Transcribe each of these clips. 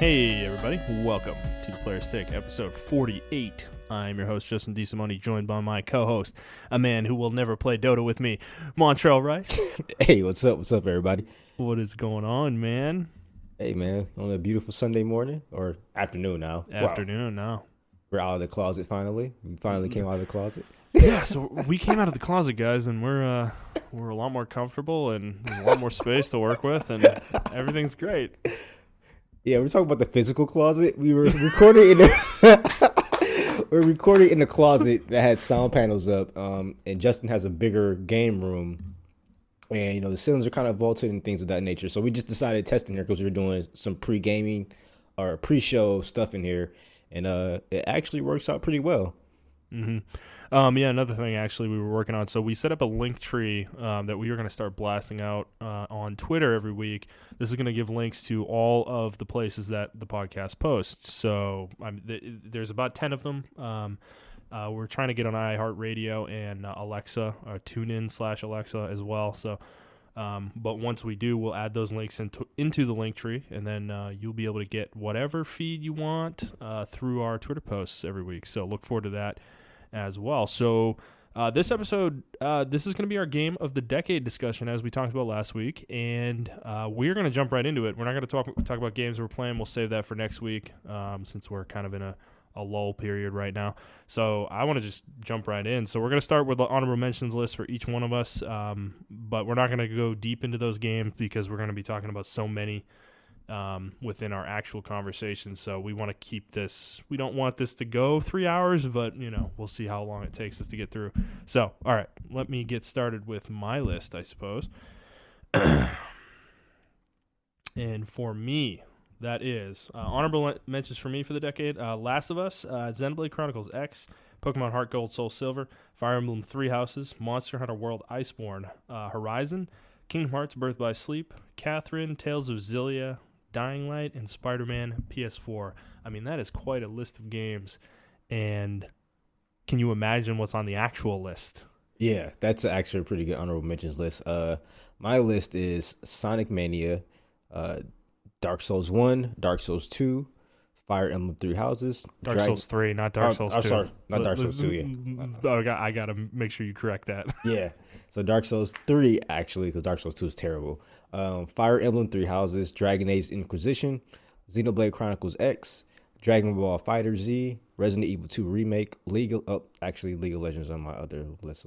Hey everybody, welcome to the Player's Take, episode 48. I'm your host, Justin DeSimone, joined by my co-host, a man who will never play Dota with me, Montrell Rice. Hey, what's up? What's up, everybody? What is going on, man? Hey, man, on a beautiful Sunday morning, or afternoon now. Afternoon now. We're out of the closet finally. We finally came out of the closet. Yeah, so we came out of the closet, guys, and we're a lot more comfortable and there's a lot more space to work with, and everything's great. Yeah, we're talking about the physical closet. We were recording in the we're recording in the closet that had sound panels up, and Justin has a bigger game room, and the ceilings are kind of vaulted and things of that nature. So we just decided to test in here because we were doing some pre-gaming or pre-show stuff in here, and it actually works out pretty well. Mm-hmm. Yeah, another thing actually we were working on. So we set up a link tree that we are going to start blasting out on Twitter every week. This is going to give links to all of the places that the podcast posts. So there's about 10 of them. We're trying to get on iHeartRadio and Alexa, or TuneIn/Alexa as well. So, but once we do, we'll add those links into the link tree, and then you'll be able to get whatever feed you want through our Twitter posts every week. So look forward to that as well. So this episode, this is going to be our game of the decade discussion, as we talked about last week, and we're going to jump right into it. We're not going to talk about games we're playing. We'll save that for next week, since we're kind of in a lull period right now. So I want to just jump right in. So we're going to start with the honorable mentions list for each one of us, but we're not going to go deep into those games because we're going to be talking about so many within our actual conversation. So we want to keep this, we don't want this to go 3 hours, but we'll see how long it takes us to get through. So, all right, let me get started with my list, I suppose. And for me, that is honorable mentions for me for the decade: Last of Us, Xenoblade Chronicles X, Pokemon Heart Gold Soul Silver, Fire Emblem Three Houses, Monster Hunter World Iceborne, Horizon, Kingdom Hearts Birth by Sleep, Catherine, Tales of Xillia, Dying Light, and Spider-Man PS4. I mean, that is quite a list of games, and can you imagine what's on the actual list? Yeah, that's actually a pretty good honorable mentions list. My list is Sonic Mania, Dark Souls 1, Dark Souls 2, Fire Emblem Three Houses. Dark Souls 3, not Dark Souls 2. Sorry, not Dark Souls 2, yeah. I got to make sure you correct that. Yeah, so Dark Souls 3, actually, because Dark Souls 2 is terrible. Fire Emblem Three Houses, Dragon Age Inquisition, Xenoblade Chronicles X, Dragon Ball Fighter Z, Resident Evil 2 Remake, League of Legends on my other list.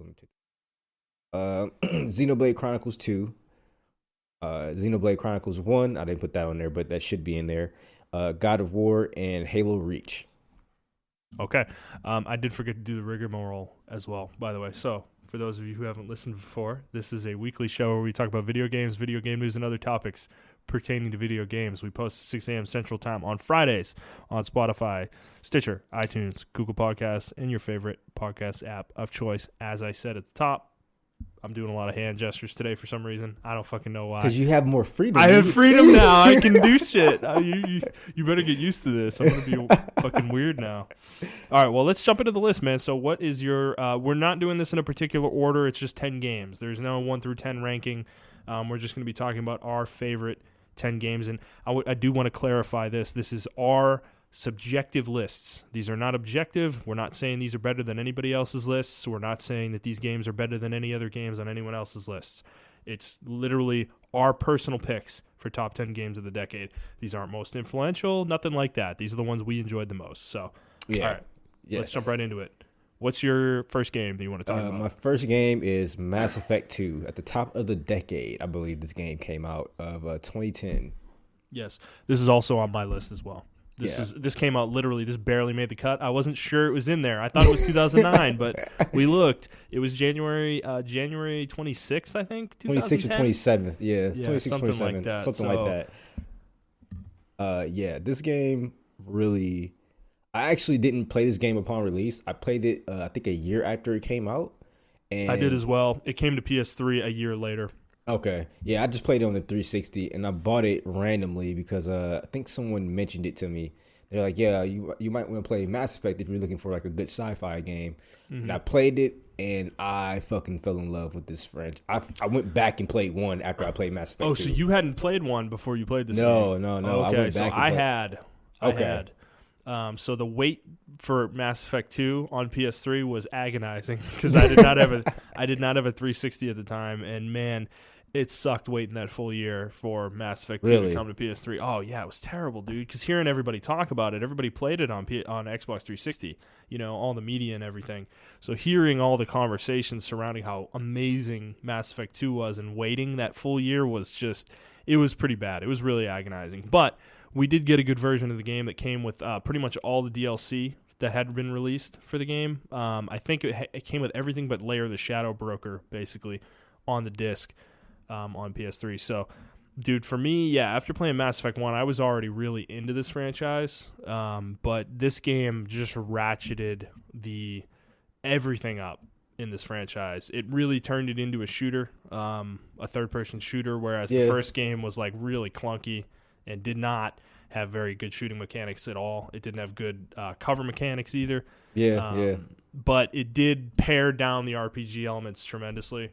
Xenoblade Chronicles 2, Xenoblade Chronicles 1, I didn't put that on there, but that should be in there. God of War, and Halo Reach. Okay. I did forget to do the rigmarole as well, by the way. So, for those of you who haven't listened before, this is a weekly show where we talk about video games, video game news, and other topics pertaining to video games. We post at 6 a.m. Central Time on Fridays on Spotify, Stitcher, iTunes, Google Podcasts, and your favorite podcast app of choice. As I said at the top, I'm doing a lot of hand gestures today for some reason. I don't fucking know why. Because you have more freedom. I have freedom now. I can do shit. You better get used to this. I'm going to be fucking weird now. All right, well, let's jump into the list, man. So what is your we're not doing this in a particular order. It's just 10 games. There's no 1 through 10 ranking. We're just going to be talking about our favorite 10 games. And I do want to clarify this. This is our subjective lists. These are not objective. We're not saying these are better than anybody else's lists. We're not saying that these games are better than any other games on anyone else's lists. It's literally our personal picks for top 10 games of the decade. These aren't most influential, nothing like that. These are the ones we enjoyed the most. So, yeah. All right, let's jump right into it. What's your first game that you want to talk about? My first game is Mass Effect 2. At the top of the decade, I believe this game came out of 2010. Yes, this is also on my list as well. This came out literally. This barely made the cut. I wasn't sure it was in there. I thought it was 2009, but we looked. It was January 26th, I think. 26th or 27th. Yeah 26th, something 27th, like that. Something like that. This game really. I actually didn't play this game upon release. I played it, I think, a year after it came out. And I did as well. It came to PS3 a year later. Okay. Yeah, I just played it on the 360, and I bought it randomly because I think someone mentioned it to me They're like, yeah, you might want to play Mass Effect if you're looking for like a good sci-fi game. And Mm-hmm. I played it, and I fucking fell in love with this franchise. I went back and played one after I played Mass Effect Oh, 2. so you hadn't played one before you played this No, game? no, no. I Okay, went so back and I played. had. Okay. So the wait for Mass Effect 2 on PS3 was agonizing because I did not have a 360 at the time, and man, it sucked waiting that full year for Mass Effect 2 to Really? come to PS3. Oh yeah, it was terrible, dude. Because hearing everybody talk about it, everybody played it on Xbox 360. All the media and everything. So hearing all the conversations surrounding how amazing Mass Effect 2 was, and waiting that full year was just, it was pretty bad. It was really agonizing, but we did get a good version of the game that came with pretty much all the DLC that had been released for the game. I think it came with everything but Lair the Shadow Broker, basically, on the disc on PS3. So, dude, for me, yeah, after playing Mass Effect 1, I was already really into this franchise. But this game just ratcheted everything up in this franchise. It really turned it into a shooter, a third-person shooter, whereas the first game was like really clunky and did not have very good shooting mechanics at all. It didn't have good cover mechanics either. Yeah. But it did pare down the RPG elements tremendously.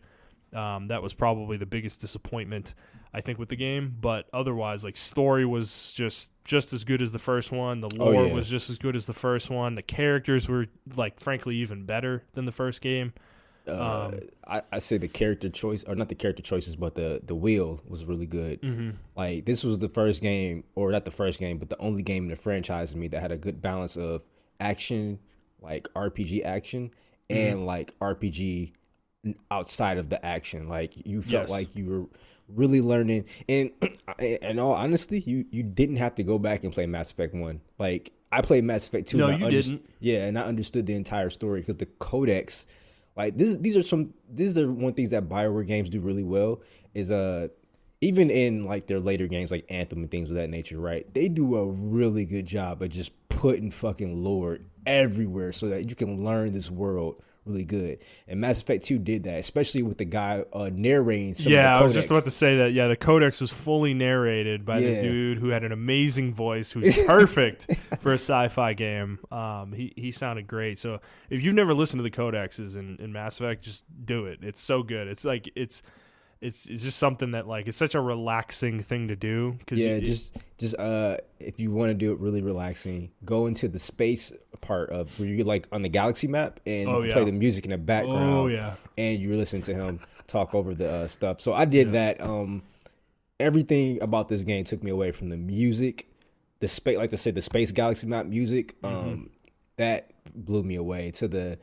That was probably the biggest disappointment, I think, with the game. But otherwise, like, story was just as good as the first one. The lore was just as good as the first one. The characters were, like, frankly, even better than the first game. I say the character choice, or not the character choices, but the wheel was really good. Mm-hmm. Like, this was the first game, or not the first game, but the only game in the franchise to me that had a good balance of action, like RPG action, and like RPG outside of the action. Like, you felt like you were really learning. And in all honesty, you didn't have to go back and play Mass Effect 1. Like, I played Mass Effect 2. No, you didn't. Yeah, and I understood the entire story because the codex. Like, these are one things that BioWare games do really well is even in like their later games like Anthem and things of that nature, right? They do a really good job of just putting fucking lore everywhere so that you can learn this world really good. And Mass Effect 2 did that, especially with the guy narrating some of the codex. I was just about to say that. Yeah, the codex was fully narrated by this dude who had an amazing voice, who's perfect for a sci-fi game. He sounded great. So if you've never listened to the codexes in Mass Effect, just do it. It's so good. It's like it's just something that, like, it's such a relaxing thing to do. Cause if you want to do it really relaxing, go into the space part of where you're like on the galaxy map and play the music in the background. And you're listening to him talk over the stuff. So I did that. Everything about this game took me away from the music, the space, like I said, the space galaxy map music. That blew me away to the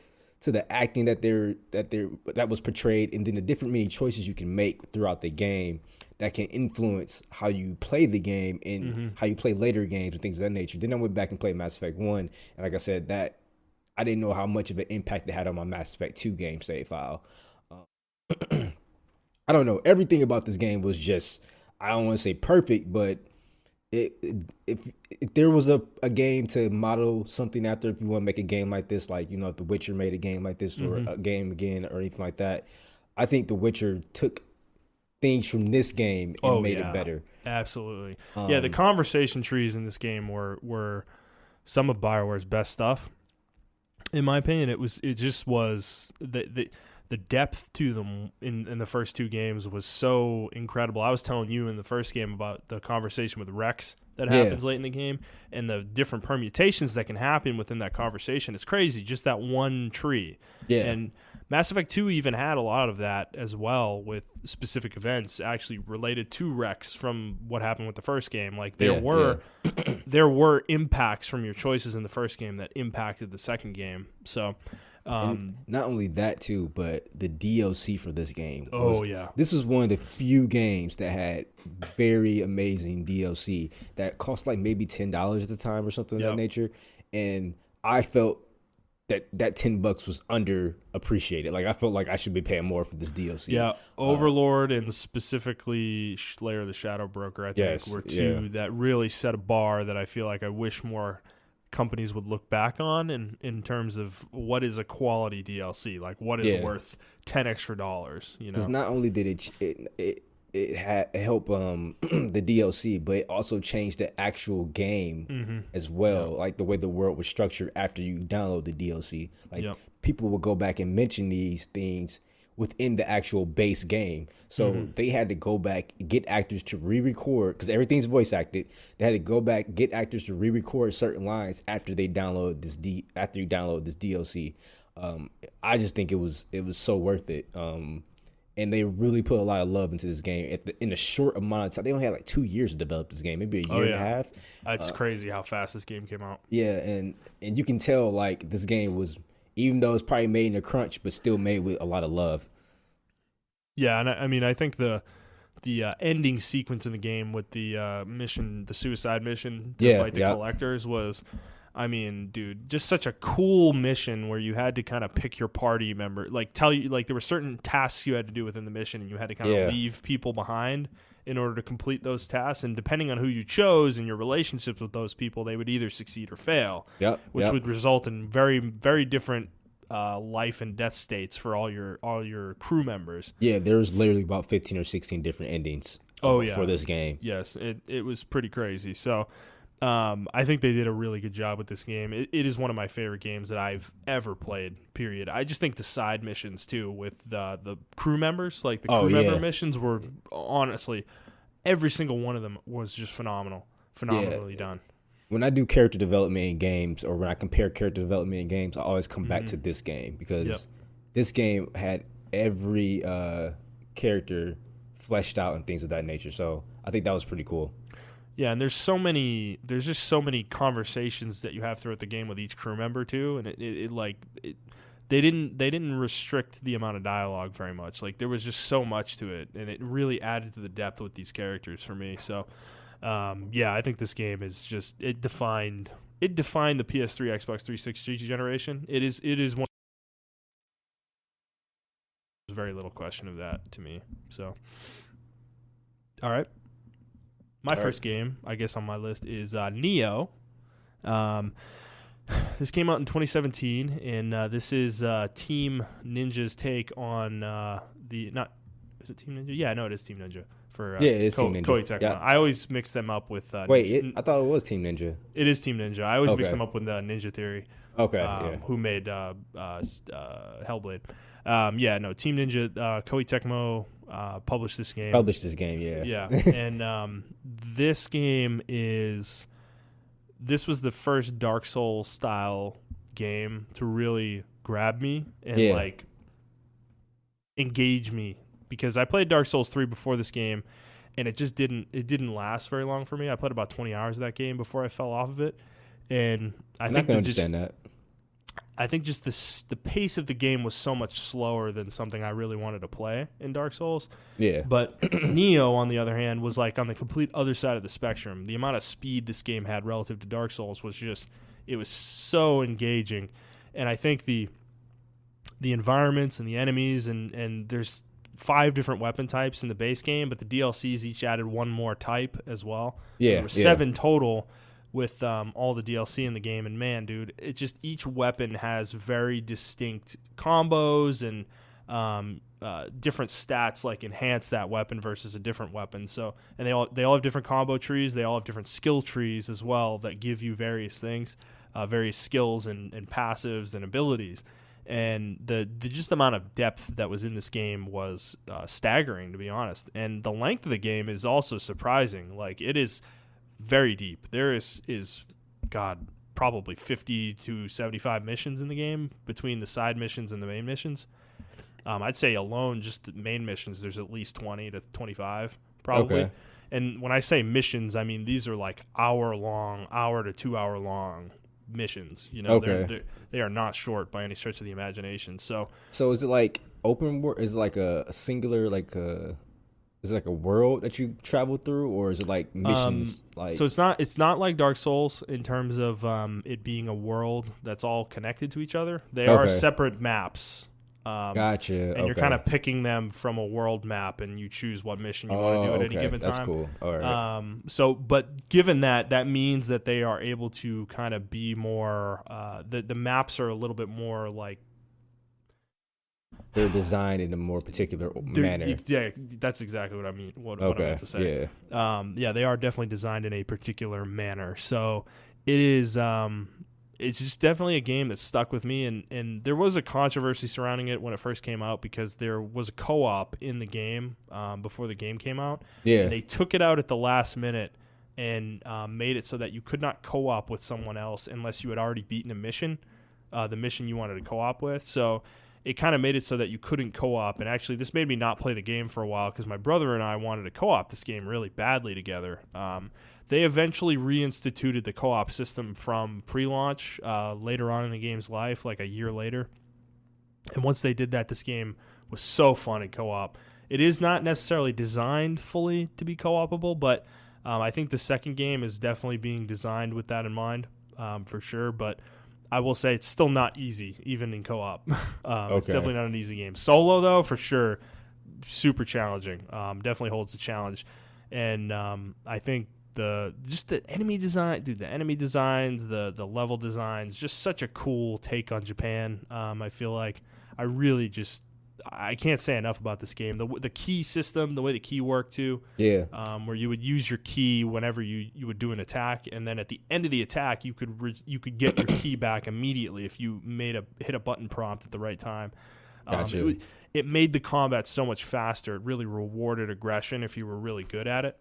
acting that was portrayed, and then the different many choices you can make throughout the game that can influence how you play the game and how you play later games and things of that nature. Then I went back and played Mass Effect 1, and like I said, that I didn't know how much of an impact it had on my Mass Effect 2 game save file. I don't know. Everything about this game was just, I don't want to say perfect, but if there was a game to model something after, if you want to make a game like this, like, if The Witcher made a game like this or a game again or anything like that, I think The Witcher took things from this game and made it better. Absolutely. The conversation trees in this game were some of BioWare's best stuff. In my opinion, it just was the depth to them in the first two games was so incredible. I was telling you in the first game about the conversation with Rex that happens late in the game, and the different permutations that can happen within that conversation. It's crazy, just that one tree. Yeah. And Mass Effect 2 even had a lot of that as well, with specific events actually related to Rex from what happened with the first game. Like, there were impacts from your choices in the first game that impacted the second game. So and not only that too, but the DLC for this game. This is one of the few games that had very amazing DLC that cost like maybe $10 at the time or something of that nature. And I felt that $10 was underappreciated. Like, I felt like I should be paying more for this DLC. Yeah, Overlord and specifically Lair the Shadow Broker, I think, were two that really set a bar that I feel like I wish more companies would look back on in terms of what is a quality DLC, like what is worth $10 extra. Because not only did it it helped the DLC, but it also changed the actual game as well, Yep. like the way the world was structured after you download the DLC. Like Yep. people would go back and mention these things within the actual base game. So they had to go back, get actors to re-record because everything's voice acted. They had to go back, get actors to re-record certain lines after they download after you download this DLC. I just think it was so worth it. And they really put a lot of love into this game in a short amount of time. They only had like 2 years to develop this game, maybe a year and a half. It's crazy how fast this game came out. Yeah, and you can tell like this game was, even though it's probably made in a crunch, but still made with a lot of love. Yeah, and I mean, I think the ending sequence in the game with the the suicide mission to fight the collectors was, I mean, dude, just such a cool mission where you had to kind of pick your party member, like there were certain tasks you had to do within the mission, and you had to kind of leave people behind in order to complete those tasks. And depending on who you chose and your relationships with those people, they would either succeed or fail, which would result in very, very different life and death states for all your crew members. Yeah, there's literally about 15 or 16 different endings for this game. Yes, it was pretty crazy. So I think they did a really good job with this game. It is one of my favorite games that I've ever played, period. I just think the side missions, too, with the crew members, like the crew member missions were, honestly, every single one of them was just phenomenally done. When I do character development in games, or when I compare character development in games, I always come back to this game because this game had every character fleshed out and things of that nature. So I think that was pretty cool. Yeah, and there's just so many conversations that you have throughout the game with each crew member too, and they didn't restrict the amount of dialogue very much. Like there was just so much to it, and it really added to the depth with these characters for me. So. I think this game is just it defined the PS3, Xbox 360 generation. It is one. There's very little question of that to me. So, all right, my first game, I guess, on my list is Neo. This came out in 2017, and this is Team Ninja's take on is it Team Ninja? Yeah, no, it is Team Ninja. For it's Team Ninja. Koei Tecmo. Yeah. I always mix them up with. I thought it was Team Ninja. It is Team Ninja. I always mix them up with Ninja Theory. Okay. Who made Hellblade? Team Ninja. Koei Tecmo published this game. Yeah. And this game this was the first Dark Souls style game to really grab me and engage me. Because I played Dark Souls 3 before this game, and it didn't last very long for me. I played about 20 hours of that game before I fell off of it, and I can understand that. I think just the pace of the game was so much slower than something I really wanted to play in Dark Souls. Yeah. But Neo, on the other hand, was like on the complete other side of the spectrum. The amount of speed this game had relative to Dark Souls was it was so engaging, and I think the environments and the enemies and there's 5 different weapon types in the base game, but the DLCs each added one more type as well. So there were 7 total with all the DLC in the game. And man, dude, it just each weapon has very distinct combos and different stats like enhance that weapon versus a different weapon. So, and they all have different combo trees. They all have different skill trees as well that give you various things, various skills and passives and abilities. And the just amount of depth that was in this game was staggering, to be honest. And the length of the game is also surprising. Like, it is very deep. There is probably 50 to 75 missions in the game between the side missions and the main missions. I'd say alone, just the main missions, there's at least 20 to 25 probably. Okay. And when I say missions, I mean these are like hour to 2 hour long missions. They are not short by any stretch of the imagination. So is it like open world? Is it like a singular is it like a world that you travel through, or is it like missions? So it's not like Dark Souls in terms of it being a world that's all connected to each other. They are separate maps. Gotcha. And you're kind of picking them from a world map, and you choose what mission you want to do at any given time. That's cool. All right. But given that means that they are able to kind of be more. The maps are a little bit more like. they're designed in a more particular manner. Yeah, that's exactly what I mean. What I meant to say. Yeah. Yeah, they are definitely designed in a particular manner. So it is. It's just definitely a game that stuck with me, and there was a controversy surrounding it when it first came out because there was a co-op in the game before the game came out. Yeah. And they took it out at the last minute and made it so that you could not co-op with someone else unless you had already beaten a mission, the mission you wanted to co-op with. So it kind of made it so that you couldn't co-op. And actually, this made me not play the game for a while because my brother and I wanted to co-op this game really badly together. They eventually reinstituted the co-op system from pre-launch later on in the game's life, like a year later. And once they did that, this game was so fun in co-op. It is not necessarily designed fully to be co-opable, but I think the second game is definitely being designed with that in mind, for sure. But I will say it's still not easy, even in co-op. It's definitely not an easy game. Solo, though, for sure, super challenging. Definitely holds the challenge. And I think the enemy design, dude, the enemy designs, the level designs, just such a cool take on Japan. I feel like I can't say enough about this game. The key system, the way the key worked too. Yeah. Where you would use your key whenever you would do an attack, and then at the end of the attack, you could get your key back immediately if you hit a button prompt at the right time. Gotcha. It made the combat so much faster. It really rewarded aggression if you were really good at it,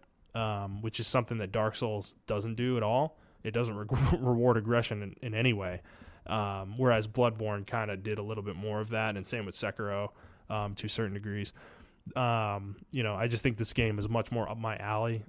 which is something that Dark Souls doesn't do at all. It doesn't reward aggression in any way. Whereas Bloodborne kind of did a little bit more of that, and same with Sekiro to certain degrees. I just think this game is much more up my alley.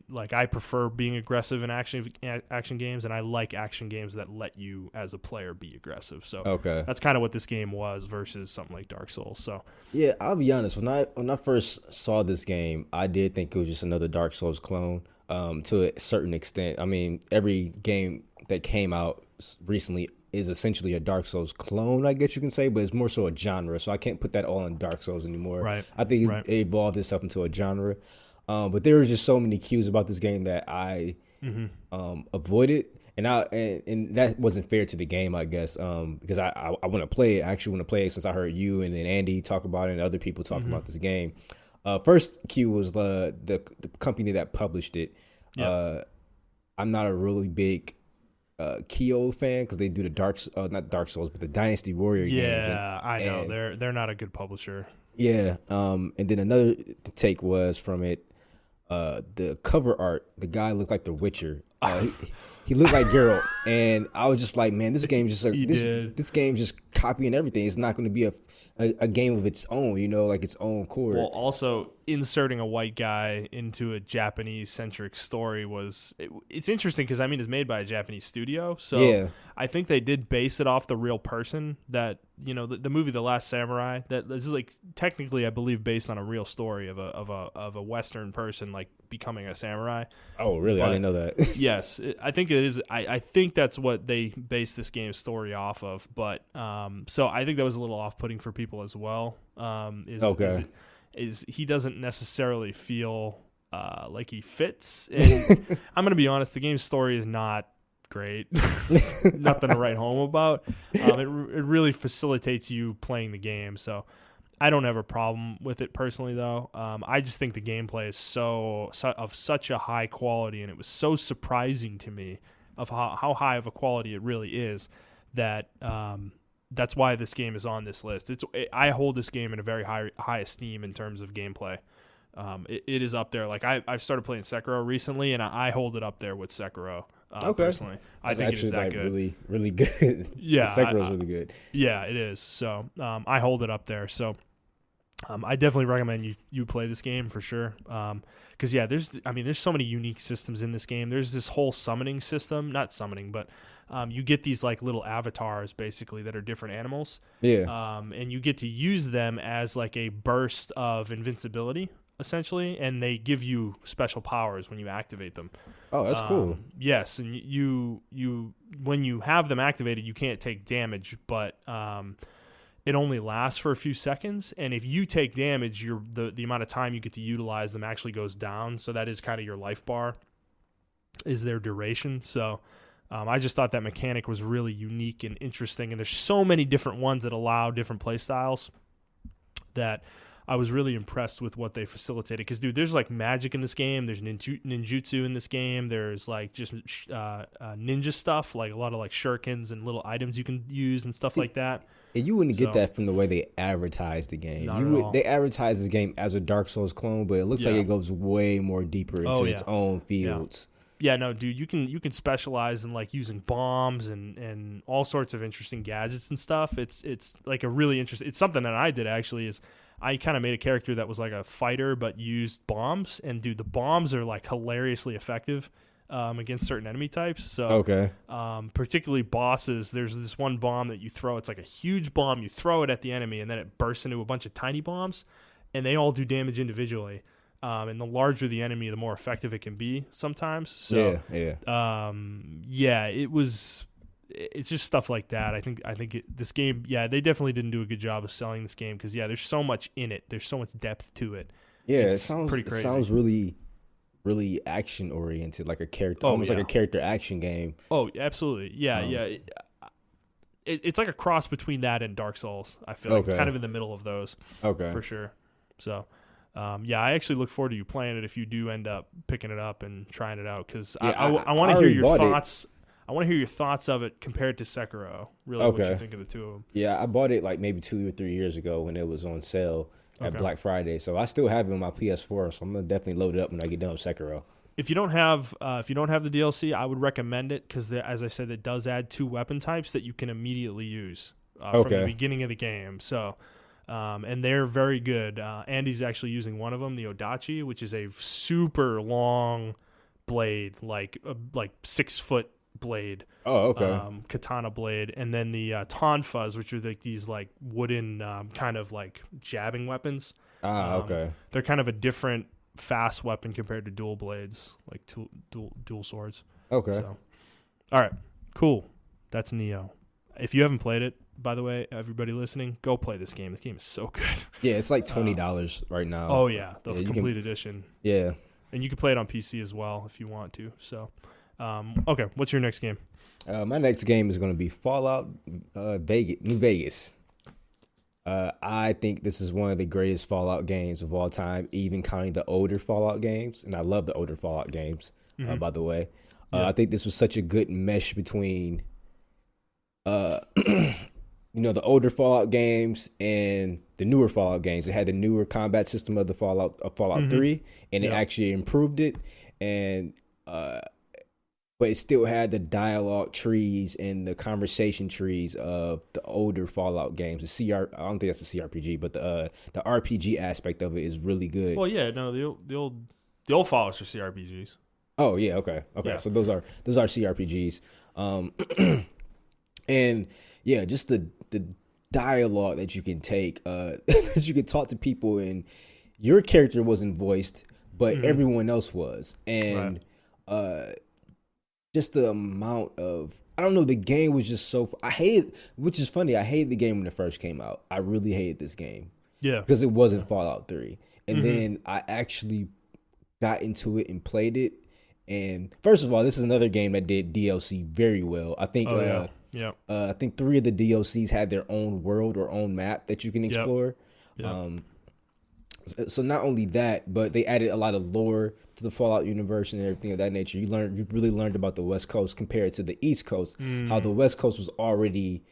Like I prefer being aggressive in action games, and I like action games that let you as a player be aggressive. So that's kind of what this game was versus something like Dark Souls. So yeah, I'll be honest. When I first saw this game, I did think it was just another Dark Souls clone. To a certain extent, I mean, every game that came out recently is essentially a Dark Souls clone, I guess you can say, but it's more so a genre. So I can't put that all on Dark Souls anymore. Right. I think it evolved itself into a genre. But there were just so many cues about this game that I avoided, and that wasn't fair to the game, I guess, because I want to play it. I actually want to play it since I heard you and then Andy talk about it and other people talk about this game. First cue was the company that published it. Yep. I'm not a really big Kyo fan because they do the not Dark Souls, but the Dynasty Warrior games. Yeah, I know they're not a good publisher. Yeah, and then another take was from it. The cover art, the guy looked like The Witcher. He looked like Geralt, and I was just like, man, this game just this game just copying everything. It's not going to be a game of its own, like its own core. Well, also inserting a white guy into a Japanese-centric story it's interesting because, I mean, it's made by a Japanese studio, so yeah. I think they did base it off the real person that, the movie The Last Samurai, that this is like technically, I believe, based on a real story of a Western person like becoming a samurai. Oh, really? I didn't know that. Yes, I think it is. I think that's what they based this game's story off of, but so I think that was a little off-putting for people as well. Is he doesn't necessarily feel like he fits. And I'm going to be honest, the game's story is not great. Nothing to write home about. It really facilitates you playing the game, so I don't have a problem with it personally, though. I just think the gameplay is of such a high quality, and it was so surprising to me of how high of a quality it really is that that's why this game is on this list. I hold this game in a very high esteem in terms of gameplay. It is up there. Like I've started playing Sekiro recently, and I hold it up there with Sekiro. Personally, I think it is that good. Really, really good. Yeah, Sekiro's really good. Yeah, it is. So I hold it up there. So I definitely recommend you play this game for sure. Because there's so many unique systems in this game. There's this whole summoning system, not summoning, but you get these like little avatars basically that are different animals. Yeah. And you get to use them as like a burst of invincibility, essentially, and they give you special powers when you activate them. Oh, that's cool. Yes, and you when you have them activated, you can't take damage, but it only lasts for a few seconds, and if you take damage, the amount of time you get to utilize them actually goes down. So that is kind of your life bar, is their duration. So I just thought that mechanic was really unique and interesting, and there's so many different ones that allow different play styles. that I was really impressed with what they facilitated. Because, dude, there's like magic in this game. There's ninjutsu in this game. There's like just ninja stuff, like a lot of like shurikens and little items you can use and stuff like that. And you wouldn't get that from the way they advertise the game. Not at all. They advertise this game as a Dark Souls clone, but it looks like it goes way more deeper into its own fields. Yeah, no, dude, you can specialize in like using bombs and all sorts of interesting gadgets and stuff. It's like a really interesting. It's something that I did actually. Is I kind of made a character that was like a fighter but used bombs, and dude, the bombs are like hilariously effective against certain enemy types. So particularly bosses, there's this one bomb that you throw. It's like a huge bomb. You throw it at the enemy, and then it bursts into a bunch of tiny bombs, and they all do damage individually. And the larger the enemy, the more effective it can be sometimes. So, it's just stuff like that. I think this game, they definitely didn't do a good job of selling this game because, there's so much in it. There's so much depth to it. Yeah, it sounds pretty crazy. It sounds really, really action oriented, like a character, like a character action game. Oh, absolutely. Yeah. It's like a cross between that and Dark Souls. I feel like it's kind of in the middle of those. Okay, for sure. So. I actually look forward to you playing it if you do end up picking it up and trying it out because I want to hear your thoughts. I want to hear your thoughts of it compared to Sekiro. Really, what you think of the two of them? Yeah, I bought it like maybe 2 or 3 years ago when it was on sale at Black Friday. So I still have it on my PS4. So I'm gonna definitely load it up when I get done with Sekiro. If you don't have the DLC, I would recommend it because, as I said, it does add 2 weapon types that you can immediately use from the beginning of the game. So. And they're very good. Andy's actually using one of them, the Odachi, which is a super long blade, like 6 foot blade. Oh, okay. Katana blade, and then the Tonfas, which are like these like wooden kind of like jabbing weapons. Okay. They're kind of a different fast weapon compared to dual blades, like dual swords. Okay. So, all right, cool. That's Neo. If you haven't played it, by the way, everybody listening, go play this game. This game is so good. Yeah, it's like $20 right now. Oh, yeah, the complete edition. Yeah. And you can play it on PC as well if you want to. So, okay, what's your next game? My next game is going to be Fallout New Vegas. I think this is one of the greatest Fallout games of all time, even counting the older Fallout games. And I love the older Fallout games, by the way. I think this was such a good mesh between... the older Fallout games and the newer Fallout games. It had the newer combat system of the Fallout 3, and it actually improved it. And but it still had the dialogue trees and the conversation trees of the older Fallout games. I don't think that's a CRPG, but the RPG aspect of it is really good. Well, yeah, no, the old Fallouts are CRPGs. Oh yeah, okay. Yeah. So those are CRPGs. And yeah, just the dialogue that you can take, that you can talk to people, and your character wasn't voiced, but everyone else was, and just the amount of, I don't know, the game was just so, which is funny, I hated the game when it first came out. I really hated this game. Yeah. Because it wasn't Fallout 3. And then I actually got into it and played it. And first of all, this is another game that did DLC very well. I think I think 3 of the DLCs had their own world or own map that you can explore. Yep. So not only that, but they added a lot of lore to the Fallout universe and everything of that nature. You really learned about the West Coast compared to the East Coast. How the West Coast was already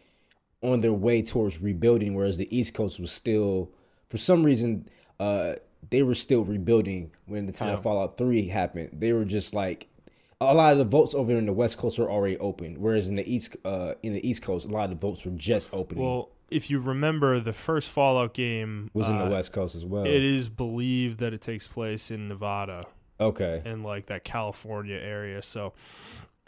on their way towards rebuilding, whereas the East Coast was still, for some reason, they were still rebuilding when the time Fallout 3 happened. They were just like, a lot of the votes over in the West Coast are already open, whereas in the East Coast, a lot of the votes were just opening. Well, if you remember, the first Fallout game was in the West Coast as well. It is believed that it takes place in Nevada. Okay. And like that California area. So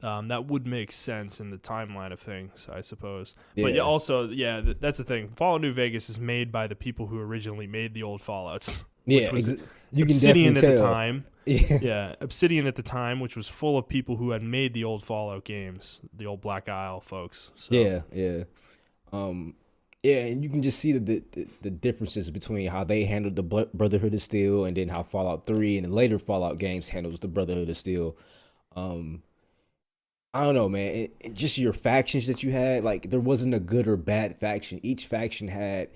that would make sense in the timeline of things, I suppose. Yeah. But also, that's the thing. Fallout New Vegas is made by the people who originally made the old Fallouts. Yeah, you can Obsidian at the time. Obsidian at the time, which was full of people who had made the old Fallout games, the old Black Isle folks. So. And you can just see the differences between how they handled the Brotherhood of Steel and then how Fallout 3 and the later Fallout games handles the Brotherhood of Steel. I don't know, man. Just your factions that you had, like there wasn't a good or bad faction. Each faction had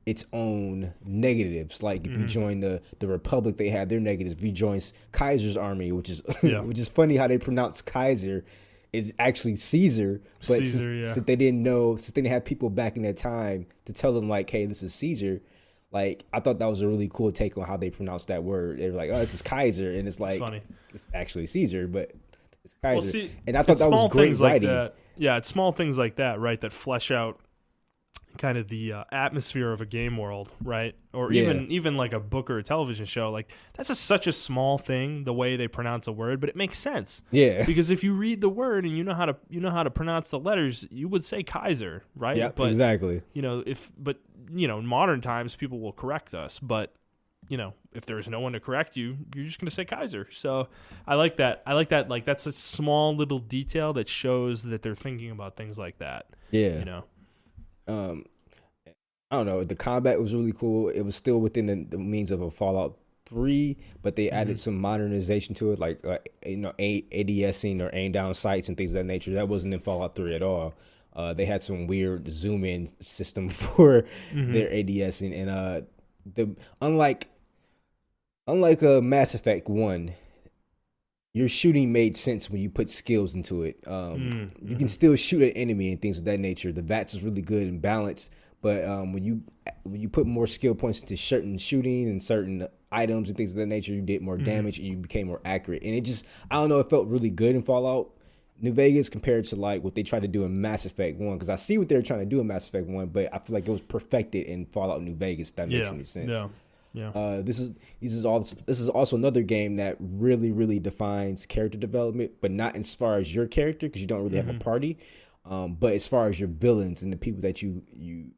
its own negatives. Like if you join the Republic, they have their negatives. If you join Kaiser's army, which is which is funny how they pronounce Kaiser is actually Caesar, but Caesar, since they didn't know, since they didn't have people back in that time to tell them like, hey, this is Caesar. Like I thought that was a really cool take on how they pronounced that word. They were like, oh, this is Kaiser, and it's like funny. It's actually Caesar, but it's Kaiser. Well, see, and I thought that was great writing. Like that. Yeah, it's small things like that, right, that flesh out kind of the atmosphere of a game world, right? Or even like a book or a television show. Like that's such a small thing, the way they pronounce a word, but it makes sense. Yeah. Because if you read the word and you know how to pronounce the letters, you would say Kaiser, right? Yeah, but, exactly. In modern times people will correct us, but if there's no one to correct you, you're just going to say Kaiser. So I like that. Like that's a small little detail that shows that they're thinking about things like that. Yeah. I don't know. The combat was really cool. It was still within the means of a Fallout 3, but they added some modernization to it, like ADSing or aim down sights and things of that nature. That wasn't in Fallout 3 at all. They had some weird zoom in system for their ADSing, and unlike Mass Effect 1, your shooting made sense when you put skills into it. You can still shoot at enemy and things of that nature. The VATS is really good and balanced, but when you put more skill points into certain shooting and certain items and things of that nature, you did more damage and you became more accurate. And it felt really good in Fallout New Vegas compared to like what they tried to do in Mass Effect 1. Because I see what they were trying to do in Mass Effect 1, but I feel like it was perfected in Fallout New Vegas. If that makes any sense. Yeah. This is also another game that really, really defines character development, but not as far as your character, because you don't really have a party, but as far as your villains and the people that you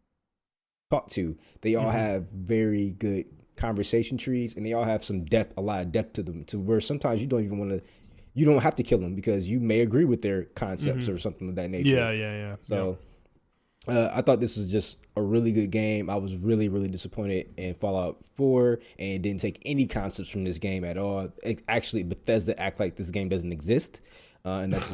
talk to, they all have very good conversation trees, and they all have a lot of depth to them, to where sometimes you don't have to kill them because you may agree with their concepts or something of that nature. Yeah. So. I thought this was just a really good game. I was really, really disappointed in Fallout 4, and it didn't take any concepts from this game at all. Actually, Bethesda act like this game doesn't exist, and that's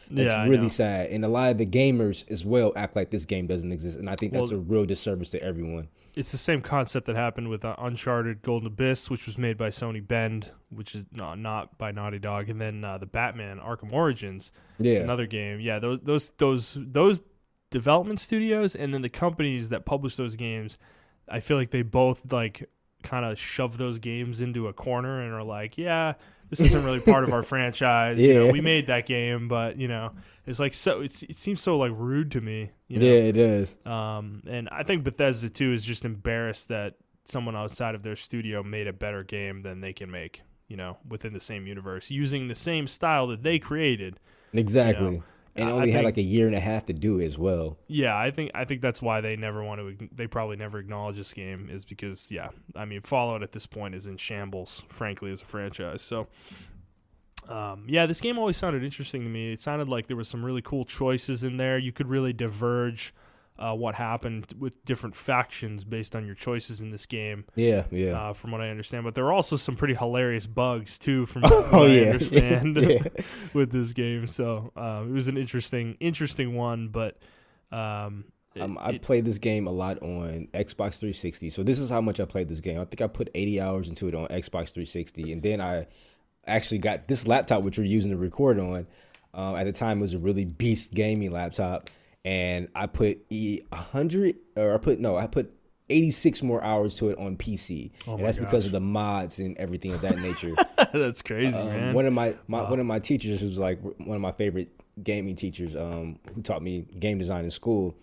really sad. And a lot of the gamers as well act like this game doesn't exist, and I think that's a real disservice to everyone. It's the same concept that happened with Uncharted Golden Abyss, which was made by Sony Bend, which is not by Naughty Dog, and then the Batman Arkham Origins. It's another game. Yeah, those development studios and then the companies that publish those games, I feel like they both like kind of shove those games into a corner and are like, yeah, this isn't really part of our franchise. We made that game, but it's like, so it seems so like rude to me. Yeah, it is. And I think Bethesda too is just embarrassed that someone outside of their studio made a better game than they can make, within the same universe using the same style that they created. Exactly. And only had like a year and a half to do it as well. Yeah, I think that's why they probably never acknowledge this game, is because Fallout at this point is in shambles, frankly, as a franchise. So this game always sounded interesting to me. It sounded like there was some really cool choices in there. You could really diverge what happened with different factions based on your choices in this game. Yeah. From what I understand, but there are also some pretty hilarious bugs too, from what I understand with this game. So it was an interesting one. But I played this game a lot on Xbox 360. So this is how much I played this game. I think I put 80 hours into it on Xbox 360, and then I actually got this laptop, which we're using to record on. At the time, it was a really beast gaming laptop. And I put 86 more hours to it on PC. And that's because of the mods and everything of that nature. That's crazy, man. One of my teachers, who's like one of my favorite gaming teachers, who taught me game design in school,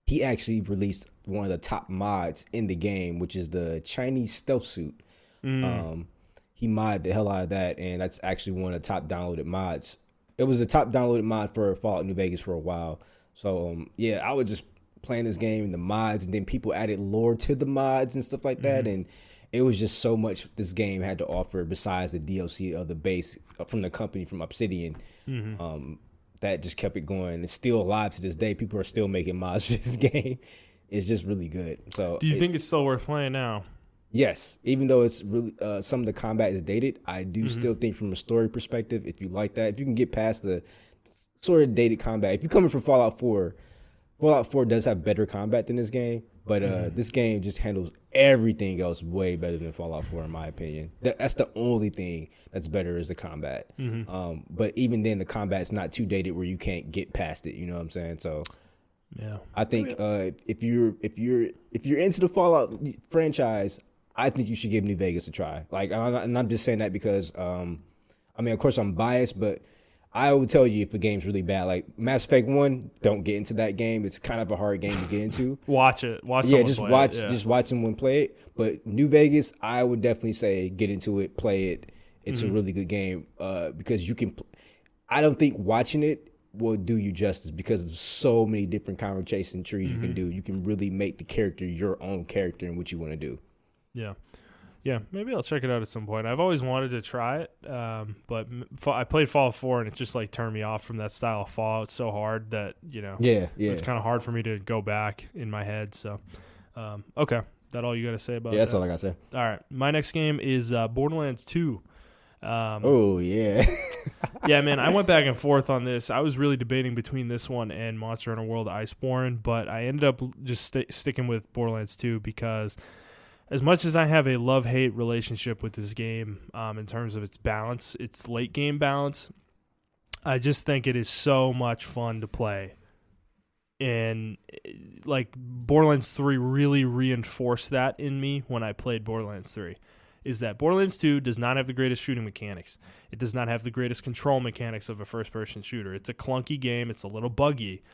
he actually released one of the top mods in the game, which is the Chinese stealth suit. He modded the hell out of that, and that's actually one of the top downloaded mods. It was the top downloaded mod for Fallout New Vegas for a while. So, I was just playing this game and the mods, and then people added lore to the mods and stuff like that. And it was just so much this game had to offer besides the DLC of the base from the company, from Obsidian, that just kept it going. It's still alive to this day. People are still making mods for this game. It's just really good. So, do you think it's still worth playing now? Yes. Even though it's really some of the combat is dated, I do still think from a story perspective, if you like that, if you can get past the sort of dated combat. If you're coming from Fallout 4, Fallout 4 does have better combat than this game, but this game just handles everything else way better than Fallout 4, in my opinion. That's the only thing that's better is the combat. But even then, the combat's not too dated where you can't get past it. You know what I'm saying? So, Yeah. I think if you're into the Fallout franchise, I think you should give New Vegas a try. Like, and I'm just saying that because, I mean, of course, I'm biased, but I would tell you if a game's really bad. Like Mass Effect 1, don't get into that game. It's kind of a hard game to get into. Watch it. Just watch someone play it. But New Vegas, I would definitely say get into it, play it. It's a really good game because you can. I don't think watching it will do you justice because there's so many different conversation trees you can do. You can really make the character your own character and what you want to do. Yeah. Yeah, maybe I'll check it out at some point. I've always wanted to try it, but I played Fallout 4, and it just, like, turned me off from that style of Fallout so hard that, you know, it's kind of hard for me to go back in my head. So, okay, that all you got to say about that? Yeah, that's all I got to say. All right, my next game is Borderlands 2. Oh, yeah. Yeah, man, I went back and forth on this. I was really debating between this one and Monster Hunter World Iceborne, but I ended up just sticking with Borderlands 2 because as much as I have a love-hate relationship with this game in terms of its balance, its late-game balance, I just think it is so much fun to play. And, like, Borderlands 3 really reinforced that in me when I played Borderlands 3, is that Borderlands 2 does not have the greatest shooting mechanics. It does not have the greatest control mechanics of a first-person shooter. It's a clunky game. It's a little buggy.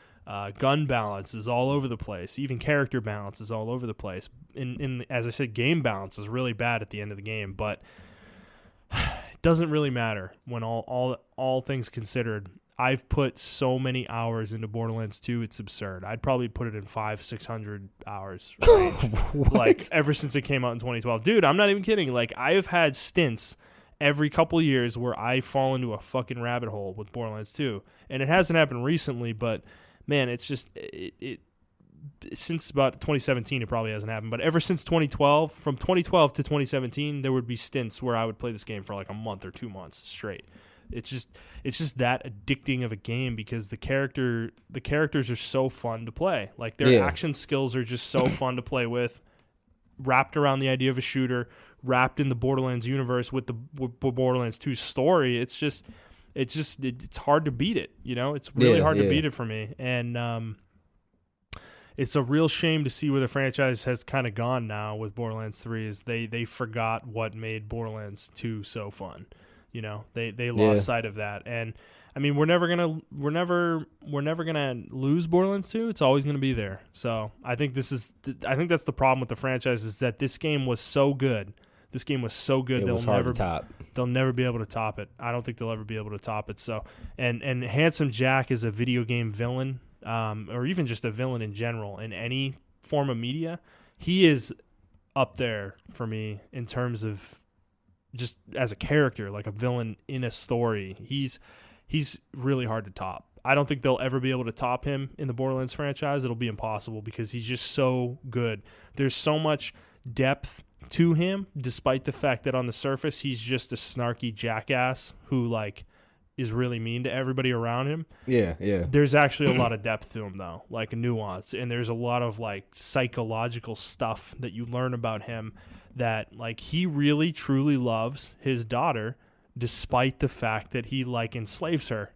Gun balance is all over the place. Even character balance is all over the place. In as I said, game balance is really bad at the end of the game, but it doesn't really matter when all things considered. I've put so many hours into Borderlands 2, it's absurd. I'd probably put it in 500-600 hours range. Like, ever since it came out in 2012. Dude, I'm not even kidding. Like, I have had stints every couple years where I fall into a fucking rabbit hole with Borderlands 2. And it hasn't happened recently, but man, it's just it since about 2017 it probably hasn't happened, but ever since 2012, from 2012 to 2017, there would be stints where I would play this game for like a month or 2 months straight. It's just that addicting of a game because the characters are so fun to play. Like their action skills are just so fun to play with, wrapped around the idea of a shooter, wrapped in the Borderlands universe with the Borderlands 2 story. It's hard to beat it, you know? It's really hard to beat it for me. And it's a real shame to see where the franchise has kind of gone now with Borderlands 3 is they forgot what made Borderlands 2 so fun. You know, they lost sight of that. And I mean, we're never gonna lose Borderlands 2. It's always gonna be there. So I think that's the problem with the franchise is that this game was so good. This game was so good they'll never be able to top it. I don't think they'll ever be able to top it. So and Handsome Jack is a video game villain, or even just a villain in general in any form of media. He is up there for me in terms of just as a character, like a villain in a story. He's really hard to top. I don't think they'll ever be able to top him in the Borderlands franchise. It'll be impossible because he's just so good. There's so much depth to him, despite the fact that on the surface he's just a snarky jackass who like is really mean to everybody around him. Yeah. There's actually a lot of depth to him though, like a nuance, and there's a lot of like psychological stuff that you learn about him that like he really truly loves his daughter despite the fact that he like enslaves her.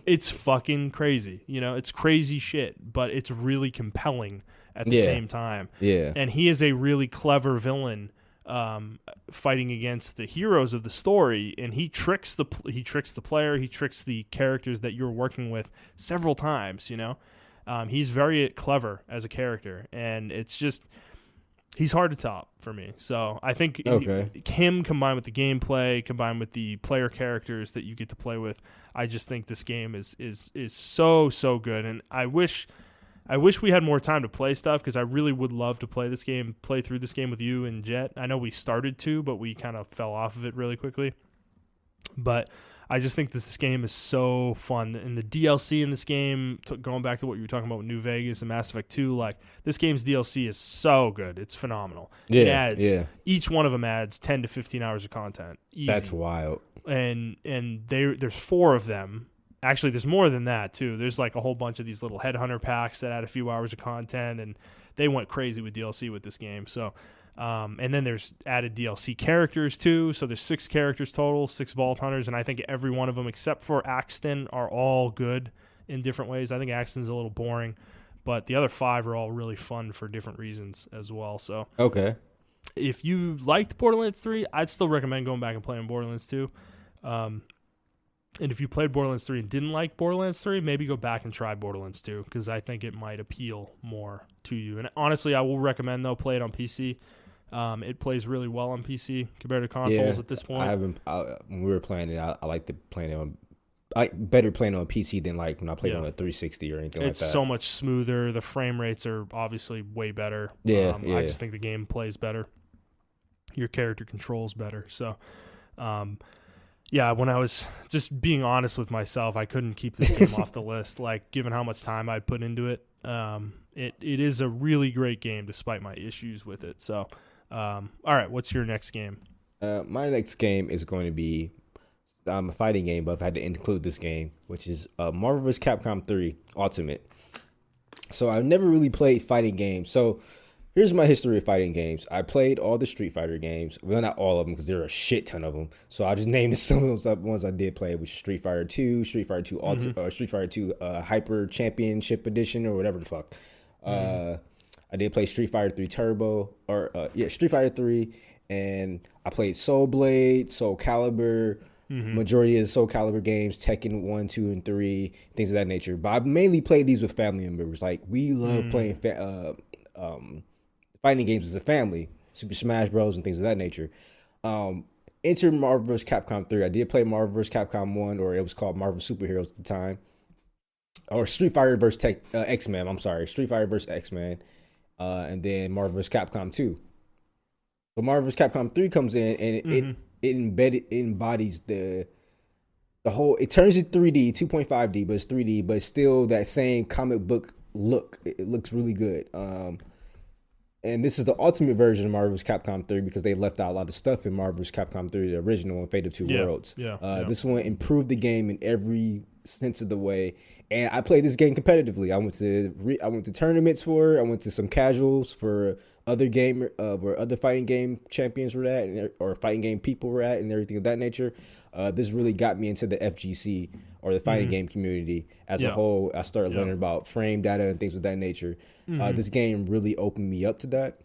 It's fucking crazy. You know, it's crazy shit, but it's really compelling at the same time. Yeah. And he is a really clever villain fighting against the heroes of the story, and he tricks the player, he tricks the characters that you're working with several times, you know. He's very clever as a character, and it's just he's hard to top for me. So I think him combined with the gameplay, combined with the player characters that you get to play with, I just think this game is so good. And I wish we had more time to play stuff because I really would love to play through this game with you and Jet. I know we started to, but we kind of fell off of it really quickly. But I just think this game is so fun. And the DLC in this game, going back to what you were talking about with New Vegas and Mass Effect 2, like this game's DLC is so good. It's phenomenal. Each one of them adds 10 to 15 hours of content. Easy. That's wild. And there's 4 of them. Actually, there's more than that too. There's like a whole bunch of these little headhunter packs that add a few hours of content, and they went crazy with DLC with this game. So, and then there's added DLC characters too. So there's 6 characters total, 6 Vault Hunters, and I think every one of them except for Axton are all good in different ways. I think Axton's a little boring, but the other 5 are all really fun for different reasons as well. So Okay. if you liked Borderlands 3, I'd still recommend going back and playing Borderlands 2. And if you played Borderlands 3 and didn't like Borderlands 3, maybe go back and try Borderlands 2 because I think it might appeal more to you. And honestly, I will recommend, though, play it on PC. It plays really well on PC compared to consoles at this point. When we were playing it, I like playing it on. I better playing on PC than like when I played on a 360 or anything like that. It's so much smoother. The frame rates are obviously way better. I just think the game plays better. Your character controls better. So, yeah, when I was just being honest with myself, I couldn't keep this game off the list. Like, given how much time I put into it, it is a really great game despite my issues with it. So, all right, what's your next game? My next game is going to be a fighting game, but I've had to include this game, which is Marvel vs. Capcom 3 Ultimate. So I've never really played fighting games. So here's my history of fighting games. I played all the Street Fighter games. Well, not all of them because there are a shit ton of them. So I'll just name some of those ones I did play, which is Street Fighter 2, Street Fighter 2 Ultimate, Street Fighter 2 Hyper Championship Edition, or whatever the fuck. I did play Street Fighter 3 Turbo, Street Fighter 3, and I played Soul Blade, Soul Calibur, majority of the Soul Calibur games, Tekken 1, 2, and 3, things of that nature. But I mainly played these with family members. Like, we love playing fighting games as a family, Super Smash Bros. And things of that nature. Enter Marvel vs. Capcom 3. I did play Marvel vs. Capcom 1, or it was called Marvel Superheroes at the time. Or Street Fighter vs. X-Men. I'm sorry, Street Fighter vs. X-Men. And then Marvel vs. Capcom 2. But Marvel vs. Capcom 3 comes in, and it embodies the whole. It turns it 3D, 2.5D, but it's 3D, but it's still that same comic book look. It looks really good. And this is the ultimate version of Marvel vs. Capcom 3 because they left out a lot of stuff in Marvel vs. Capcom 3, the original and Fate of Two Worlds. This one improved the game in every sense of the way. And I played this game competitively. I went to tournaments for it. I went to some casuals for other where other fighting game champions were at, or fighting game people were at, and everything of that nature. This really got me into the FGC, or the fighting game community as a whole. I started learning about frame data and things of that nature. This game really opened me up to that.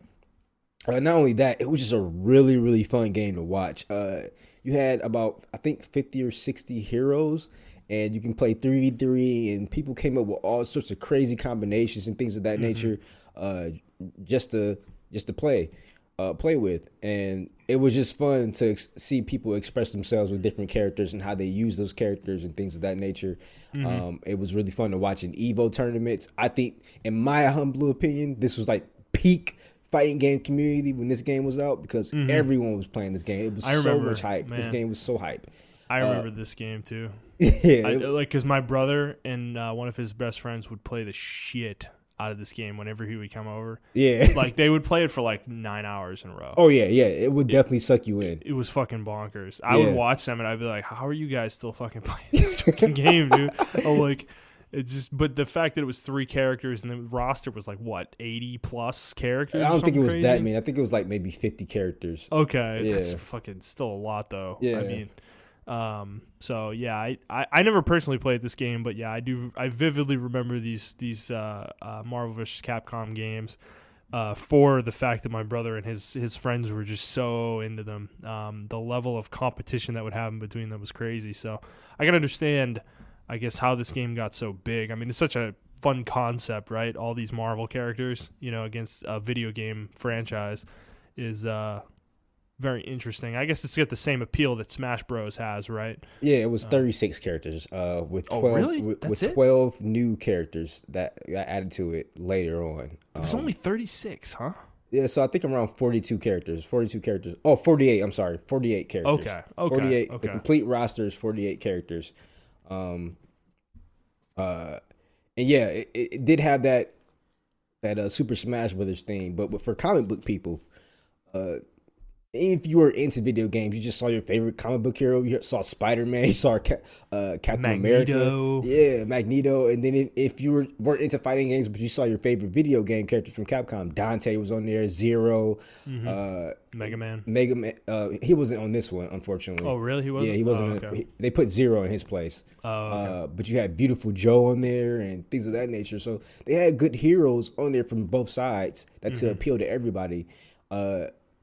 Not only that, it was just a really, really fun game to watch. You had about, I think, 50 or 60 heroes, and you can play 3v3, and people came up with all sorts of crazy combinations and things of that nature, just to play with. And it was just fun to see people express themselves with different characters and how they use those characters and things of that nature. It was really fun to watch in Evo tournaments. I think, in my humble opinion, this was like peak fighting game community when this game was out, because everyone was playing this game. It was so much hype. Man. This game was so hype. I remember this game too. Because my brother and one of his best friends would play the shit out of this game whenever he would come over. Yeah. Like, they would play it for like 9 hours in a row. Oh, yeah. It would definitely suck you in. It was fucking bonkers. I would watch them and I'd be like, how are you guys still fucking playing this fucking game, dude? I'm like, but the fact that it was 3 characters and the roster was like, what, 80 plus characters? I don't think it was that many. I think it was like maybe 50 characters. Okay. Yeah. That's fucking still a lot, though. Yeah. I mean, so yeah, I never personally played this game, but yeah, I vividly remember these Marvel vs. Capcom games, for the fact that my brother and his friends were just so into them. The level of competition that would happen between them was crazy. So I can understand, I guess, how this game got so big. I mean, it's such a fun concept, right? All these Marvel characters, against a video game franchise is, very interesting. I guess it's got the same appeal that Smash Bros has, right? Yeah, it was 36 characters with 12 really? with 12 new characters that got added to it later on. It was only 36, huh? Yeah, so I think around 42 characters. Oh, 48, I'm sorry. 48 characters. Okay. 48. The complete roster is 48 characters. And yeah, it did have that Super Smash Brothers thing, but for comic book people, if you were into video games, you just saw your favorite comic book hero. You saw Spider-Man, you saw Captain America, Magneto. yeah, Magneto. And then if you weren't into fighting games, but you saw your favorite video game characters from Capcom, Dante was on there, Zero, Mm-hmm. Mega Man. Mega Man. He wasn't on this one, unfortunately. Oh, really? He Yeah, wasn't? he wasn't. Okay. They put Zero in his place. Oh, okay. But you had Beautiful Joe on there and things of that nature. So they had good heroes on there from both sides that to appeal to everybody.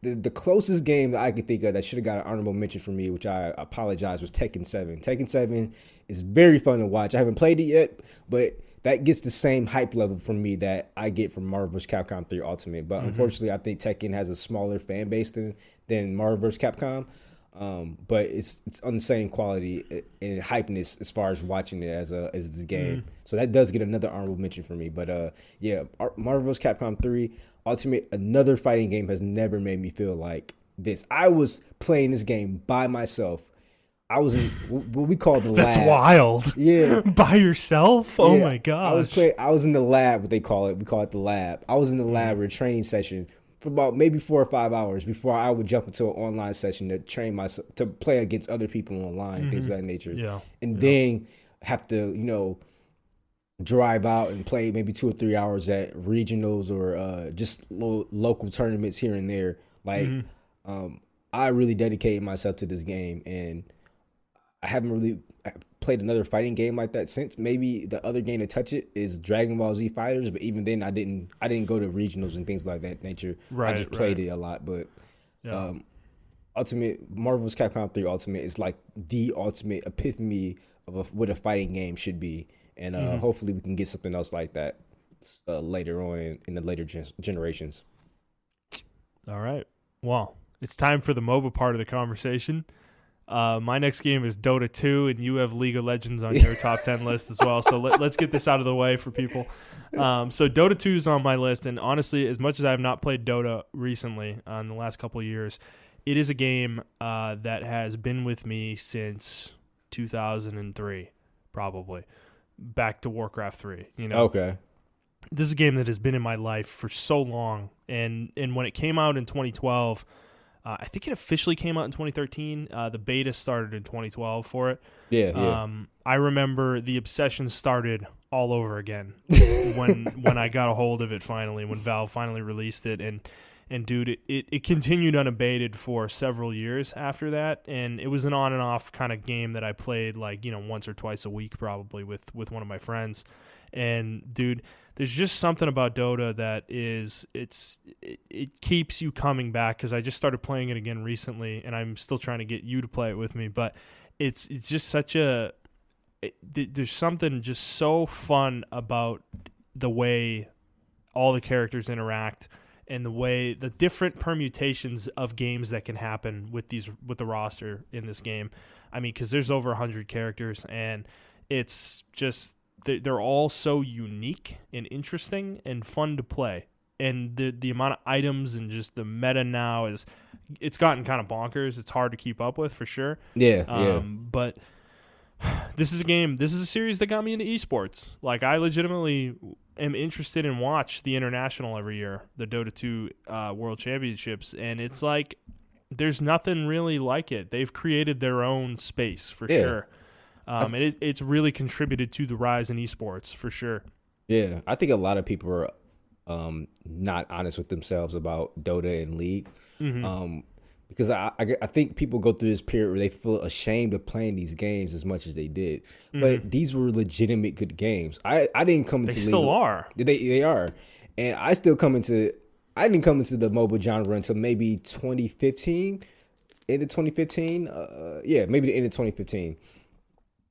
The closest game that I could think of that should have got an honorable mention for me, which I apologize, was Tekken 7. Tekken 7 is very fun to watch. I haven't played it yet, but that gets the same hype level from me that I get from Marvel vs. Capcom 3 Ultimate. But unfortunately, I think Tekken has a smaller fan base than Marvel vs. Capcom. But it's on the same quality and hypeness as far as watching it as this game. So that does get another honorable mention for me. But yeah, Marvel vs. Capcom 3 Ultimate, another fighting game, has never made me feel like this. I was playing this game by myself. I was in what we call the lab. That's wild. Yeah. By yourself? Oh Yeah. my gosh. I was in the lab, what they call it. We call it the lab. I was in the lab or a training session for about maybe 4 or 5 hours before I would jump into an online session to train myself to play against other people online, things of that nature. Yeah. And then have to, drive out and play maybe 2 or 3 hours at regionals or just local tournaments here and there. Like, I really dedicated myself to this game, and I haven't really played another fighting game like that since. Maybe the other game to touch it is Dragon Ball Z Fighters, but even then I didn't go to regionals and things like that nature. Right, I just played it a lot. But Ultimate Marvel vs. Capcom 3 Ultimate is like the ultimate epitome of what a fighting game should be. And hopefully we can get something else like that later on in the later generations. All right. Well, it's time for the MOBA part of the conversation. My next game is Dota 2, and you have League of Legends on your top 10 list as well. So let's get this out of the way for people. So Dota 2 is on my list, and honestly, as much as I have not played Dota recently in the last couple of years, it is a game that has been with me since 2003, probably. Back to Warcraft 3, Okay. This is a game that has been in my life for so long, and when it came out in 2012, I think it officially came out in 2013. The beta started in 2012 for it. Yeah. I remember the obsession started all over again when I got a hold of it finally, when Valve finally released it, and dude, it continued unabated for several years after that, and it was an on and off kind of game that I played once or twice a week probably with one of my friends. And dude, there's just something about Dota that it keeps you coming back, because I just started playing it again recently, and I'm still trying to get you to play it with me. But it's just there's something just so fun about the way all the characters interact, and the different permutations of games that can happen with the roster in this game. I mean, because there's over 100 characters, and it's just they're all so unique and interesting and fun to play. And the amount of items and just the meta now it's gotten kind of bonkers. It's hard to keep up with for sure. Yeah. But this is a series that got me into esports. Like, I legitimately am interested and watch the International every year, the Dota 2 World Championships, and it's like there's nothing really like it. They've created their own space for sure. And it's really contributed to the rise in esports for sure. Yeah, I think a lot of people are not honest with themselves about Dota and League. Because I think people go through this period where they feel ashamed of playing these games as much as they did. But these were legitimate good games. I didn't come into They still are. They are. And I didn't come into the mobile genre until maybe 2015. End of 2015. Maybe the end of 2015.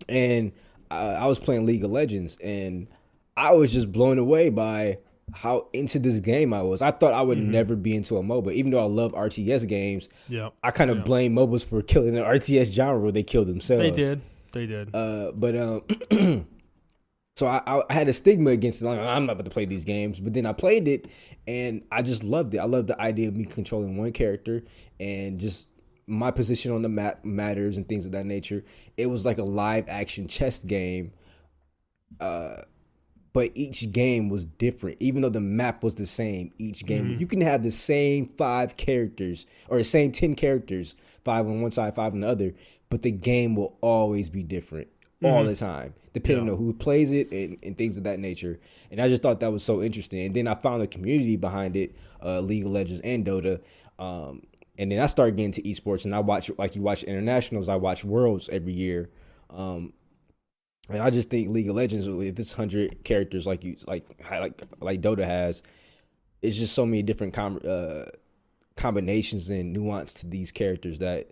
And I was playing League of Legends, and I was just blown away by how into this game I was. I thought I would never be into a MOBA, even though I love RTS games. Yeah, I kind of blame MOBAs for killing the RTS genre where they killed themselves. They did. So I had a stigma against it. Like, I'm not about to play these games. But then I played it, and I just loved it. I loved the idea of me controlling one character, and just my position on the map matters and things of that nature. It was like a live action chess game, but but each game was different. Even though the map was the same, each game, you can have the same 5 characters or the same 10 characters, 5 on one side, 5 on the other, but the game will always be different all the time, depending on who plays it and things of that nature. And I just thought that was so interesting. And then I found a community behind it, League of Legends and Dota. And then I started getting to esports, and I watch, like you watch internationals, I watch Worlds every year. And I just think League of Legends, with this 100 characters like Dota has, it's just so many different combinations and nuance to these characters that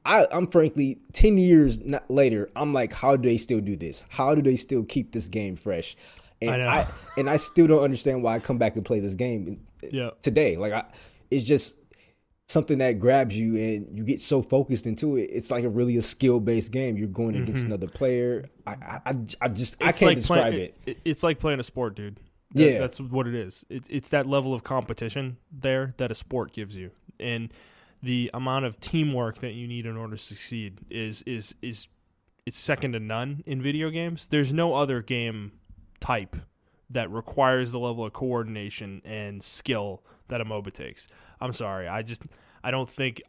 I'm frankly 10 years later, I'm like, how do they still do this? How do they still keep this game fresh? And I still don't understand why I come back and play this game today. Like it's just something that grabs you and you get so focused into it. It's like a skill based game. You're going against another player. I can't describe it. It's like playing a sport, dude. That's what it is. It's that level of competition there that a sport gives you, and the amount of teamwork that you need in order to succeed is second to none in video games. There's no other game type that requires the level of coordination and skill that a MOBA takes. I'm sorry. I don't think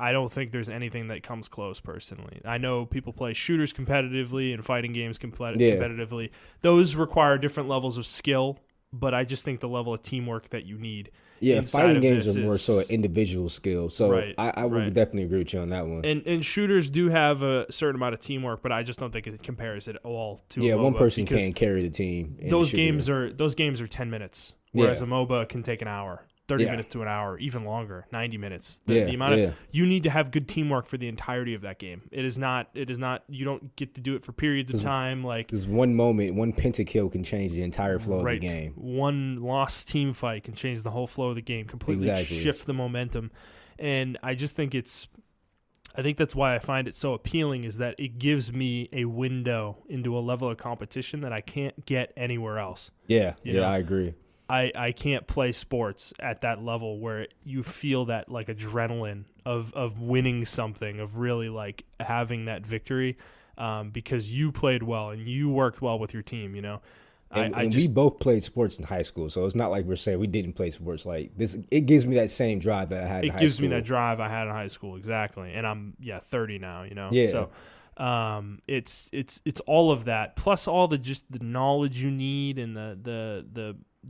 there's anything that comes close personally. I know people play shooters competitively and fighting games competitively. Those require different levels of skill, but I just think the level of teamwork that you need. Yeah, fighting games are more so an individual skill. So I would definitely agree with you on that one. And shooters do have a certain amount of teamwork, but I just don't think it compares at all to a MOBA. One person can't carry the team. Those games are 10 minutes, whereas a MOBA can take an hour. 30 minutes to an hour, even longer, 90 minutes. The amount of you need to have good teamwork for the entirety of that game. It is not you don't get to do it for periods of time. Like there's one moment, one pentakill can change the entire flow of the game. One lost team fight can change the whole flow of the game, completely shift the momentum. And I just think I think that's why I find it so appealing, is that it gives me a window into a level of competition that I can't get anywhere else. Yeah, I agree. I can't play sports at that level where you feel that like adrenaline of winning something, of really like having that victory, because you played well and you worked well with your team, you know. And we both played sports in high school, so it's not like we're saying we didn't play sports. Like this, it gives me that same drive that I had in high school. It gives me that drive I had in high school, exactly. And I'm 30 now, you know. Yeah. So it's all of that, plus all the knowledge you need and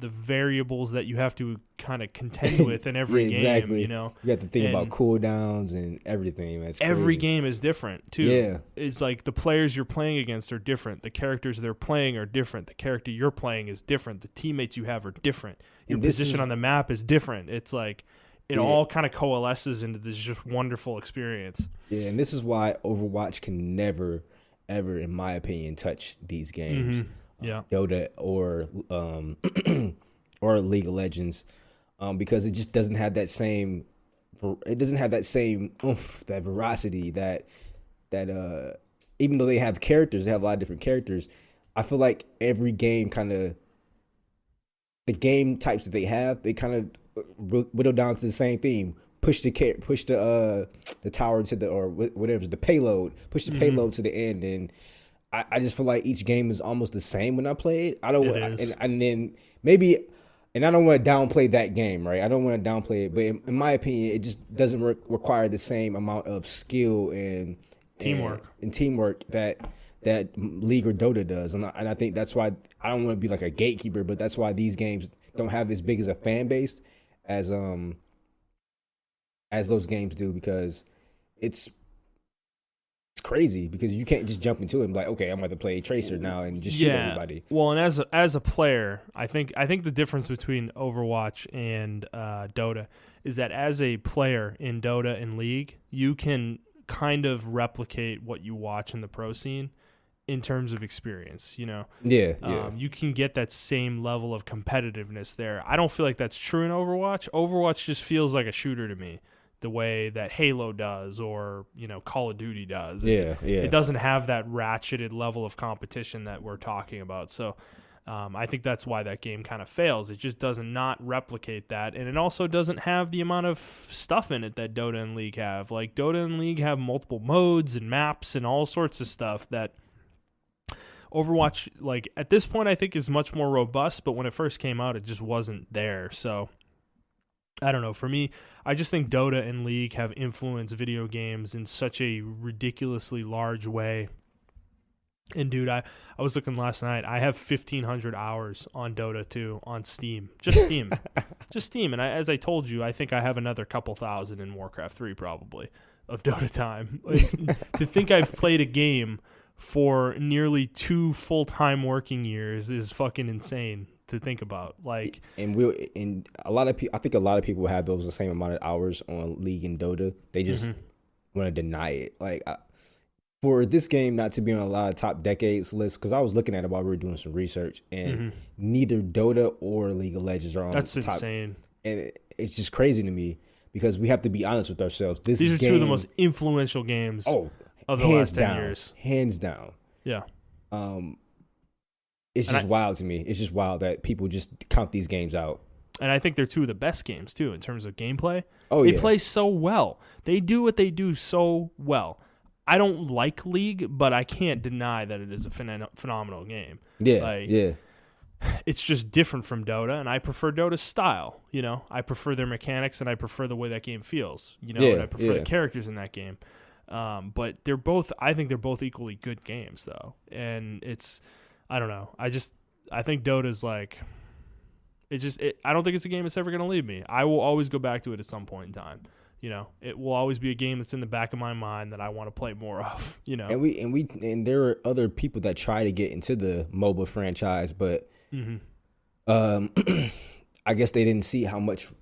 the variables that you have to kind of contend with in every game, you know. You have to think about cooldowns and everything. Man. Every game is different too. Yeah. It's like the players you're playing against are different. The characters they're playing are different. The character you're playing is different. The teammates you have are different. Your position on the map is different. It's like it all kind of coalesces into this just wonderful experience. Yeah, and this is why Overwatch can never, ever, in my opinion, touch these games. Dota or League of Legends, because it just doesn't have that same. It doesn't have that same oomph, that veracity, that even though they have characters, they have a lot of different characters. I feel like every game the game types that they have, they kind of whittle down to the same theme. Push the tower to the payload. Push the payload to the end, and I just feel like each game is almost the same when I play it. I don't, and then maybe, and I don't want to downplay that game, right? I don't want to downplay it, but in my opinion, it just doesn't require the same amount of skill and teamwork that League or Dota does, and I think that's why I don't want to be like a gatekeeper, but that's why these games don't have as big as a fan base as those games do, because it's crazy, because you can't just jump into it and be like, okay, I'm going to play Tracer now and just shoot everybody. Well, and as a player, I think the difference between Overwatch and Dota is that as a player in Dota and League, you can kind of replicate what you watch in the pro scene in terms of experience, you know? Yeah. You can get that same level of competitiveness there. I don't feel like that's true in Overwatch. Overwatch just feels like a shooter to me, the way that Halo does, or, you know, Call of Duty does. It doesn't have that ratcheted level of competition that we're talking about. So I think that's why that game kind of fails. It just does not replicate that. And it also doesn't have the amount of stuff in it that Dota and League have. Like, Dota and League have multiple modes and maps and all sorts of stuff that Overwatch, like at this point, I think is much more robust. But when it first came out, it just wasn't there. So I don't know. For me, I just think Dota and League have influenced video games in such a ridiculously large way. And dude, I was looking last night. I have 1,500 hours on Dota 2 on Steam. Just Steam. Just Steam. And as I told you, I think I have another couple thousand in Warcraft 3 probably of Dota time. Like, to think I've played a game for nearly 2 full-time working years is fucking insane to think about. Like, and a lot of people, I think a lot of people have those the same amount of hours on League and Dota. They just want to deny it. Like, for this game not to be on a lot of top decades lists, because I was looking at it while we were doing some research, and neither Dota or League of Legends are on that's top. insane. And it's just crazy to me because we have to be honest with ourselves. These are two of the most influential games of the last 10 years. Hands down. Yeah. It's just wild to me. It's just wild that people just count these games out. And I think they're two of the best games, too, in terms of gameplay. Oh, they play so well. They do what they do so well. I don't like League, but I can't deny that it is a phenomenal game. Yeah, It's just different from Dota, and I prefer Dota's style. You know, I prefer their mechanics, and I prefer the way that game feels. You know, and I prefer the characters in that game. But I think they're both equally good games, though. And I don't know. I think Dota's like, I don't think it's a game that's ever going to leave me. I will always go back to it at some point in time. You know, it will always be a game that's in the back of my mind that I want to play more of. You know, and there are other people that try to get into the MOBA franchise, but I guess they didn't see how much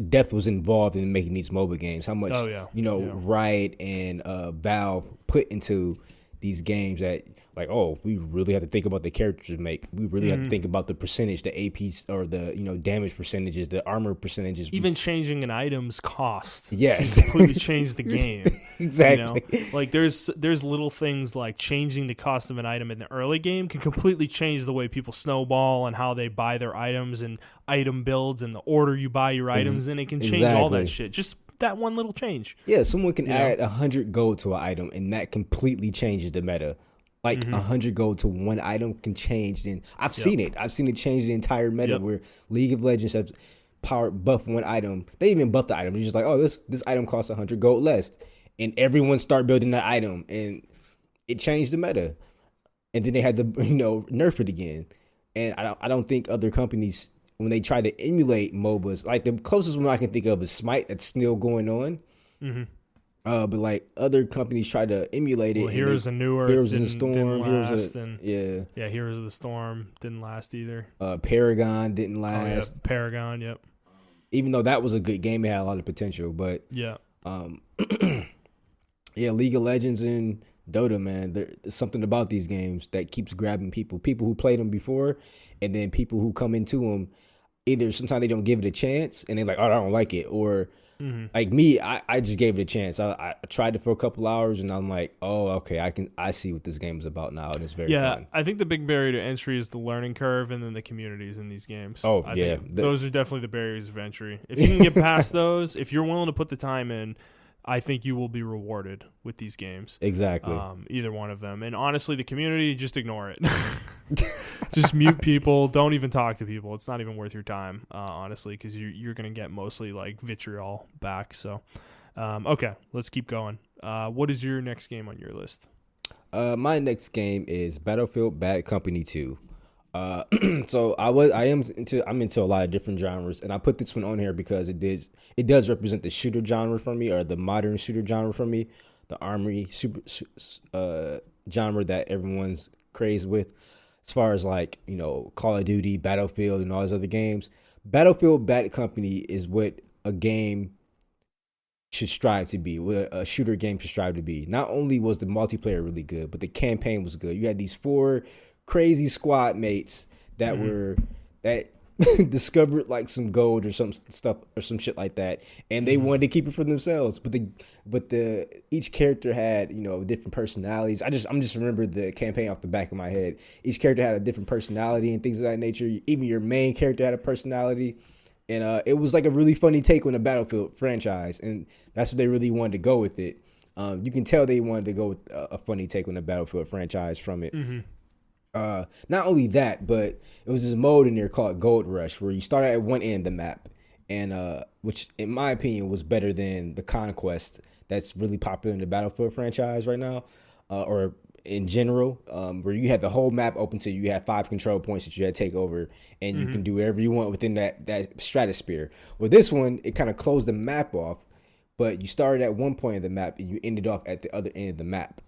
depth was involved in making these MOBA games. How much Riot and Valve put into these games that, like, we really have to think about the characters we make. We really have to think about the percentage, the AP or the damage percentages, the armor percentages. Even changing an item's cost, yes, can completely change the game. Exactly. You know? Like there's little things like changing the cost of an item in the early game can completely change the way people snowball and how they buy their items and item builds and the order you buy your items, and it can change all that shit. Just that one little change. Yeah, someone can add 100 gold to an item, and that completely changes the meta. Like 100 gold to one item can change. And I've seen it. I've seen it change the entire meta where League of Legends has buff one item. They even buff the item. It's just like, this item costs 100 gold less, and everyone start building that item, and it changed the meta. And then they had to nerf it again. And I don't think other companies, when they try to emulate MOBAs, like the closest one I can think of is Smite, that's still going on. But like other companies try to emulate it. Well, Heroes of New Earth, Heroes of the Storm, Heroes of the Storm didn't last either. Paragon didn't last. Oh, yeah. Paragon, yep. Even though that was a good game, it had a lot of potential. But League of Legends and Dota, man, there's something about these games that keeps grabbing people. People who played them before, and then people who come into them, either sometimes they don't give it a chance, and they're like, I don't like it, or like me, I just gave it a chance. I tried it for a couple hours, and I'm like, okay, I see what this game is about now, and it's very fun. I think the big barrier to entry is the learning curve, and then the communities in these games. I think those are definitely the barriers of entry. If you can get past those, if you're willing to put the time in, I think you will be rewarded with these games. Exactly. Either one of them. And honestly, the community, just ignore it. Just mute people. Don't even talk to people. It's not even worth your time, honestly, because you're going to get mostly like vitriol back. So, okay, let's keep going. What is your next game on your list? My next game is Battlefield Bad Company 2. So I'm into a lot of different genres, and I put this one on here because it does represent the shooter genre for me, or the modern shooter genre for me, the armory super genre that everyone's crazed with, as far as like Call of Duty, Battlefield, and all those other games. Battlefield Bad Company is what a game should strive to be, what a shooter game should strive to be. Not only was the multiplayer really good, but the campaign was good. You had these 4 crazy squad mates that discovered like some gold or some stuff or some shit like that, and they wanted to keep it for themselves. But each character had different personalities. I'm just remember the campaign off the back of my head. Each character had a different personality and things of that nature. Even your main character had a personality, and it was like a really funny take on the Battlefield franchise, and that's what they really wanted to go with it. You can tell they wanted to go with a funny take on the Battlefield franchise from it. Mm-hmm. Not only that, but it was this mode in there called Gold Rush, where you start at one end of the map, and which, in my opinion, was better than the Conquest that's really popular in the Battlefield franchise right now, or in general, where you had the whole map open to you. You had 5 control points that you had to take over, and you can do whatever you want within that stratosphere. Well, this one, it kind of closed the map off, but you started at one point of the map and you ended off at the other end of the map.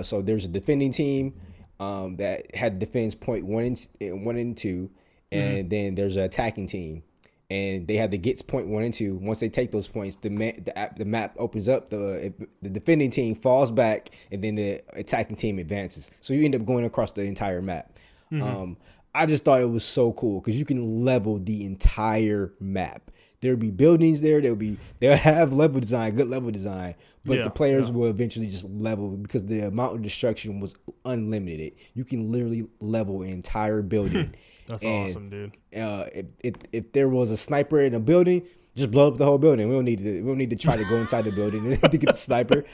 So there's a defending team that had defense point 1 and 2, and then there's an attacking team, and they have the gets point 1 and 2. Once they take those points, the map opens up. The defending team falls back, and then the attacking team advances. So you end up going across the entire map. I just thought it was so cool because you can level the entire map. There'll be buildings there. They'll have level design, good level design, but the players will eventually just level because the amount of destruction was unlimited. You can literally level an entire building. That's awesome, dude. If there was a sniper in a building, just blow up the whole building. We don't need to try to go inside the building to get the sniper.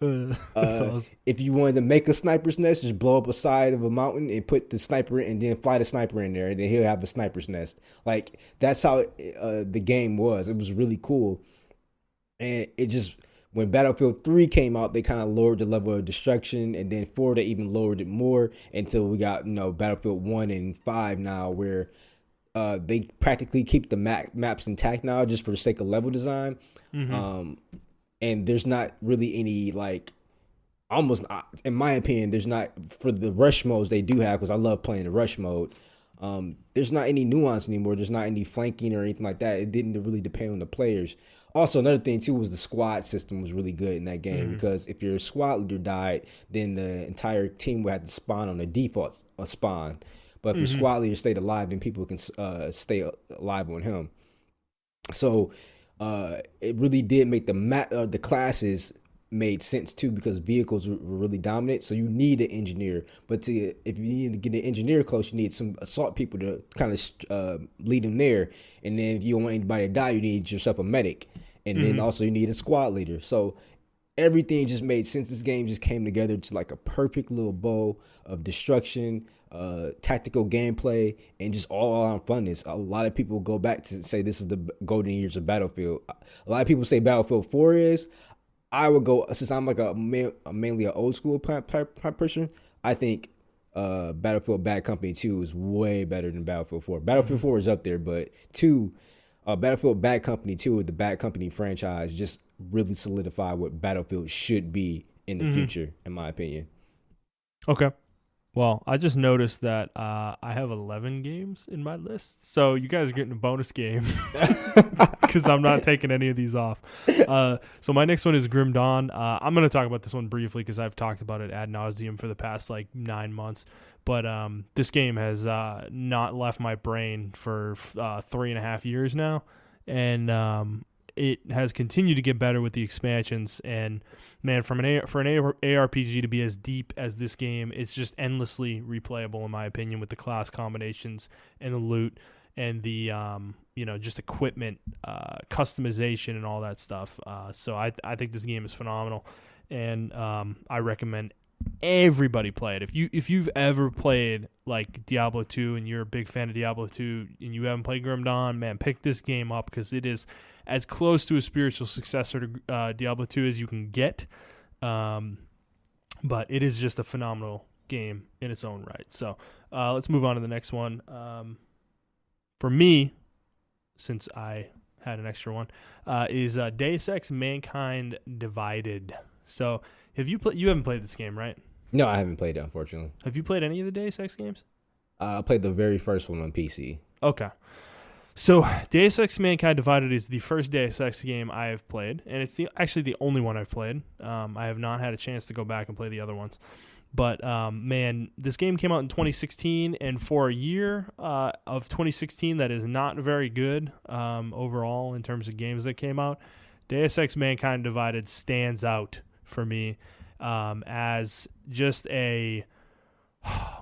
That's awesome. If you wanted to make a sniper's nest, just blow up a side of a mountain and put the sniper in, and then fly the sniper in there, and then he'll have a sniper's nest. Like, that's how the game was. It was really cool. And it just, when Battlefield 3 came out, they kind of lowered the level of destruction, and then 4, they even lowered it more until we got, Battlefield 1 and 5 now, where they practically keep the maps intact now just for the sake of level design. And there's not really any, almost, in my opinion, there's not, for the rush modes they do have, because I love playing the rush mode, there's not any nuance anymore. There's not any flanking or anything like that. It didn't really depend on the players. Also, another thing, too, was the squad system was really good in that game, because if your squad leader died, then the entire team would have to spawn on a default spawn. But if your squad leader stayed alive, then people can stay alive on him. So it really did make the classes made sense too, because vehicles were really dominant. So you need an engineer, but if you need to get an engineer close, you need some assault people to kind of lead them there. And then if you don't want anybody to die, you need yourself a medic, and then also you need a squad leader. So everything just made sense. This game just came together to like a perfect little bow of destruction, tactical gameplay, and just all around funness. A lot of people go back to say this is the golden years of Battlefield. A lot of people say Battlefield 4 is. I would go, since I'm like mainly an old school type person, I think Battlefield Bad Company 2 is way better than Battlefield 4. Battlefield 4 is up there, but Battlefield Bad Company 2 with the Bad Company franchise just really solidified what Battlefield should be in the future, in my opinion. Okay. Well, I just noticed that I have 11 games in my list, so you guys are getting a bonus game because I'm not taking any of these off. So my next one is Grim Dawn. I'm going to talk about this one briefly because I've talked about it ad nauseum for the past 9 months. But this game has not left my brain for 3.5 years now, and it has continued to get better with the expansions. And man, for an ARPG to be as deep as this game, it's just endlessly replayable in my opinion, with the class combinations and the loot and the just equipment customization and all that stuff. So I think this game is phenomenal, and I recommend everybody play it. If you've ever played like Diablo 2 and you're a big fan of Diablo 2 and you haven't played Grim Dawn, man, pick this game up because it is as close to a spiritual successor to Diablo 2 as you can get. But it is just a phenomenal game in its own right. So let's move on to the next one. For me, since I had an extra one, is Deus Ex Mankind Divided. So you haven't played this game, right? No, I haven't played it, unfortunately. Have you played any of the Deus Ex games? I played the very first one on PC. Okay. So Deus Ex Mankind Divided is the first Deus Ex game I have played, and it's actually the only one I've played. I have not had a chance to go back and play the other ones. But, man, this game came out in 2016, and for a year of 2016, that is not very good overall in terms of games that came out. Deus Ex Mankind Divided stands out for me as just a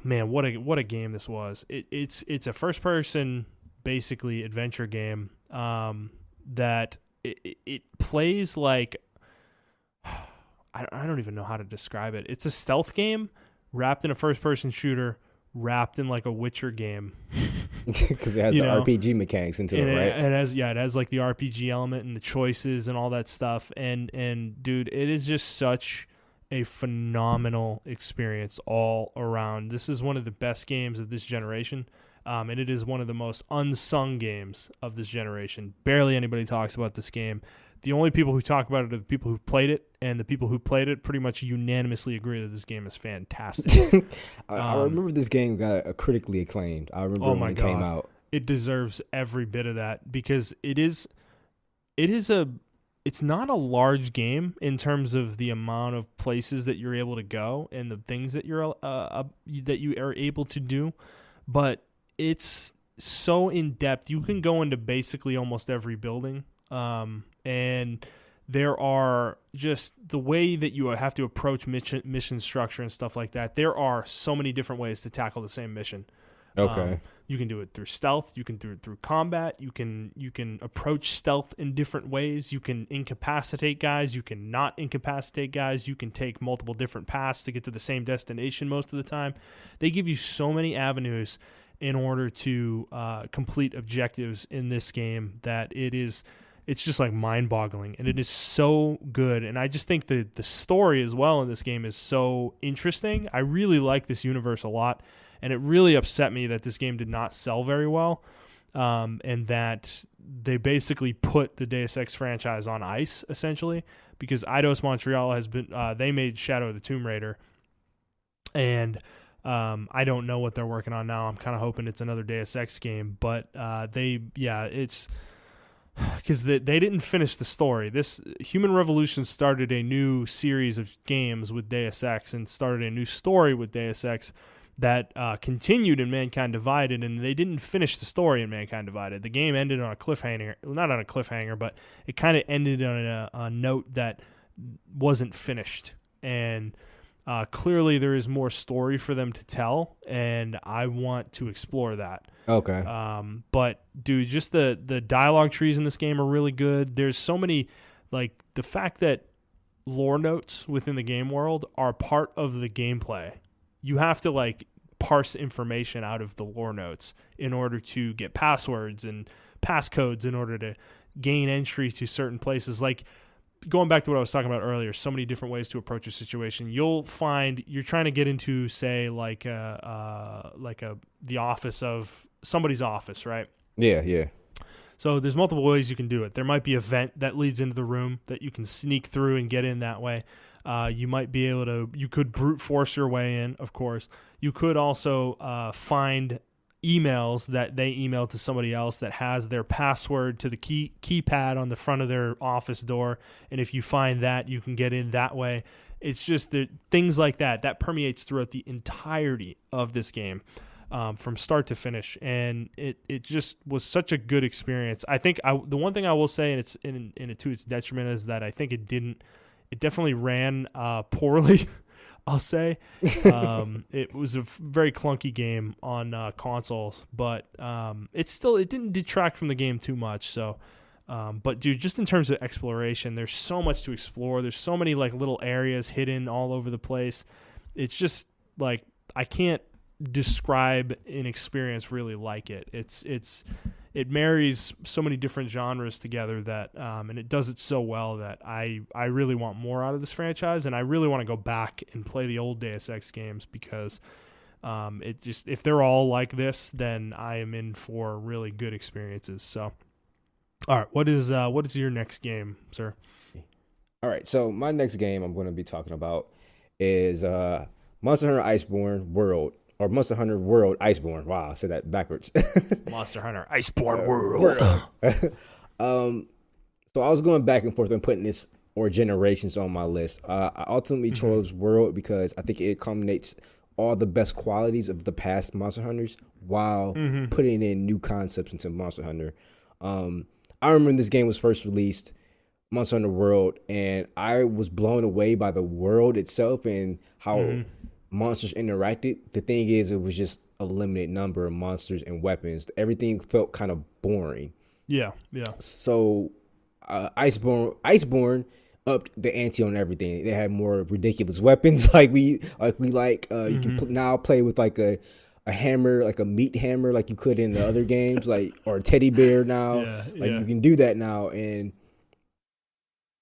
man. What a game this was! It's a first person basically adventure game that it plays like I don't even know how to describe it. It's a stealth game wrapped in a first-person shooter, wrapped in like a Witcher game. Because it has the RPG mechanics into it, right? It has like the RPG element and the choices and all that stuff. And dude, it is just such a phenomenal experience all around. This is one of the best games of this generation. And it is one of the most unsung games of this generation. Barely anybody talks about this game. The only people who talk about it are the people who played it, and the people who played it pretty much unanimously agree that this game is fantastic. I remember this game got critically acclaimed. I remember when it came out. It deserves every bit of that because it's not a large game in terms of the amount of places that you're able to go and the things that you are able to do, but it's so in depth. You can go into basically almost every building. And there are just the way that you have to approach mission structure and stuff like that. There are so many different ways to tackle the same mission. Okay. You can do it through stealth. You can do it through combat. You can approach stealth in different ways. You can incapacitate guys. You can not incapacitate guys. You can take multiple different paths to get to the same destination most of the time. They give you so many avenues in order to complete objectives in this game that it's just like mind-boggling, and it is so good. And I just think the story as well in this game is so interesting. I really like this universe a lot, and it really upset me that this game did not sell very well, and that they basically put the Deus Ex franchise on ice, essentially, because Eidos Montreal has been they made Shadow of the Tomb Raider, and I don't know what they're working on now. I'm kind of hoping it's another Deus Ex game, but it's because they didn't finish the story. This Human Revolution started a new series of games with Deus Ex and started a new story with Deus Ex that continued in Mankind Divided, and they didn't finish the story in Mankind Divided. The game ended on a cliffhanger. Not on a cliffhanger, but it kind of ended on a note that wasn't finished. And clearly there is more story for them to tell, and I want to explore that. Okay. But dude, just the dialogue trees in this game are really good. There's so many, like the fact that lore notes within the game world are part of the gameplay. You have to like parse information out of the lore notes in order to get passwords and passcodes in order to gain entry to certain places. Like going back to what I was talking about earlier, so many different ways to approach a situation. You'll find you're trying to get into, say, the office of somebody's office, right? Yeah. So there's multiple ways you can do it. There might be a vent that leads into the room that you can sneak through and get in that way. You might be able to. You could brute force your way in, of course. You could also find emails that they email to somebody else that has their password to the keypad on the front of their office door, and if you find that, you can get in that way. It's just the things like that permeates throughout the entirety of this game, from start to finish, and it just was such a good experience. I think the one thing I will say, and it's in it to its detriment, is that I think it definitely ran poorly. I'll say it was a very clunky game on consoles, but it didn't detract from the game too much. So, but dude, just in terms of exploration, there's so much to explore. There's so many like little areas hidden all over the place. It's just like I can't describe an experience really like it. It marries so many different genres together that, and it does it so well that I really want more out of this franchise, and I really want to go back and play the old Deus Ex games because if they're all like this, then I am in for really good experiences. So, all right, what is your next game, sir? All right, so my next game I'm going to be talking about is Monster Hunter Iceborne World. Or Monster Hunter World Iceborne. Wow, I said that backwards. Monster Hunter Iceborne World. So I was going back and forth and putting this or generations on my list. I ultimately chose World because I think it culminates all the best qualities of the past Monster Hunters while putting in new concepts into Monster Hunter. I remember when this game was first released, Monster Hunter World, and I was blown away by the world itself and how monsters interacted. The thing is, it was just a limited number of monsters and weapons. Everything felt kind of boring. Yeah. So Iceborne upped the ante on everything. They had more ridiculous weapons. You can now play with like a hammer, like a meat hammer, like you could in the other games, like, or a teddy bear now. You can do that now. And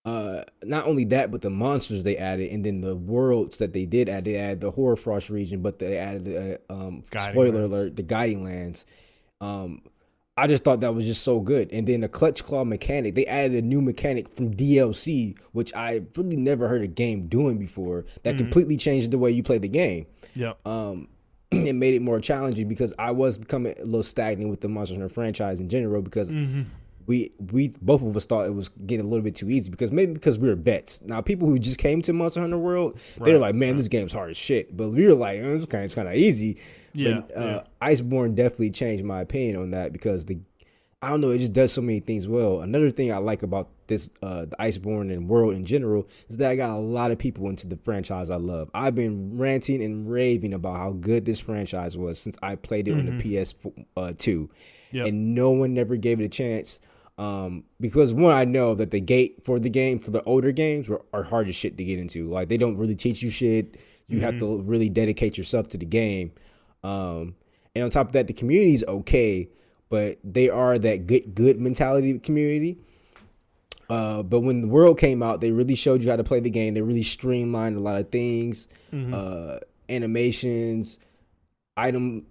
not only that, but the monsters they added, and then the worlds that they did add. They added the Horror Frost region, but they added spoiler alert, the Guiding Lands. I just thought that was just so good. And then the Clutch Claw mechanic, they added a new mechanic from DLC, which I really never heard a game doing before. That completely changed the way you play the game. Yeah. It made it more challenging because I was becoming a little stagnant with the Monster Hunter franchise in general because we both of us thought it was getting a little bit too easy because we were vets. Now people who just came to Monster Hunter World, they were like, man, this game's hard as shit. But we were like, this game's kind of easy. Yeah, Iceborne definitely changed my opinion on that because I don't know, it just does so many things well. Another thing I like about this, the Iceborne and world in general, is that I got a lot of people into the franchise I love. I've been ranting and raving about how good this franchise was since I played it on the PS2, and no one never gave it a chance. Because one, I know that the gate for the game for the older games are hard as shit to get into. Like they don't really teach you shit. You have to really dedicate yourself to the game. And on top of that, the community's okay, but they are that good mentality community. But when the world came out, they really showed you how to play the game. They really streamlined a lot of things, animations, item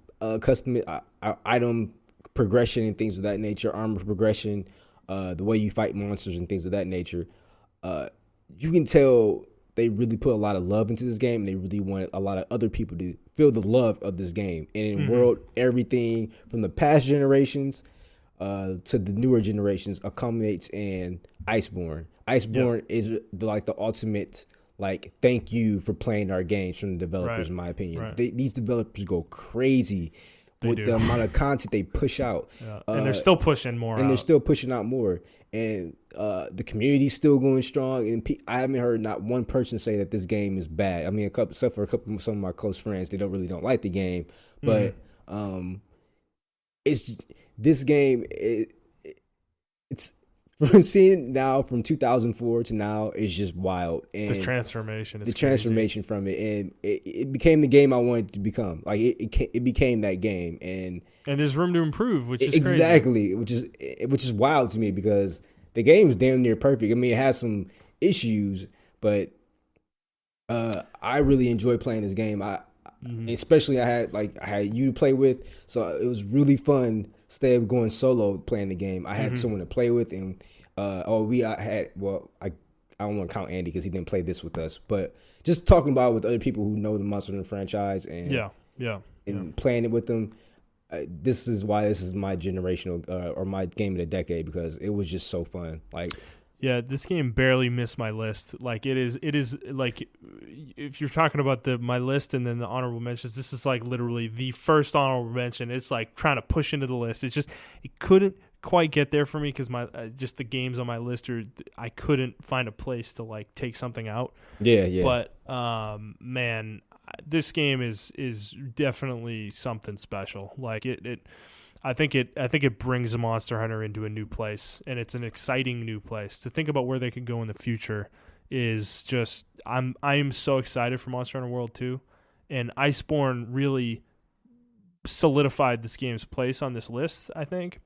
item progression and things of that nature, armor progression, the way you fight monsters and things of that nature. You can tell they really put a lot of love into this game, and they really wanted a lot of other people to feel the love of this game. And in world, everything from the past generations to the newer generations accommodates in Iceborne. Iceborne is the ultimate thank you for playing our games from the developers, in my opinion. These developers go crazy with the amount of content they push out. And they're still pushing more they're still pushing out more. And the community's still going strong. And I haven't heard not one person say that this game is bad. I mean, except for some of my close friends, they don't like the game. But it's this game. It's from seeing now from 2004 to now is just wild. And the transformation is transformation from it, and it became the game I wanted to become. Like it became that game, and there's room to improve, which is exactly crazy. which is wild to me because the game's damn near perfect. I mean, it has some issues, but I really enjoy playing this game. Especially I had you to play with, so it was really fun. Instead of going solo playing the game, I had someone to play with, and I don't want to count Andy because he didn't play this with us, but just talking about it with other people who know the Monster Hunter franchise and playing it with them. This is why this is my generational or my game of the decade because it was just so fun. This game barely missed my list. It is like if you're talking about my list and then the honorable mentions, this is like literally the first honorable mention. It's like trying to push into the list. It couldn't quite get there for me because my just the games on my list I couldn't find a place to take something out. Yeah. But man, this game is definitely something special. I think it brings a Monster Hunter into a new place, and it's an exciting new place. To think about where they could go in the future is just I am so excited for Monster Hunter World 2, and Iceborne really solidified this game's place on this list, I think,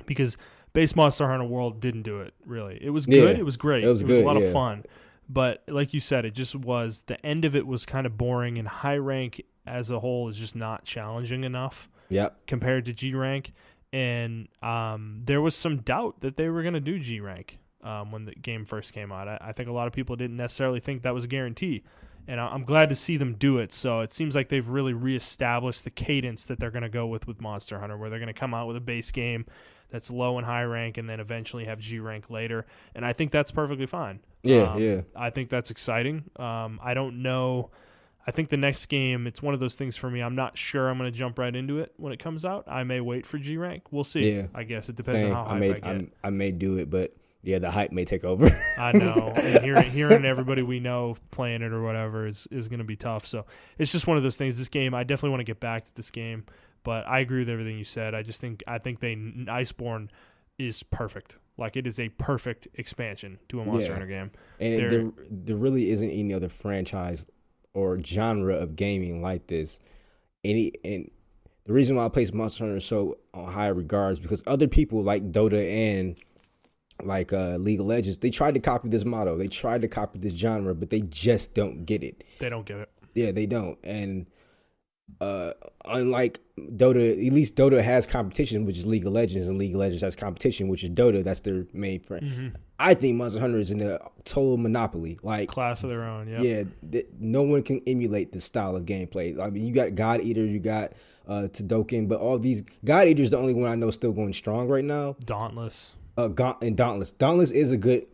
because base Monster Hunter World didn't do it really. It was good, it was great, it was a lot of fun, but like you said, it just was the end of it was kind of boring, and high rank as a whole is just not challenging enough. Compared to G rank, and there was some doubt that they were going to do G rank when the game first came out. I think a lot of people didn't necessarily think that was a guarantee, and I'm glad to see them do it. So it seems like they've really reestablished the cadence that they're going to go with Monster Hunter, where they're going to come out with a base game that's low and high rank, and then eventually have G rank later. And I think that's perfectly fine. I think that's exciting. I don't know. I think the next game, it's one of those things for me. I'm not sure I'm going to jump right into it when it comes out. I may wait for G rank. We'll see. Yeah. I guess it depends on how hype I get. I may do it, but the hype may take over. I know. And hearing everybody we know playing it or whatever is going to be tough. So it's just one of those things. This game, I definitely want to get back to this game, but I agree with everything you said. I think Iceborne is perfect. Like, it is a perfect expansion to a Monster Hunter game. And there really isn't any other franchise or genre of gaming like this. And the reason why I place Monster Hunter so on high regards because other people like Dota and like League of Legends, they tried to copy this motto. They tried to copy this genre, but they just don't get it. They don't get it. Yeah, they don't. And unlike Dota, at least Dota has competition, which is League of Legends, and League of Legends has competition, which is Dota. That's their main friend. Mm-hmm. I think Monster Hunter is in a total monopoly, like class of their own. No one can emulate this style of gameplay. I mean, you got God Eater, you got Todoken, but all these God Eater's the only one I know still going strong right now. Dauntless. And Dauntless. Dauntless is a good,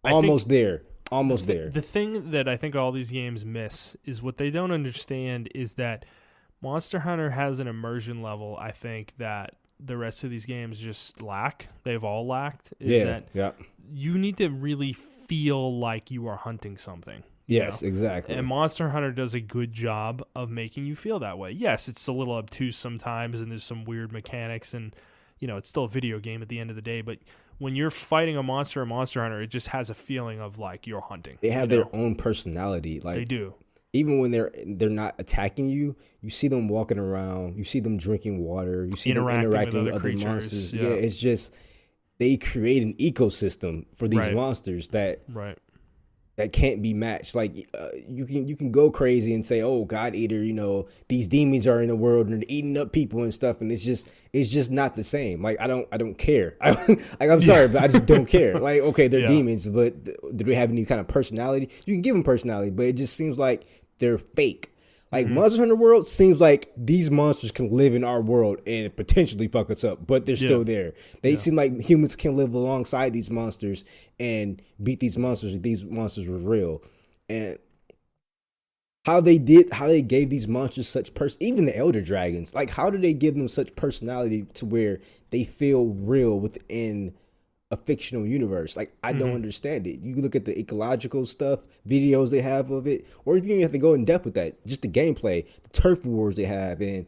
almost there. The thing that I think all these games miss is what they don't understand is that Monster Hunter has an immersion level, I think, that the rest of these games just lack. They've all lacked. You need to really feel like you are hunting something. Yes, exactly. And Monster Hunter does a good job of making you feel that way. Yes, it's a little obtuse sometimes, and there's some weird mechanics, and it's still a video game at the end of the day, but when you're fighting a monster in Monster Hunter, it just has a feeling of like you're hunting. They have their own personality. Like they do. Even when they're not attacking you, you see them walking around, you see them drinking water, you see them interacting with other monsters. Yeah, it's just they create an ecosystem for these monsters that can't be matched. Like you can go crazy and say, "Oh, God Eater, these demons are in the world and they're eating up people and stuff," and it's just not the same. Like I don't care. I'm sorry, but I just don't care. Like, okay, they're demons, but do they have any kind of personality? You can give them personality, but it just seems like they're fake. Like Monster Hunter World seems like these monsters can live in our world and potentially fuck us up, but they're still there. They seem like humans can live alongside these monsters and beat these monsters if these monsters were real. And how they gave these monsters such even the Elder Dragons, like how did they give them such personality to where they feel real within a fictional universe? Like I don't understand it. You look at the ecological stuff, videos they have of it, or if you even have to go in depth with that, just the gameplay, the turf wars they have, and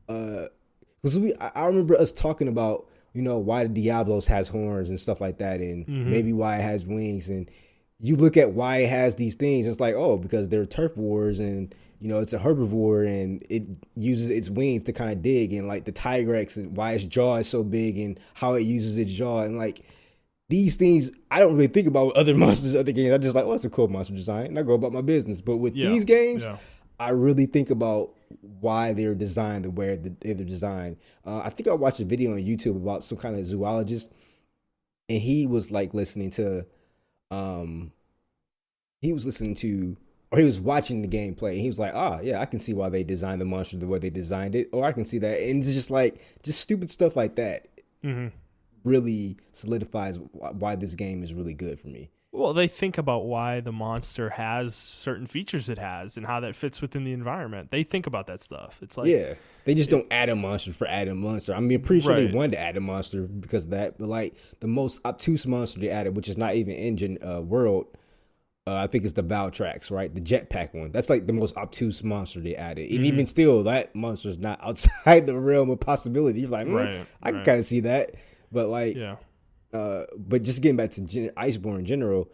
because I remember us talking about why the Diablos has horns and stuff like that, and maybe why it has wings, and you look at why it has these things, it's like, oh, because they're turf wars, and it's a herbivore and it uses its wings to kind of dig, and like the Tigrex and why its jaw is so big and how it uses its jaw, and like these things I don't really think about with other monsters, other games. I just like, oh, it's a cool monster design, and I go about my business. But with these games, I really think about why they're designed the way they're designed. I think I watched a video on YouTube about some kind of zoologist, and he was like listening to, or he was watching the gameplay, and he was like, I can see why they designed the monster the way they designed it, or I can see that. And it's just stupid stuff like that really solidifies why this game is really good for me. Well, they think about why the monster has certain features it has and how that fits within the environment. They think about that stuff. It's like, they just don't add a monster for adding a monster. I mean, pretty sure they wanted to add a monster because of that, but like the most obtuse monster they added, which is not even engine world, I think it's the Valtrax, right? The jetpack one. That's like the most obtuse monster they added. And even still, that monster's not outside the realm of possibility. You're like, I can kind of see that. But like, but just getting back to Iceborne in general,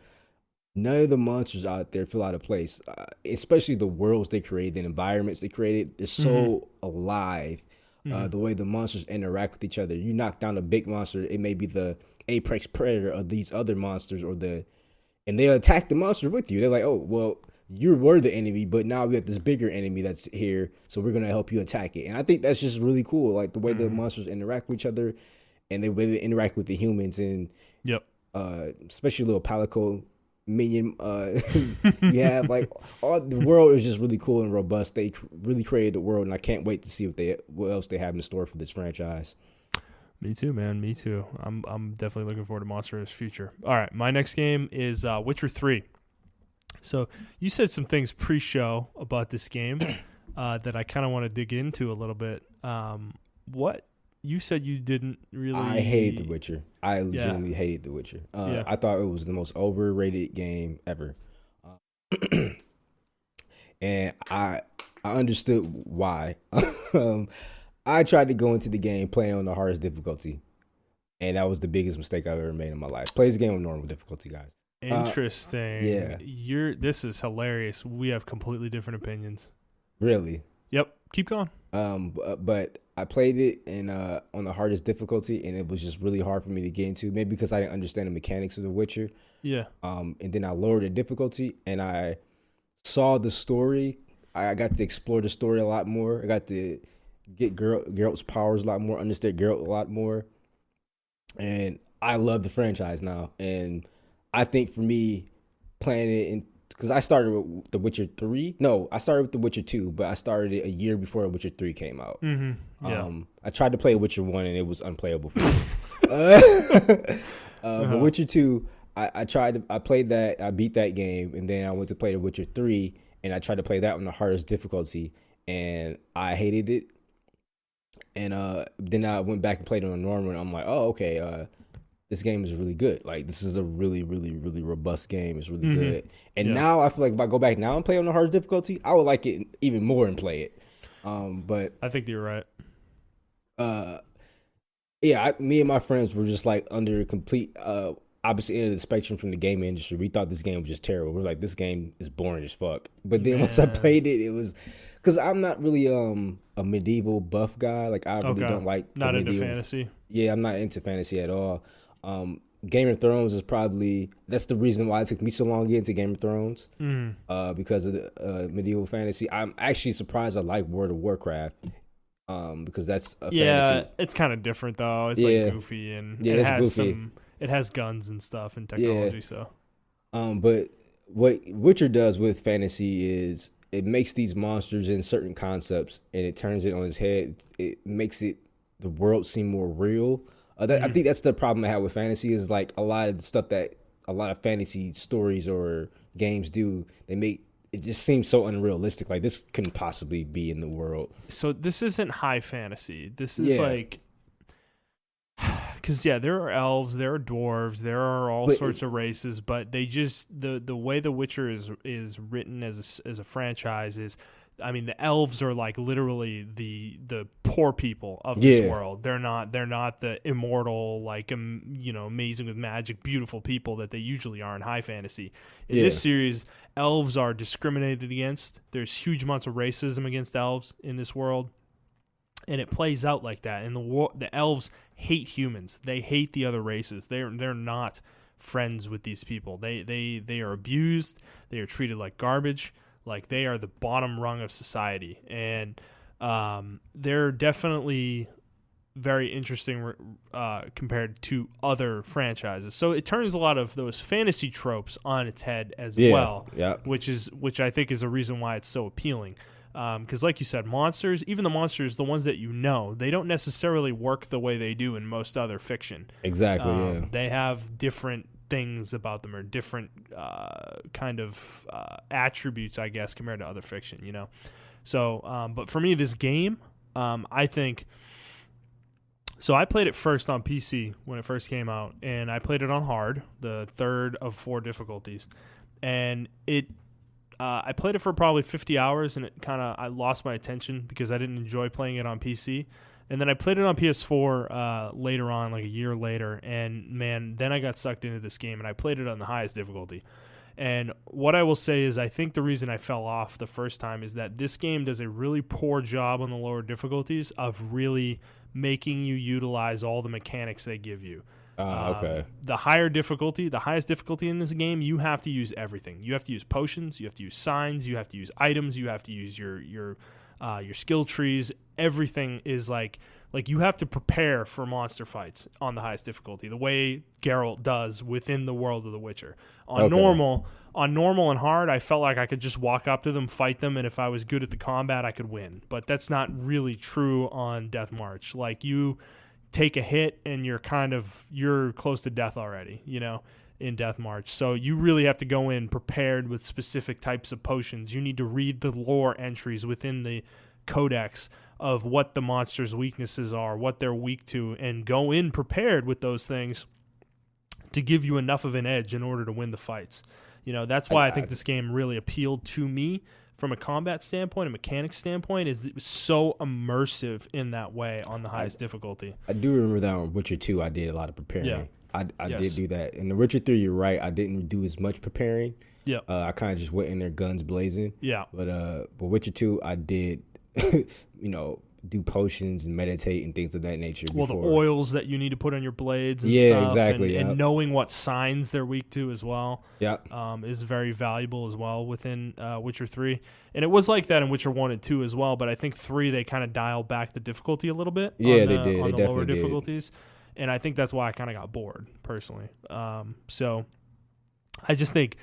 none of the monsters out there feel out of place. Especially the worlds they created, the environments they created. They're so alive. The way the monsters interact with each other. You knock down a big monster, it may be the apex predator of these other monsters, and they attack the monster with you. They're like, oh, well, you were the enemy, but now we got this bigger enemy that's here, so we're going to help you attack it. And I think that's just really cool, like the way the monsters interact with each other and the way they interact with the humans. And especially little Palico minion you have. Like, all the world is just really cool and robust. They really created the world, and I can't wait to see what else they have in store for this franchise. Me too, man. Me too. I'm definitely looking forward to Monster Hunter's future. All right, my next game is Witcher 3. So you said some things pre-show about this game that I kind of want to dig into a little bit. What you said you didn't really... I hated The Witcher. I legitimately hated The Witcher. I thought it was the most overrated game ever. And I understood why. I tried to go into the game playing on the hardest difficulty. and that was the biggest mistake I've ever made in my life. Play this game on normal difficulty, guys. Interesting. Yeah. This is hilarious. We have completely different opinions. Really? Yep. Keep going. But I played it in on the hardest difficulty, and it was just really hard for me to get into. Maybe because I didn't understand the mechanics of The Witcher. Yeah. And then I lowered the difficulty, and I saw the story. I got to explore the story a lot more. I got to get Geralt's powers a lot more, understand Geralt a lot more, and I love the franchise now. And I think for me, playing it in because I started with The Witcher 3. No, I started with The Witcher 2, but I started it a year before The Witcher 3 came out. Mm-hmm. Yeah. I tried to play Witcher 1, and it was unplayable for me. But Witcher 2, I played that, I beat that game, and then I went to play The Witcher 3, and I tried to play that on the hardest difficulty, and I hated it. And then I went back and played it on normal, and I'm like, oh, okay, this game is really good. Like, this is a really, really, really robust game. It's really good. And now I feel like if I go back now and play on the hardest difficulty, I would like it even more and play it. But I think you're right. Me and my friends were just like under complete opposite end of the spectrum from the gaming industry. We thought this game was just terrible. We're like, this game is boring as fuck. But then once I played it, it was because I'm not really a medieval buff guy. Like, I really don't like not into fantasy. Yeah, I'm not into fantasy at all. Game of Thrones is probably that's the reason why it took me so long to get into Game of Thrones. Because of the medieval fantasy. I'm actually surprised I like World of Warcraft. Because that's a fantasy. It's kind of different though. It's like goofy and it has goofy. It has guns and stuff and technology. So, but what Witcher does with fantasy is it makes these monsters in certain concepts and it turns it on its head. It makes the world seem more real. I think that's the problem I have with fantasy is like a lot of the stuff that a lot of fantasy stories or games do. They make it just seems so unrealistic. Like, this couldn't possibly be in the world. So this isn't high fantasy. This is like, because there are elves, there are dwarves, there are all sorts of races, but they just the way The Witcher is written as a franchise is. I mean, the elves are like literally the poor people of this world. They're not the immortal, like, amazing with magic, beautiful people that they usually are in high fantasy. In this series, elves are discriminated against. There's huge amounts of racism against elves in this world, and it plays out like that. And the elves hate humans. They hate the other races. They're not friends with these people. They are abused. They are treated like garbage. Like, they are the bottom rung of society, and they're definitely very interesting compared to other franchises. So it turns a lot of those fantasy tropes on its head as well, which I think is a reason why it's so appealing. Because, like you said, monsters, even the monsters, the ones that they don't necessarily work the way they do in most other fiction. Exactly. They have different things about them or different kind of attributes, I guess, compared to other fiction, So, but for me, this game, I think, so I played it first on PC when it first came out, and I played it on hard, the third of 4 difficulties, and I played it for probably 50 hours, and I lost my attention because I didn't enjoy playing it on PC. And then I played it on PS4 later on, like a year later, and man, then I got sucked into this game, and I played it on the highest difficulty. And what I will say is I think the reason I fell off the first time is that this game does a really poor job on the lower difficulties of really making you utilize all the mechanics they give you. Okay. The highest difficulty in this game, you have to use everything. You have to use potions, you have to use signs, you have to use items, you have to use your skill trees. Everything is like you have to prepare for monster fights on the highest difficulty, the way Geralt does within the world of The Witcher. On normal and hard, I felt like I could just walk up to them, fight them, and if I was good at the combat, I could win. But that's not really true on Death March. Like, you take a hit and you're close to death already, in Death March. So you really have to go in prepared with specific types of potions. You need to read the lore entries within the codex of what the monster's weaknesses are, what they're weak to, and go in prepared with those things to give you enough of an edge in order to win the fights. That's why I think this game really appealed to me from a combat standpoint, a mechanics standpoint, is it was so immersive in that way on the highest difficulty. I do remember that on Witcher 2, I did a lot of preparing. Yeah. I did do that. In The Witcher 3, you're right. I didn't do as much preparing. Yeah. I kind of just went in there guns blazing. Yeah. But Witcher 2, I did, you know, do potions and meditate and things of that nature. Well, the oils that you need to put on your blades and yeah, stuff. Exactly. And knowing what signs they're weak to as well. Yeah. Is very valuable as well within Witcher 3. And it was like that in Witcher 1 and 2 as well, but I think 3 they kind of dialed back the difficulty a little bit. Yeah, on they did. On they the lower did. difficulties. And I think that's why I kind of got bored, personally. So I just think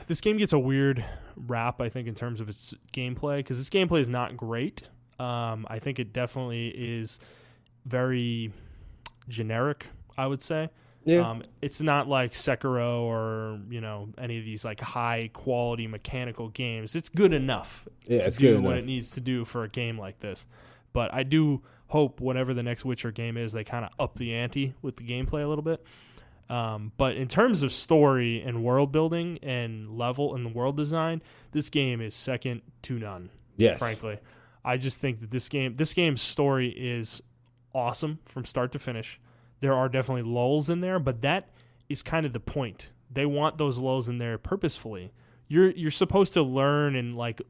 this game gets a weird rap, I think, in terms of its gameplay, because this gameplay is not great. I think it definitely is very generic, I would say. Yeah. It's not like Sekiro or, you know, any of these like high quality mechanical games. It's good enough to do what it needs to do for a game like this. But I do hope whatever the next Witcher game is, they kind of up the ante with the gameplay a little bit. But in terms of story and world building and level and the world design, this game is second to none. Yes. Frankly, I just think that this game's story is awesome from start to finish. There are definitely lulls in there, but that is kind of the point. They want those lulls in there purposefully. You're supposed to learn and like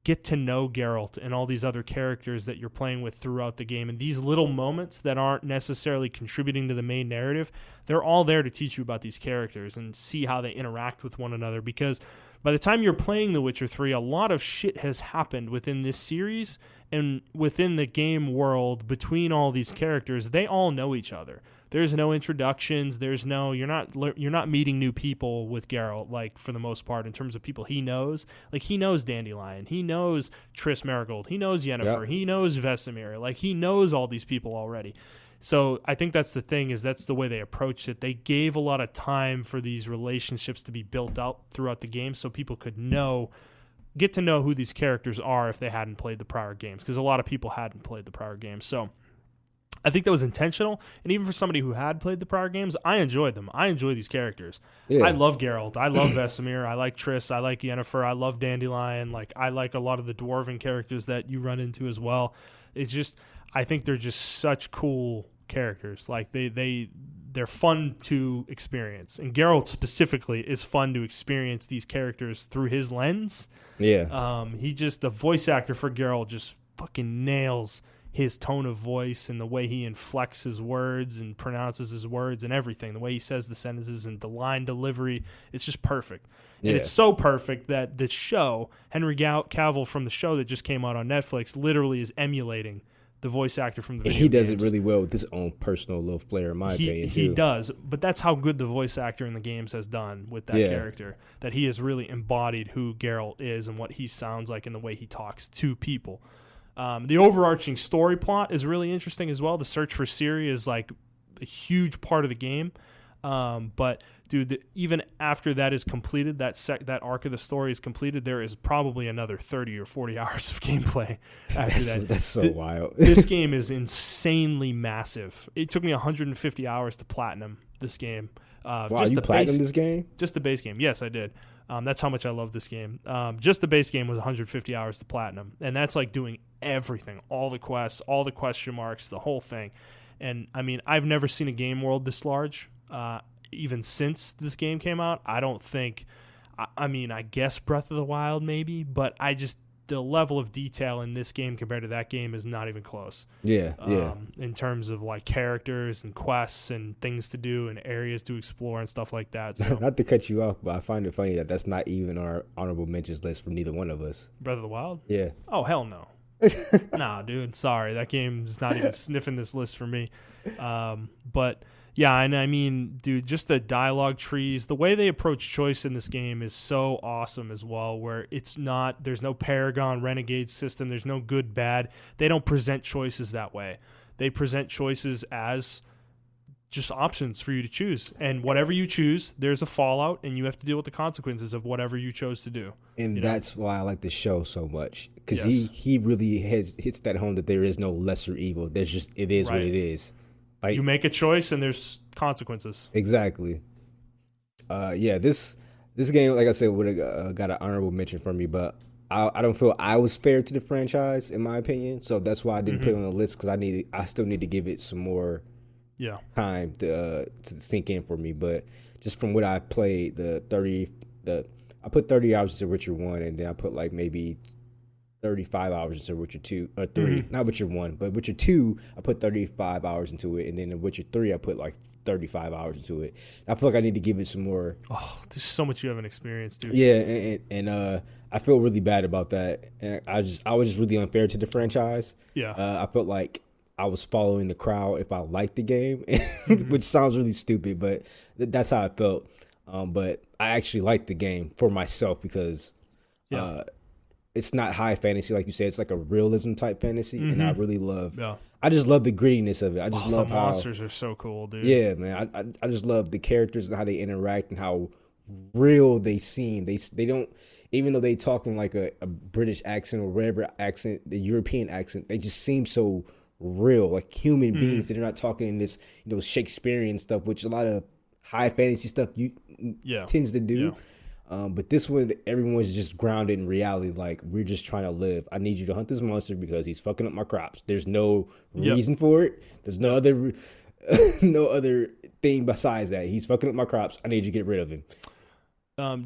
get to know Geralt and all these other characters that you're playing with throughout the game. And these little moments that aren't necessarily contributing to the main narrative, they're all there to teach you about these characters and see how they interact with one another. Because by the time you're playing The Witcher 3, a lot of shit has happened within this series and within the game world between all these characters. They all know each other. There's no introductions. You're not meeting new people with Geralt, like, for the most part, in terms of people he knows. Like, he knows Dandelion. He knows Triss Merigold. He knows Yennefer. Yep. He knows Vesemir. Like, he knows all these people already. So I think that's the thing, is that's the way they approached it. They gave a lot of time for these relationships to be built out throughout the game so people could get to know who these characters are if they hadn't played the prior games, because a lot of people hadn't played the prior games. So I think that was intentional, and even for somebody who had played the prior games, I enjoyed them. I enjoy these characters. Yeah. I love Geralt. I love Vesemir. I like Triss. I like Yennefer. I love Dandelion. Like, I like a lot of the dwarven characters that you run into as well. It's just, I think they're just such cool characters. Like, they're fun to experience, and Geralt specifically is fun to experience these characters through his lens. Yeah. The voice actor for Geralt just fucking nails his tone of voice and the way he inflects his words and pronounces his words and everything, the way he says the sentences and the line delivery. It's just perfect. Yeah. And it's so perfect that the show, Henry Cavill from the show that just came out on Netflix, literally is emulating the voice actor from the video He does games. it really well with his own personal little flair, in my opinion, too. He does, but that's how good the voice actor in the games has done with that character, that he has really embodied who Geralt is and what he sounds like and the way he talks to people. The overarching story plot is really interesting as well. The search for Ciri is like a huge part of the game. But dude, even after that is completed, that arc of the story is completed, there is probably another 30 or 40 hours of gameplay after that. That's so wild. This game is insanely massive. It took me 150 hours to platinum this game. Wow, you platinumed this game? Just the base game. Yes, I did. That's how much I love this game. Just the base game was 150 hours to platinum. And that's like doing everything, all the quests, all the question marks, the whole thing. And, I mean, I've never seen a game world this large. Even since this game came out, I don't think, I guess Breath of the Wild maybe, but the level of detail in this game compared to that game is not even close. Yeah. In terms of like characters and quests and things to do and areas to explore and stuff like that. So. Not to cut you off, but I find it funny that that's not even our honorable mentions list for neither one of us. Breath of the Wild? Yeah. Oh, hell no. Nah, dude, sorry. That game's not even sniffing this list for me. But yeah, and I mean, dude, just the dialogue trees, the way they approach choice in this game is so awesome as well, where there's no Paragon Renegade system, there's no good, bad. They don't present choices that way. They present choices as just options for you to choose. And whatever you choose, there's a fallout, and you have to deal with the consequences of whatever you chose to do. And that's why I like the show so much, because he really hits that home that there is no lesser evil. It is what it is. Like, you make a choice and there's consequences. Exactly. This This game, like I said, would have got an honorable mention from me, but I don't feel I was fair to the franchise, in my opinion. So that's why I didn't put it on the list because I still need to give it some more Yeah. time to sink in for me. But just from what I played, I put 30 hours into Witcher 1, and then I put like maybe 35 hours into Witcher 2 or 3, not Witcher 1, but Witcher 2, I put 35 hours into it, and then in Witcher 3, I put like 35 hours into it. I feel like I need to give it some more. Oh, there's so much you haven't experienced, dude. Yeah, and I feel really bad about that, and I was just really unfair to the franchise. Yeah. I felt like I was following the crowd if I liked the game, which sounds really stupid, but that's how I felt. But I actually liked the game for myself because it's not high fantasy like you said. It's like a realism type fantasy, and I really love. Yeah. I just love the grittiness of it. I just love the how monsters are so cool, dude. Yeah, man. I just love the characters and how they interact and how real they seem. They don't, even though they talk in like a British accent or whatever accent, the European accent, they just seem so real, like human beings. They're not talking in this Shakespearean stuff, which a lot of high fantasy stuff tends to do. Yeah. But this one, everyone's just grounded in reality. Like, we're just trying to live. I need you to hunt this monster because he's fucking up my crops. There's no reason for it. There's no other no other thing besides that. He's fucking up my crops. I need you to get rid of him.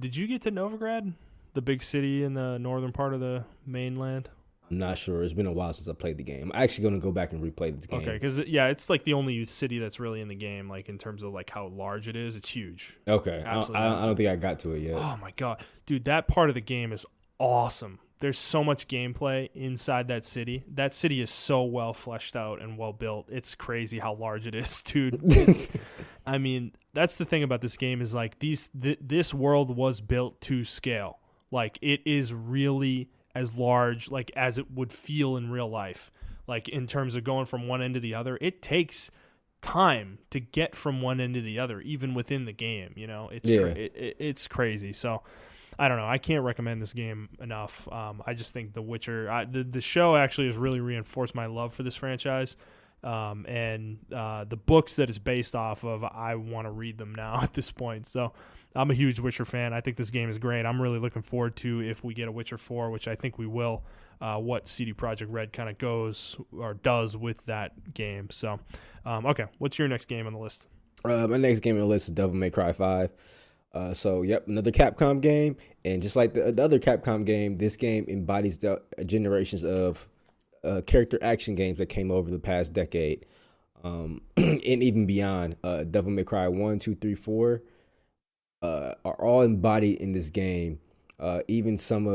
Did you get to Novigrad, the big city in the northern part of the mainland? I'm not sure. It's been a while since I played the game. I'm actually going to go back and replay this game. Okay, because it's like the only city that's really in the game, like in terms of like how large it is. It's huge. Okay, I don't think I got to it yet. Oh my god, dude, that part of the game is awesome. There's so much gameplay inside that city. That city is so well fleshed out and well built. It's crazy how large it is, dude. I mean, that's the thing about this game is like this world was built to scale. Like, it is really as large like as it would feel in real life. Like, in terms of going from one end to the other, it takes time to get from one end to the other, even within the game. It's crazy. So I don't know. I can't recommend this game enough. I just think The Witcher, the show actually has really reinforced my love for this franchise. And the books that it's based off of, I want to read them now at this point. So I'm a huge Witcher fan. I think this game is great. I'm really looking forward to, if we get a Witcher 4, which I think we will, what CD Projekt Red kind of goes or does with that game. So, okay, what's your next game on the list? My next game on the list is Devil May Cry 5. Another Capcom game. And just like the other Capcom game, this game embodies the generations of character action games that came over the past decade, and even beyond. Devil May Cry 1, 2, 3, 4 are all embodied in this game. Even some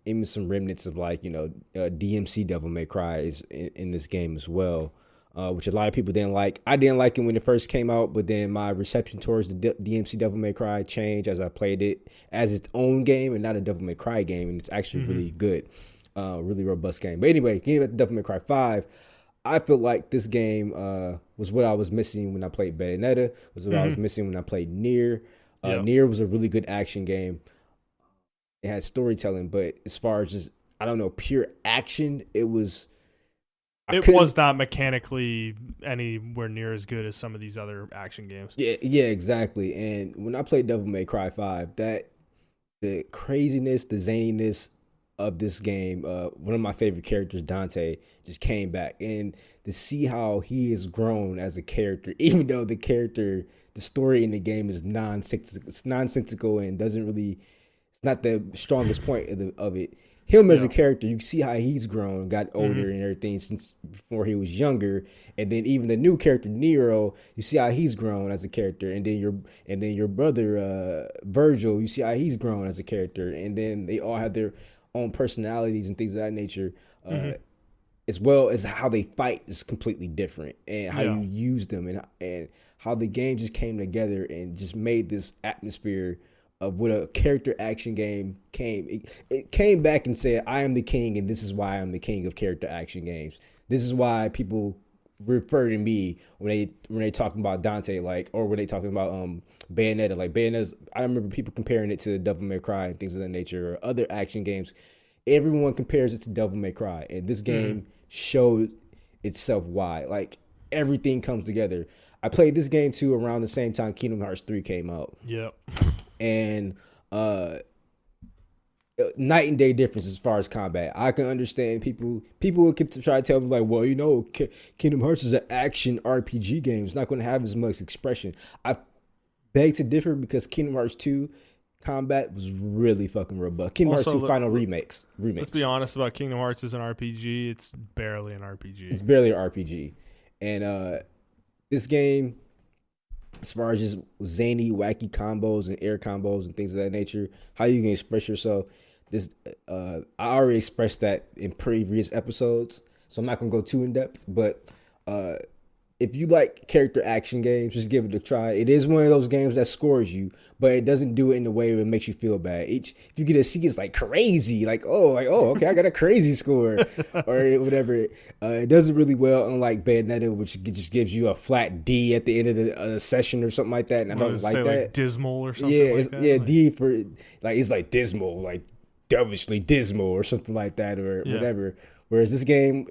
remnants of DMC Devil May Cry is in this game as well, which a lot of people didn't like. I didn't like it when it first came out, but then my reception towards the DMC Devil May Cry changed as I played it as its own game and not a Devil May Cry game, and it's actually really good. Really robust game. But anyway, getting back to Devil May Cry 5, I feel like this game was what I was missing when I played Bayonetta, was what I was missing when I played Nier. Nier was a really good action game. It had storytelling, but as far as just, I don't know, pure action, it was not mechanically anywhere near as good as some of these other action games. Yeah, exactly. And when I played Devil May Cry 5, the craziness, the zaniness of this game, one of my favorite characters, Dante, just came back, and to see how he has grown as a character, even though the story in the game is nonsensical and it's not the strongest point of it. Him as a character, you see how he's grown, got older and everything since before he was younger, and then even the new character Nero, you see how he's grown as a character, and then your brother Virgil, you see how he's grown as a character, and then they all have their own personalities and things of that nature, as well as how they fight is completely different, and how you use them, and how the game just came together and just made this atmosphere of what a character action game came. It came back and said, I am the king, and this is why I'm the king of character action games. This is why people refer to me when they talking about Dante, or when they talking about Bayonetta. Like, Bayonetta's, I remember people comparing it to Devil May Cry and things of that nature, or other action games. Everyone compares it to Devil May Cry, and this game showed itself why. Like, everything comes together. I played this game too around the same time Kingdom Hearts 3 came out. Yep. And uh, night and day difference as far as combat. I can understand people would try to tell me like, well, Kingdom Hearts is an action RPG game. It's not going to have as much expression. I beg to differ because Kingdom Hearts 2 combat was really fucking robust. Kingdom Hearts 2 final remakes. Let's be honest about Kingdom Hearts as an RPG. It's barely an RPG. It's barely an RPG. And this game, as far as just zany, wacky combos and air combos and things of that nature, how you can express yourself. I already expressed that in previous episodes, so I'm not gonna go too in depth. But if you like character action games, just give it a try. It is one of those games that scores you, but it doesn't do it in a way that makes you feel bad. If you get a C, it's like crazy, okay, I got a crazy score or whatever. It does it really well, unlike Bayonetta, which just gives you a flat D at the end of the session or something like that. And I don't like that. Like dismal or something. D for like it's like dismal, like devilishly dismal or something like that or whatever. Whereas this game,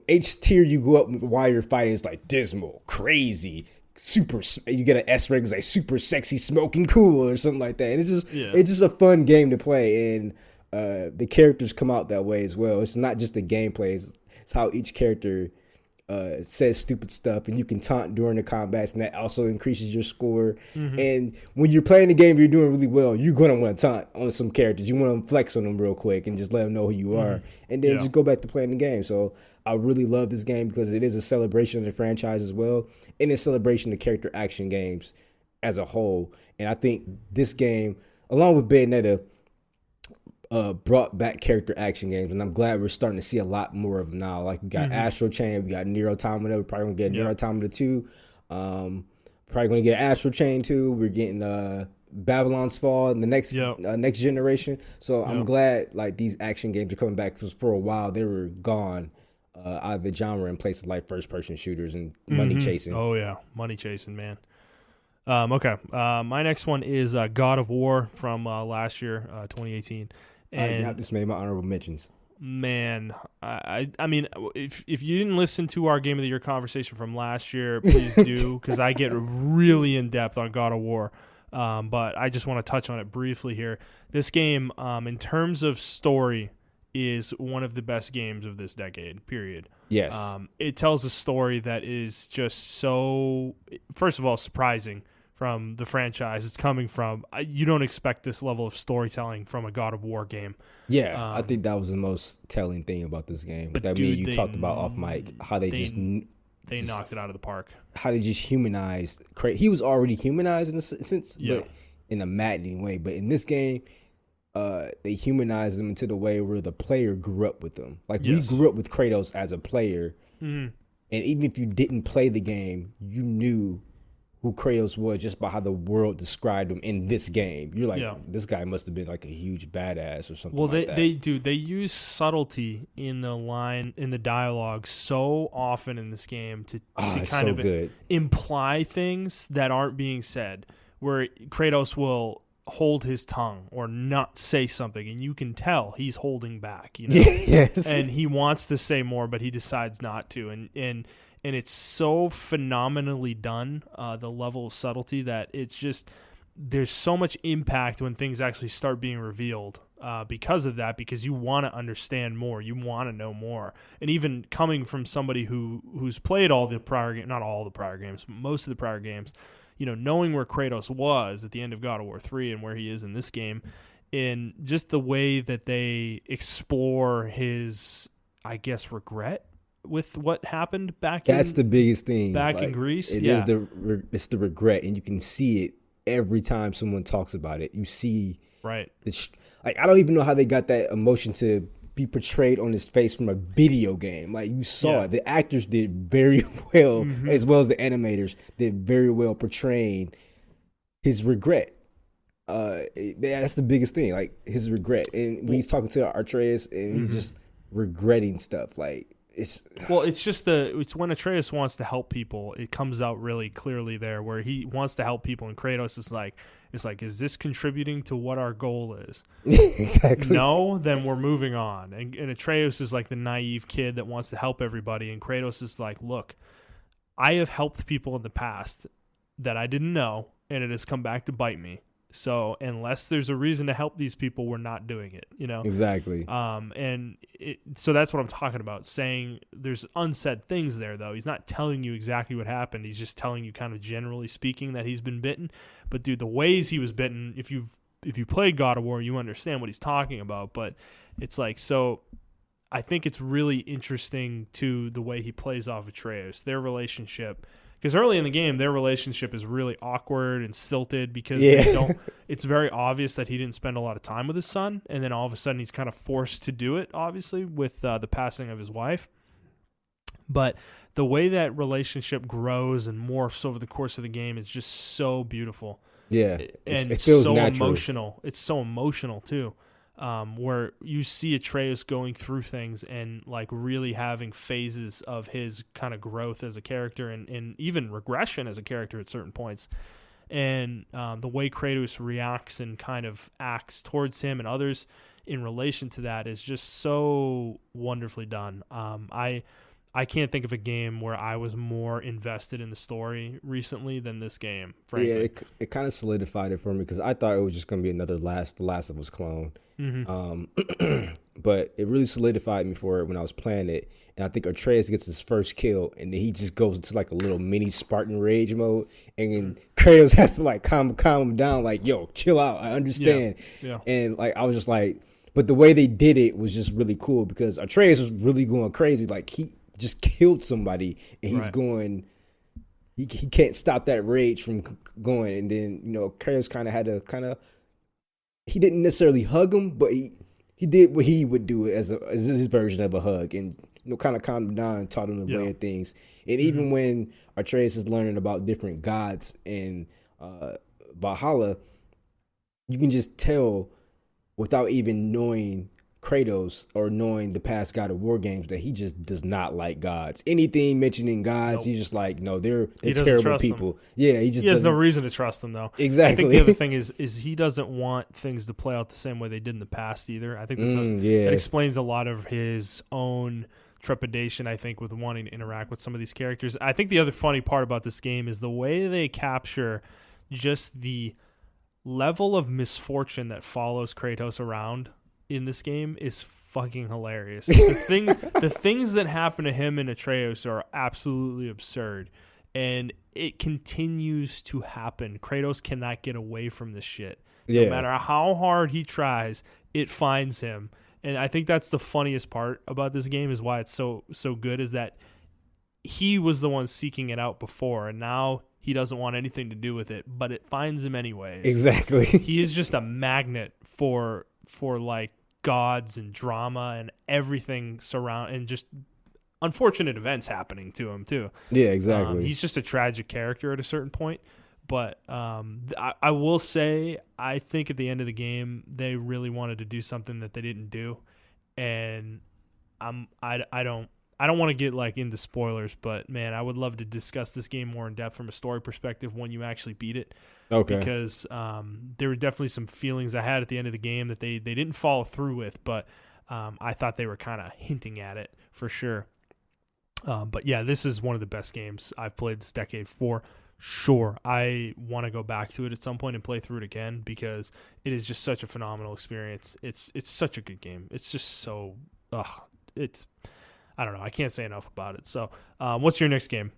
each tier you go up while you're fighting is like dismal, crazy, super. You get an S rank, it's like super sexy, smoking cool or something like that. And it's just a fun game to play, and the characters come out that way as well. It's not just the gameplay; it's how each character says stupid stuff, and you can taunt during the combats, and that also increases your score. Mm-hmm. And when you're playing the game, you're doing really well. You're gonna want to taunt on some characters. You want to flex on them real quick and just let them know who you are, and then just go back to playing the game. So I really love this game because it is a celebration of the franchise as well, and a celebration of character action games as a whole. And I think this game, along with Bayonetta, brought back character action games, and I'm glad we're starting to see a lot more of them now. Like we got Astral Chain, we got Nier Automata. We're probably gonna get Nier Automata 2. Probably gonna get Astral Chain 2. We're getting Babylon's Fall in the next generation. So I'm glad like these action games are coming back, because for a while they were gone out of the genre in places like first person shooters and money chasing. Oh yeah, money chasing, man. Okay, my next one is God of War from last year, 2018. And I just made my honorable mentions. Man, I mean, if you didn't listen to our Game of the Year conversation from last year, please do, because I get really in depth on God of War. But I just want to touch on it briefly here. This game, in terms of story, is one of the best games of this decade, period. Yes. It tells a story that is just so, first of all, surprising from the franchise it's coming from. You don't expect this level of storytelling from a God of War game. Yeah, I think that was the most telling thing about this game. That you talked about off mic, how they knocked it out of the park. How they just humanized. He was already humanized in a sense, but in a maddening way. But in this game, they humanized him into the way where the player grew up with them. Like we grew up with Kratos as a player, and even if you didn't play the game, you knew who Kratos was just by how the world described him in this game. You're like, this guy must have been like a huge badass or something. Well, they use subtlety in the dialogue so often in this game to kind of imply things that aren't being said, where Kratos will hold his tongue or not say something, and you can tell he's holding back, yes, and he wants to say more, but he decides not to, and it's so phenomenally done, the level of subtlety, that it's just, there's so much impact when things actually start being revealed because of that, because you want to understand more, you want to know more. And even coming from somebody who's played all the prior games, not all the prior games, but most of the prior games, knowing where Kratos was at the end of God of War 3 and where he is in this game, in just the way that they explore his, I guess, regret with what happened that's the biggest thing in Greece. It's the regret, and you can see it every time someone talks about it. You see, right? Like I don't even know how they got that emotion to be portrayed on his face from a video game. Like you saw it. The actors did very well, as well as the animators did very well portraying his regret. That's the biggest thing, like his regret. And when he's talking to Atreus and he's just regretting stuff, like. It's when Atreus wants to help people, it comes out really clearly there, where he wants to help people, and Kratos is like, is this contributing to what our goal is? Exactly. No, then we're moving on. And Atreus is like the naive kid that wants to help everybody, and Kratos is like, look, I have helped people in the past that I didn't know, and it has come back to bite me. So unless there's a reason to help these people, we're not doing it, Exactly. So that's what I'm talking about, saying there's unsaid things there, though. He's not telling you exactly what happened. He's just telling you kind of generally speaking that he's been bitten. But, dude, the ways he was bitten, if you played God of War, you understand what he's talking about. But it's like, so I think it's really interesting, to the way he plays off Atreus, their relationship. Because early in the game, their relationship is really awkward and stilted because it's very obvious that he didn't spend a lot of time with his son. And then all of a sudden he's kind of forced to do it, obviously, with the passing of his wife. But the way that relationship grows and morphs over the course of the game is just so beautiful. Yeah. And it feels so natural. emotional. It's so emotional, too. Where you see Atreus going through things and like really having phases of his kind of growth as a character and even regression as a character at certain points. And the way Kratos reacts and kind of acts towards him and others in relation to that is just so wonderfully done. I can't think of a game where I was more invested in the story recently than this game, frankly. Yeah, it kind of solidified it for me because I thought it was just going to be another The Last of Us clone. Mm-hmm. But it really solidified me for it when I was playing it. And I think Atreus gets his first kill, and then he just goes into like a little mini Spartan rage mode. And Kratos has to like calm him down, like, yo, chill out. I understand. Yeah. And like, I was just like, but the way they did it was just really cool because Atreus was really going crazy. Like, he just killed somebody, and he's going. He can't stop that rage from going, and then Kratos kind of had to he didn't necessarily hug him, but he did what he would do as his version of a hug, and kind of calmed him down and taught him the way of things. And even when Atreus is learning about different gods in Valhalla, you can just tell without even knowing Kratos or knowing the past God of War games that he just does not like gods. Anything mentioning gods, he's just like, no, they're terrible people. Them. Yeah, he has no reason to trust them, though. Exactly. I think the other thing is he doesn't want things to play out the same way they did in the past either. I think that explains a lot of his own trepidation, I think, with wanting to interact with some of these characters. I think the other funny part about this game is the way they capture just the level of misfortune that follows Kratos around in this game is fucking hilarious. The things that happen to him and Atreus are absolutely absurd, and it continues to happen. Kratos cannot get away from this shit. No matter how hard he tries, it finds him. And I think that's the funniest part about this game, is why it's so good, is that he was the one seeking it out before, and now he doesn't want anything to do with it, but it finds him anyways. Exactly. He is just a magnet for like gods and drama and everything and just unfortunate events happening to him too. Yeah, exactly. He's just a tragic character at a certain point. But I will say, I think at the end of the game, they really wanted to do something that they didn't do, and I don't want to get like into spoilers, but man, I would love to discuss this game more in depth from a story perspective when you actually beat it. Okay. Because there were definitely some feelings I had at the end of the game that they didn't follow through with, but I thought they were kind of hinting at it for sure. But yeah, this is one of the best games I've played this decade for sure. I want to go back to it at some point and play through it again because it is just such a phenomenal experience. It's such a good game. It's just so I don't know. I can't say enough about it. So, what's your next game?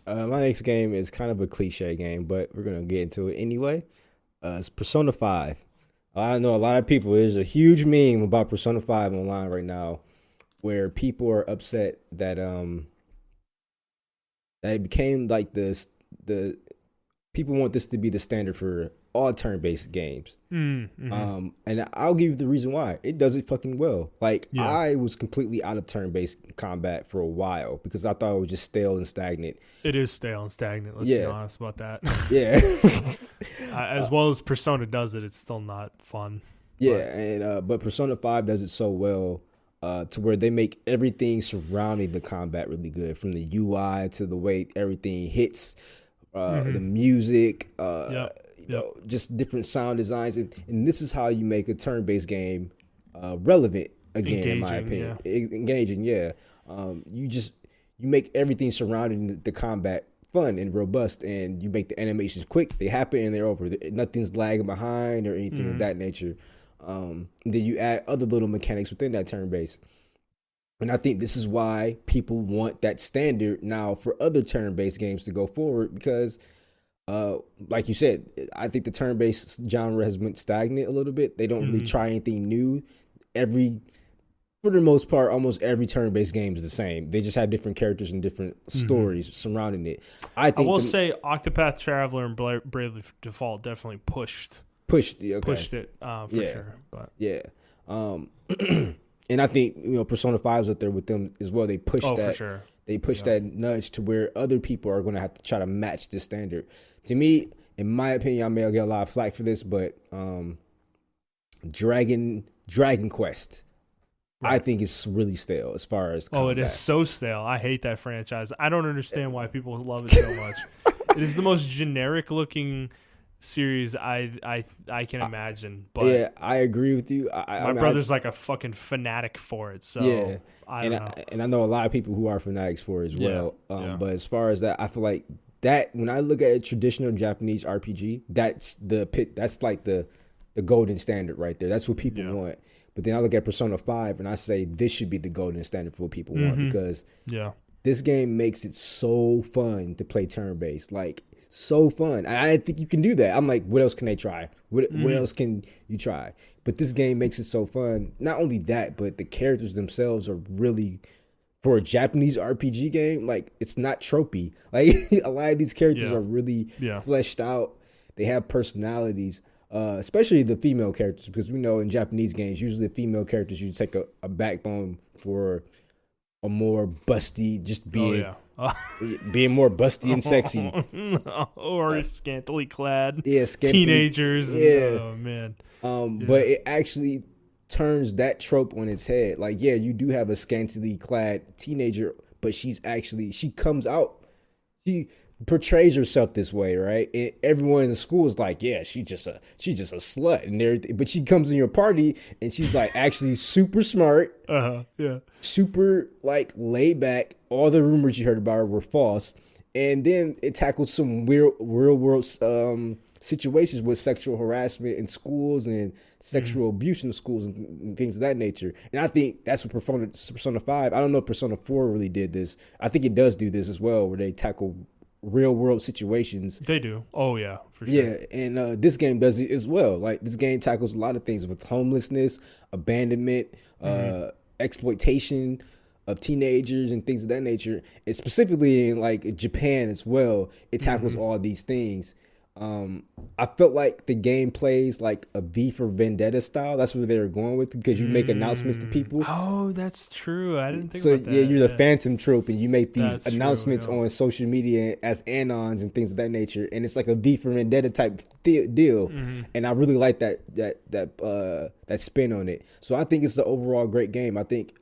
My next game is kind of a cliche game, but we're gonna get into it anyway. It's Persona 5. I know a lot of people. There's a huge meme about Persona 5 online right now, where people are upset that that it became like this. The people want this to be the standard for all turn-based games. Mm-hmm. And I'll give you the reason why. It does it fucking well. Like, I was completely out of turn-based combat for a while because I thought it was just stale and stagnant. It is stale and stagnant. Let's be honest about that. Yeah. As well as Persona does it, it's still not fun. Yeah, but Persona 5 does it so well to where they make everything surrounding the combat really good, from the UI to the way everything hits, the music, just different sound designs. And this is how you make a turn-based game relevant again, engaging, in my opinion. Engaging, yeah. You make everything surrounding the combat fun and robust, and you make the animations quick. They happen and they're over. Nothing's lagging behind or anything of that nature. Then you add other little mechanics within that turn base. And I think this is why people want that standard now for other turn-based games to go forward because, like you said, I think the turn-based genre has went stagnant a little bit. They don't really try anything new. For the most part, almost every turn-based game is the same. They just have different characters and different stories surrounding it. I will say Octopath Traveler and Bravely Default definitely pushed it for sure. But yeah. And I think Persona 5's up there with them as well. They push that. For sure. They push that nudge to where other people are going to have to try to match this standard. To me, in my opinion, I may get a lot of flack for this, but Dragon Quest, I think is really stale as far as combat. It is so stale. I hate that franchise. I don't understand why people love it so much. It is the most generic looking series I can imagine, but yeah, I agree with you. My brother's like a fucking fanatic for it, so yeah, I don't know. And I know a lot of people who are fanatics for it as well. But as far as that, I feel like that when I look at a traditional Japanese RPG, that's like the golden standard right there. That's what people want. But then I look at Persona 5 and I say this should be the golden standard for what people want because this game makes it so fun to play turn-based. Like so fun. I didn't think you can do that. I'm like, what else can they try? What else can you try? But this game makes it so fun. Not only that, but the characters themselves are really, for a Japanese RPG game, like it's not tropey. Like a lot of these characters are really fleshed out. They have personalities, especially the female characters, because we know in Japanese games, usually the female characters, you take a backbone for a more busty, just being being more busty and sexy, or scantily clad, teenagers. Oh man, but it actually turns that trope on its head. Like, you do have a scantily clad teenager, but she comes out, she portrays herself this way, right? And everyone in the school is like, she's just a slut and everything. But she comes in your party and she's like actually super smart, super like laid back. All the rumors you heard about her were false, and then it tackles some real world situations with sexual harassment in schools and sexual abuse in schools and things of that nature. And I think that's what Persona 5. I don't know if Persona 4 really did this. I think it does do this as well, where they tackle real world situations. They do. Oh yeah, for sure. Yeah, and this game does it as well. Like this game tackles a lot of things with homelessness, abandonment, exploitation of teenagers and things of that nature. And specifically in like Japan as well, it tackles all these things. I felt like the game plays like a V for Vendetta style. That's what they were going with, because you make announcements to people. Oh, that's true. I didn't think about that. So you're the Phantom trope, and you make these announcements on social media as anons and things of that nature, and it's like a V for Vendetta type deal. And I really like that spin on it. So I think it's the overall great game. I think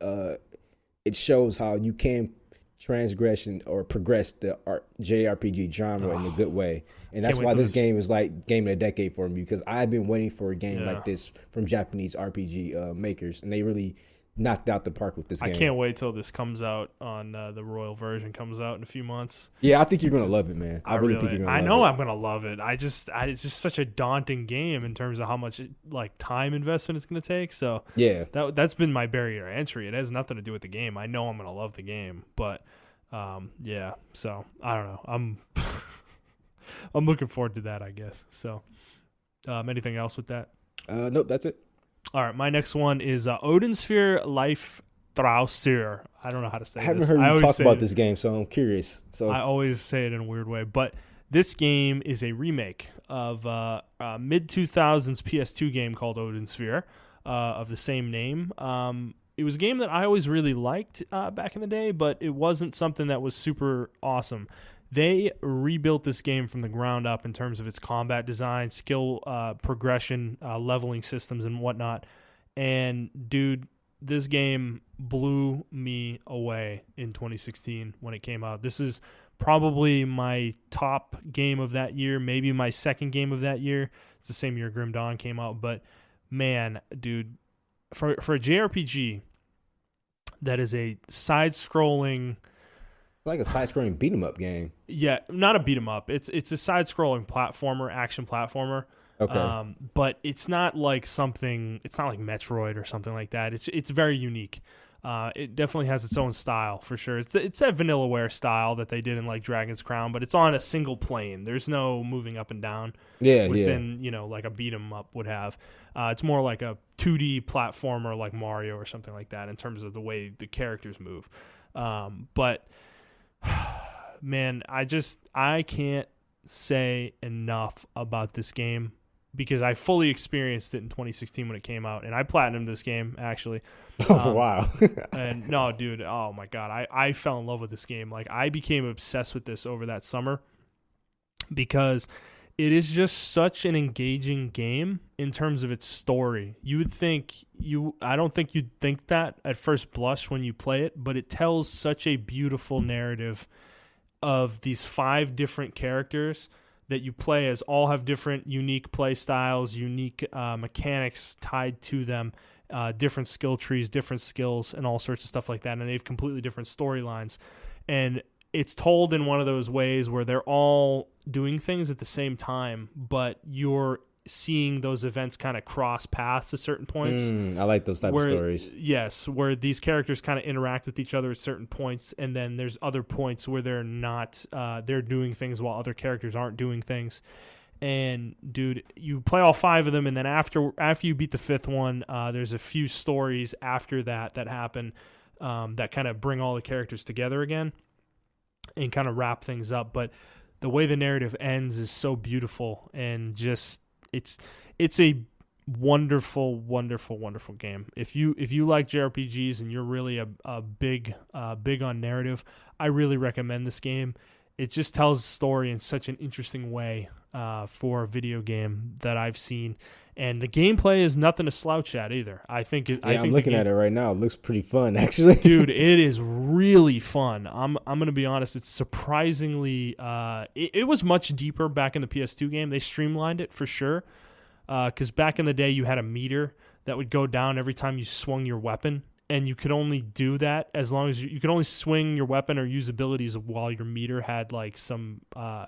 it shows how you can transgression or progress the JRPG genre in a good way. And that's why this game is like game of the decade for me, because I've been waiting for a game like this from Japanese RPG makers, and they really knocked out the park with this game. I can't wait till this comes out on the Royal version comes out in a few months. Yeah, I think you're going to love it, man. I really think you're going to love it. I know I'm going to love it. It's just such a daunting game in terms of how much like time investment it's going to take. So yeah, that's been my barrier to entry. It has nothing to do with the game. I know I'm going to love the game, but so I don't know. I'm looking forward to that, I guess. So anything else with that? Nope, that's it. All right, my next one is Odinsphere Life Trausir. I don't know how to say this. I haven't heard you talk about this game, so I'm curious. So I always say it in a weird way, but this game is a remake of a mid-2000s PS2 game called Odinsphere of the same name. It was a game that I always really liked back in the day, but it wasn't something that was super awesome. They rebuilt this game from the ground up in terms of its combat design, skill progression, leveling systems, and whatnot. And, dude, this game blew me away in 2016 when it came out. This is probably my top game of that year, maybe my second game of that year. It's the same year Grim Dawn came out. But, man, dude, for a JRPG that is a side-scrolling like a side-scrolling beat 'em up game. Yeah, not a beat 'em up. It's a side-scrolling platformer, action platformer. Okay. But it's not like something. It's not like Metroid or something like that. It's very unique. It definitely has its own style for sure. It's that Vanillaware style that they did in like Dragon's Crown, but it's on a single plane. There's no moving up and down Yeah, within like a beat 'em up would have. It's more like a 2D platformer like Mario or something like that in terms of the way the characters move. But man, I can't say enough about this game because I fully experienced it in 2016 when it came out, and I platinumed this game actually. Oh, wow. And no, dude, oh my god, I fell in love with this game. Like I became obsessed with this over that summer because it is just such an engaging game in terms of its story. I don't think you'd think that at first blush when you play it, but it tells such a beautiful narrative of these 5 different characters that you play as, all have different unique play styles, unique mechanics tied to them, different skill trees, different skills, and all sorts of stuff like that. And they have completely different storylines. And it's told in one of those ways where they're all doing things at the same time, but you're seeing those events kind of cross paths at certain points. I like those type of stories. Yes, where these characters kind of interact with each other at certain points, and then there's other points where they're not, they're doing things while other characters aren't doing things. And dude, you play all 5 of them, and then after you beat the 5th one, there's a few stories after that happen that kind of bring all the characters together again and kind of wrap things up. But the way the narrative ends is so beautiful, and just it's a wonderful, wonderful, wonderful game. If you like JRPGs and you're really a big on narrative, I really recommend this game. It just tells a story in such an interesting way for a video game that I've seen, and the gameplay is nothing to slouch at either. I'm looking at it right now. It looks pretty fun, actually. Dude, it is really fun. I'm gonna be honest. It's surprisingly. It was much deeper back in the PS2 game. They streamlined it for sure. Because back in the day, you had a meter that would go down every time you swung your weapon, and you could only do that as long as you could only swing your weapon or use abilities while your meter had like some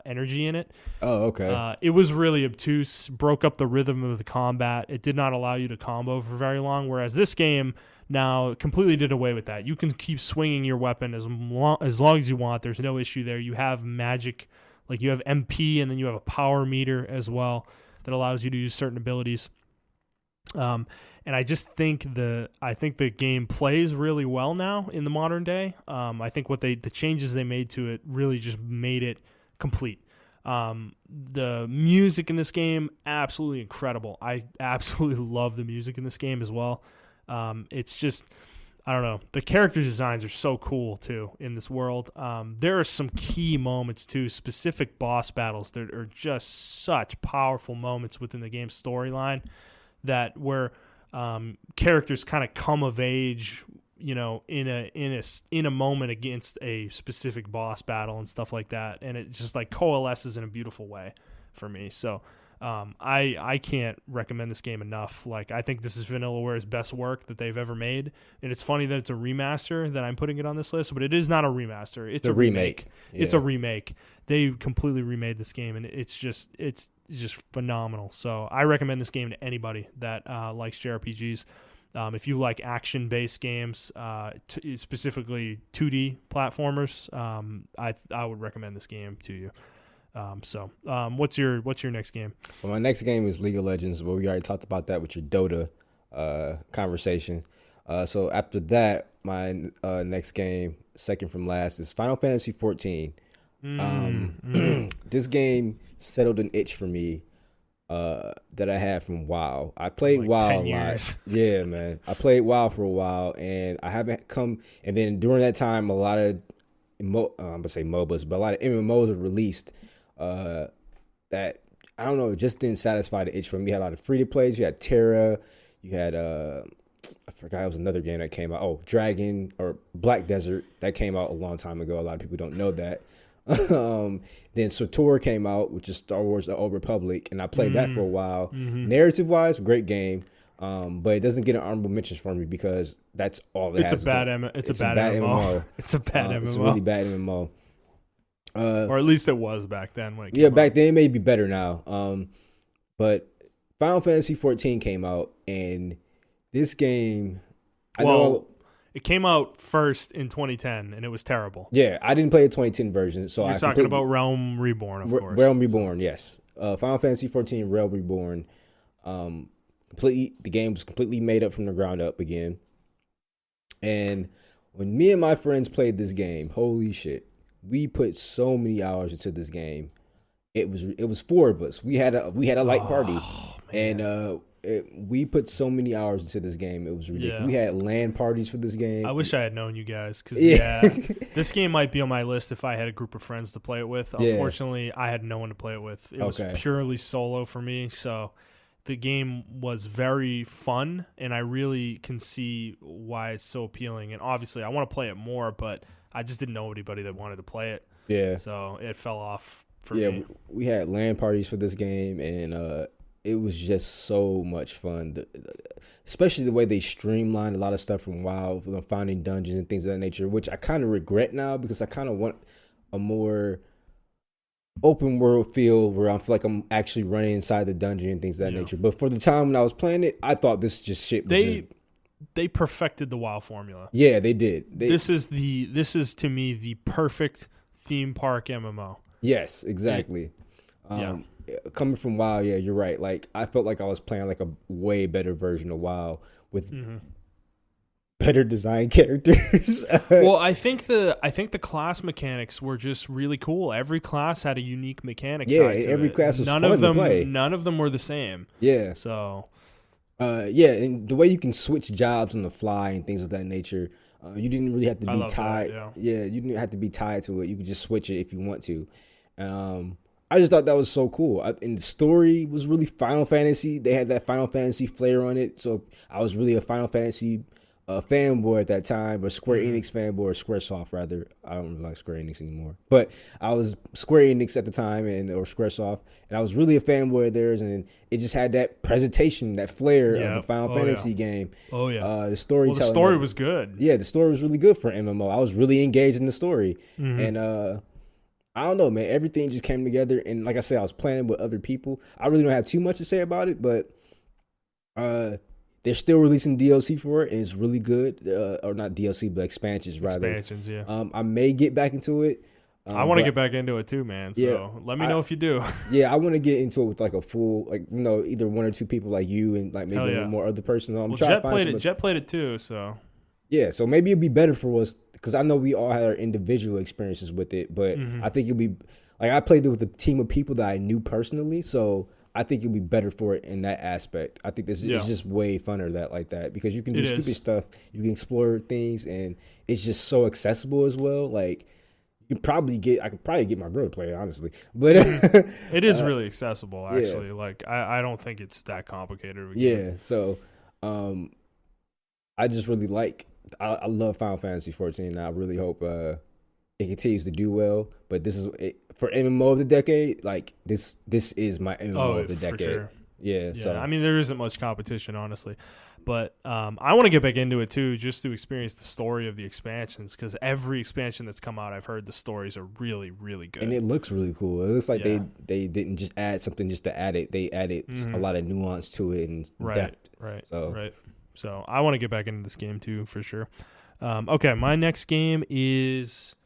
energy in it. Oh, okay. It was really obtuse, broke up the rhythm of the combat. It did not allow you to combo for very long, whereas this game now completely did away with that. You can keep swinging your weapon as long as you want. There's no issue there. You have magic, like you have MP, and then you have a power meter as well that allows you to use certain abilities. And I just think the game plays really well now in the modern day. I think the changes they made to it really just made it complete. The music in this game, absolutely incredible. I absolutely love the music in this game as well. It's just, I don't know. The character designs are so cool too in this world. There are some key moments too, specific boss battles that are just such powerful moments within the game's storyline that where characters kind of come of age, in a moment against a specific boss battle and stuff like that, and it just like coalesces in a beautiful way for me. So I can't recommend this game enough. Like, I think this is Vanillaware's best work that they've ever made, and it's funny that it's a remaster that I'm putting it on this list, but it is not a remaster. It's a remake. Yeah. It's a remake. They completely remade this game, and it's just phenomenal. So I recommend this game to anybody that likes JRPGs. If you like action-based games, specifically 2D platformers, I would recommend this game to you. What's your next game? Well, my next game is League of Legends. Well, we already talked about that with your Dota conversation. So after that, my next game, second from last, is Final Fantasy 14. This game settled an itch for me that I had from WoW. I played like WoW 10 years. Yeah, man. I played WoW for a while, and I haven't come. And then during that time, a lot of I'm gonna say MOBAs, but a lot of MMOs were released that I don't know, it just didn't satisfy the itch for me. You had a lot of free to plays. You had Terra. You had I forgot, it was another game that came out. Oh, Dragon or Black Desert, that came out a long time ago. A lot of people don't know that. Then Sator came out, which is Star Wars: The Old Republic, and I played that for a while. Narrative wise, great game. But it doesn't get an honorable mentions for me because that's all it It's has. a bad it's a bad MMO. It's a bad MMO. It's a really bad MMO. Or at least it was back then when it came Yeah, back out. then it may be better now. But Final Fantasy 14 came out, and this game, it came out first in 2010, and it was terrible. Yeah, I didn't play the 2010 version, so You're talking about Realm Reborn, of course. Realm Reborn, yes. Final Fantasy 14 Realm Reborn. The game was completely made up from the ground up again. And when me and my friends played this game, holy shit, we put so many hours into this game. It was four of us. We had a light party, and we put so many hours into this game. It was ridiculous. Yeah. We had LAN parties for this game. I wish I had known you guys because this game might be on my list if I had a group of friends to play it with. Unfortunately, I had no one to play it with. It was purely solo for me, so the game was very fun, and I really can see why it's so appealing. And obviously, I want to play it more, but I just didn't know anybody that wanted to play it. Yeah. So it fell off for me. Yeah, we had LAN parties for this game, and it was just so much fun. Especially the way they streamlined a lot of stuff from WoW, finding dungeons and things of that nature, which I kind of regret now because I kind of want a more open world feel where I feel like I'm actually running inside the dungeon and things of that nature. But for the time when I was playing it, I thought this just shit was they perfected the WoW formula. Yeah, they did. This is to me the perfect theme park MMO. Yes, exactly. Coming from WoW, yeah, you're right. Like I felt like I was playing like a way better version of WoW with better design characters. Well, I think the class mechanics were just really cool. Every class had a unique mechanic. Yeah, every class was fun to play. None of them were the same. Yeah. So, and the way you can switch jobs on the fly and things of that nature, you didn't really have to be tied. You didn't have to be tied to it. You could just switch it if you want to. I just thought that was so cool. And the story was really Final Fantasy. They had that Final Fantasy flair on it. So I was really a Final Fantasy fanboy at that time, or Square Enix fanboy, or Squaresoft rather. I don't really like Square Enix anymore, but I was Square Enix at the time, or Squaresoft, and I was really a fanboy of theirs. And it just had that presentation, that flair of the Final Fantasy game. Oh yeah, the storytelling. The story was good. Yeah, the story was really good for an MMO. I was really engaged in the story, and I don't know, man. Everything just came together, and like I said, I was playing with other people. I really don't have too much to say about it, but they're still releasing DLC for it, and it's really good. Or not DLC, but expansions rather. Expansions, yeah. I may get back into it. I want to get back into it too, man. So let me know if you do. Yeah, I want to get into it with like a full, like either one or two people like you, and like maybe one more other person. Jet played it too, so. Yeah, so maybe it'd be better for us because I know we all had our individual experiences with it, but I think it'd be like I played it with a team of people that I knew personally, so I think it'd be better for it in that aspect. I think this is just way funner like that because you can do stupid stuff, you can explore things, and it's just so accessible as well. Like I could probably get my girl to play it, honestly, but it is really accessible actually. Yeah. Like I don't think it's that complicated. So I just really I love Final Fantasy 14, and I really hope it continues to do well. But this is for MMO of the decade. Like this is my MMO of the decade. For sure. Yeah. So I mean, there isn't much competition, honestly. But I want to get back into it too, just to experience the story of the expansions. Because every expansion that's come out, I've heard the stories are really, really good, and it looks really cool. It looks like they didn't just add something just to add it. They added a lot of nuance to it and depth. Right. So I want to get back into this game too, for sure. Okay, my next game is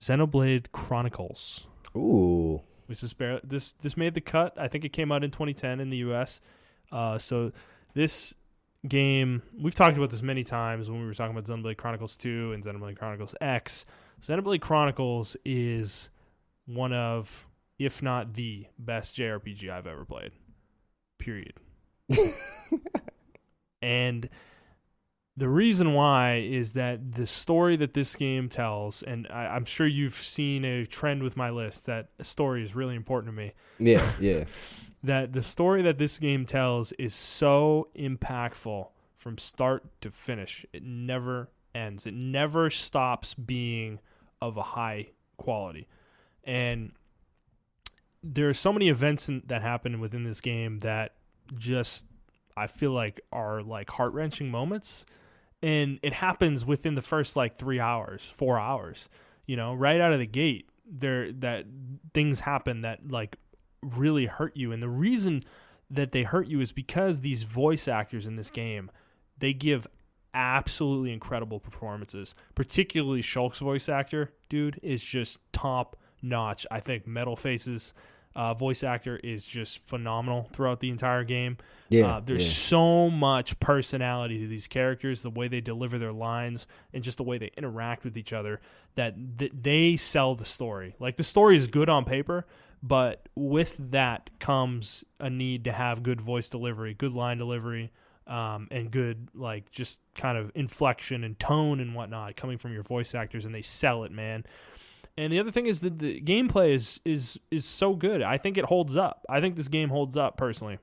Xenoblade Chronicles. Ooh, which is this made the cut. I think it came out in 2010 in the U.S. So this game, we've talked about this many times when we were talking about Xenoblade Chronicles 2 and Xenoblade Chronicles X. Xenoblade Chronicles is one of, if not the best JRPG I've ever played. Period. And the reason why is that the story that this game tells, and I'm sure you've seen a trend with my list, that a story is really important to me. Yeah. That the story that this game tells is so impactful from start to finish. It never ends. It never stops being of a high quality. And there are so many events that happen within this game that just I feel like are like heart-wrenching moments, and it happens within the first like 3 hours, 4 hours, right out of the gate. That things happen that like really hurt you, and the reason that they hurt you is because these voice actors in this game, they give absolutely incredible performances. Particularly Shulk's voice actor, dude, is just top notch. I think Metalface's voice actor is just phenomenal throughout the entire game. There's so much personality to these characters, the way they deliver their lines and just the way they interact with each other, that they sell the story. Like, the story is good on paper, but with that comes a need to have good voice delivery, good line delivery, and good, like, just kind of inflection and tone and whatnot coming from your voice actors, and they sell it, man. And the other thing is that the gameplay is so good. I think it holds up. I think this game holds up, personally.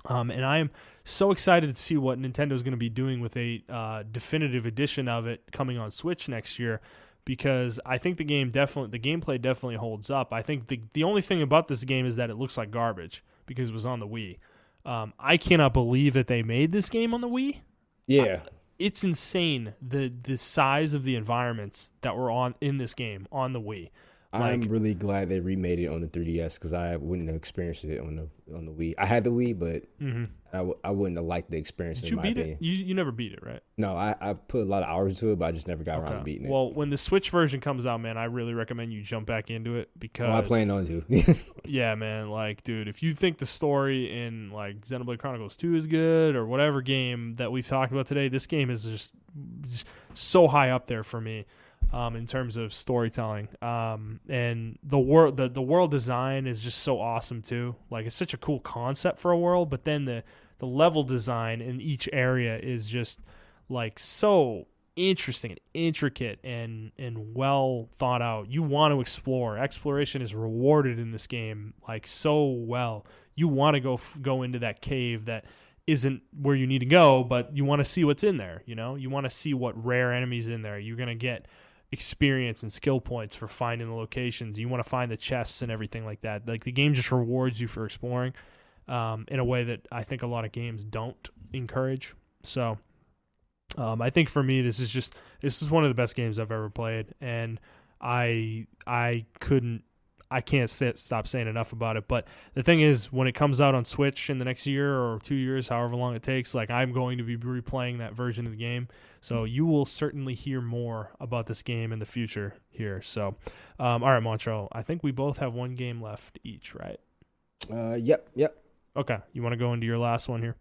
And I am so excited to see what Nintendo's going to be doing with a definitive edition of it coming on Switch next year, because I think the gameplay definitely holds up. I think the only thing about this game is that it looks like garbage because it was on the Wii. I cannot believe that they made this game on the Wii. Yeah. It's insane, the size of the environments that were in this game on the Wii. I'm really glad they remade it on the 3DS, because I wouldn't have experienced it on the Wii. I had the Wii, but I wouldn't have liked the experience. Did you beat it? You never beat it, right? No, I put a lot of hours into it, but I just never got around to beating it. Well, when the Switch version comes out, man, I really recommend you jump back into it, because I plan on to. Yeah, man. Like, dude, if you think the story in like Xenoblade Chronicles 2 is good, or whatever game that we've talked about today, this game is just so high up there for me. In terms of storytelling, and the world design is just so awesome too. Like, it's such a cool concept for a world, but then the level design in each area is just like so interesting and intricate and well thought out. You want to explore. Exploration is rewarded in this game like so well. You want to go into that cave that isn't where you need to go, but you want to see what's in there. You want to see what rare enemies in there. You're gonna get experience and skill points for finding the locations. You want to find the chests and everything like that. Like, the game just rewards you for exploring in a way that I think a lot of games don't encourage. So I think for me, this is one of the best games I've ever played, and I can't stop saying enough about it. But the thing is, when it comes out on Switch in the next year or 2 years, however long it takes, like, I'm going to be replaying that version of the game. So you will certainly hear more about this game in the future here. So, all right, Montrell, I think we both have one game left each, right? Yep. Okay. You want to go into your last one here?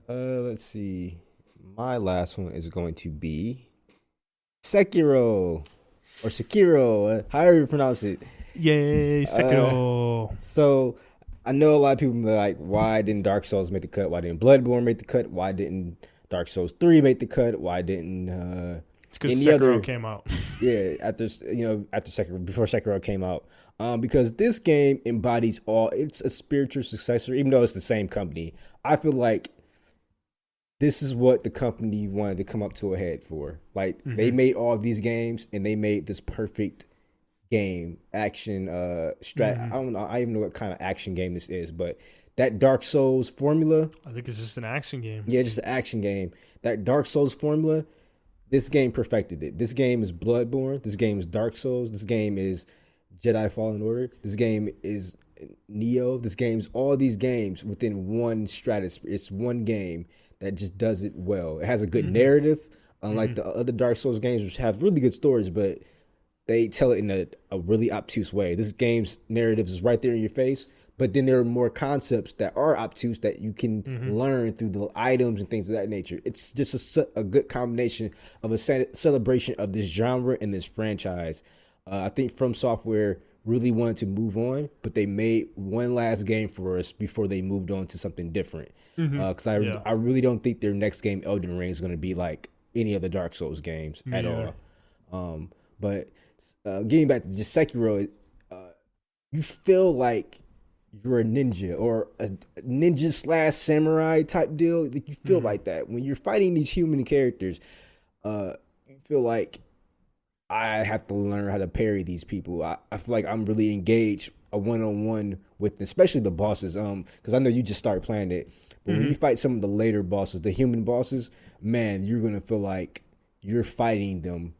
Let's see. My last one is going to be Sekiro, or Sekiro, however you pronounce it. Yay, Sekiro. So I know a lot of people be like, why didn't Dark Souls make the cut? Why didn't Bloodborne make the cut? Why didn't Dark Souls 3 make the cut? Why didn't it's because Sekiro came out. Yeah, after Sekiro, before Sekiro came out. Because this game embodies it's a spiritual successor, even though it's the same company. I feel like this is what the company wanted to come up to a head for. Like, they made all of these games, and they made this perfect game, action, strat. I don't know. I don't even know what kind of action game this is, but that Dark Souls formula. I think it's just an action game. Yeah, just an action game. That Dark Souls formula, this game perfected it. This game is Bloodborne. This game is Dark Souls. This game is Jedi Fallen Order. This game is Neo. This game's all these games within one stratosphere. It's one game that just does it well. It has a good narrative, unlike the other Dark Souls games, which have really good stories, but they tell it in a really obtuse way. This game's narratives is right there in your face, but then there are more concepts that are obtuse that you can learn through the items and things of that nature. It's just a good combination of a celebration of this genre and this franchise. I think From Software really wanted to move on, but they made one last game for us before they moved on to something different. Because I really don't think their next game, Elden Ring, is going to be like any of the Dark Souls games at all. But getting back to just Sekiro, you feel like you're a ninja or a ninja / samurai type deal. Like, you feel like that when you're fighting these human characters. You feel like I have to learn how to parry these people. I feel like I'm really engaged a one-on-one with especially the bosses. Because I know you just started playing it, but when you fight some of the later bosses, the human bosses, man, you're gonna feel like you're fighting them.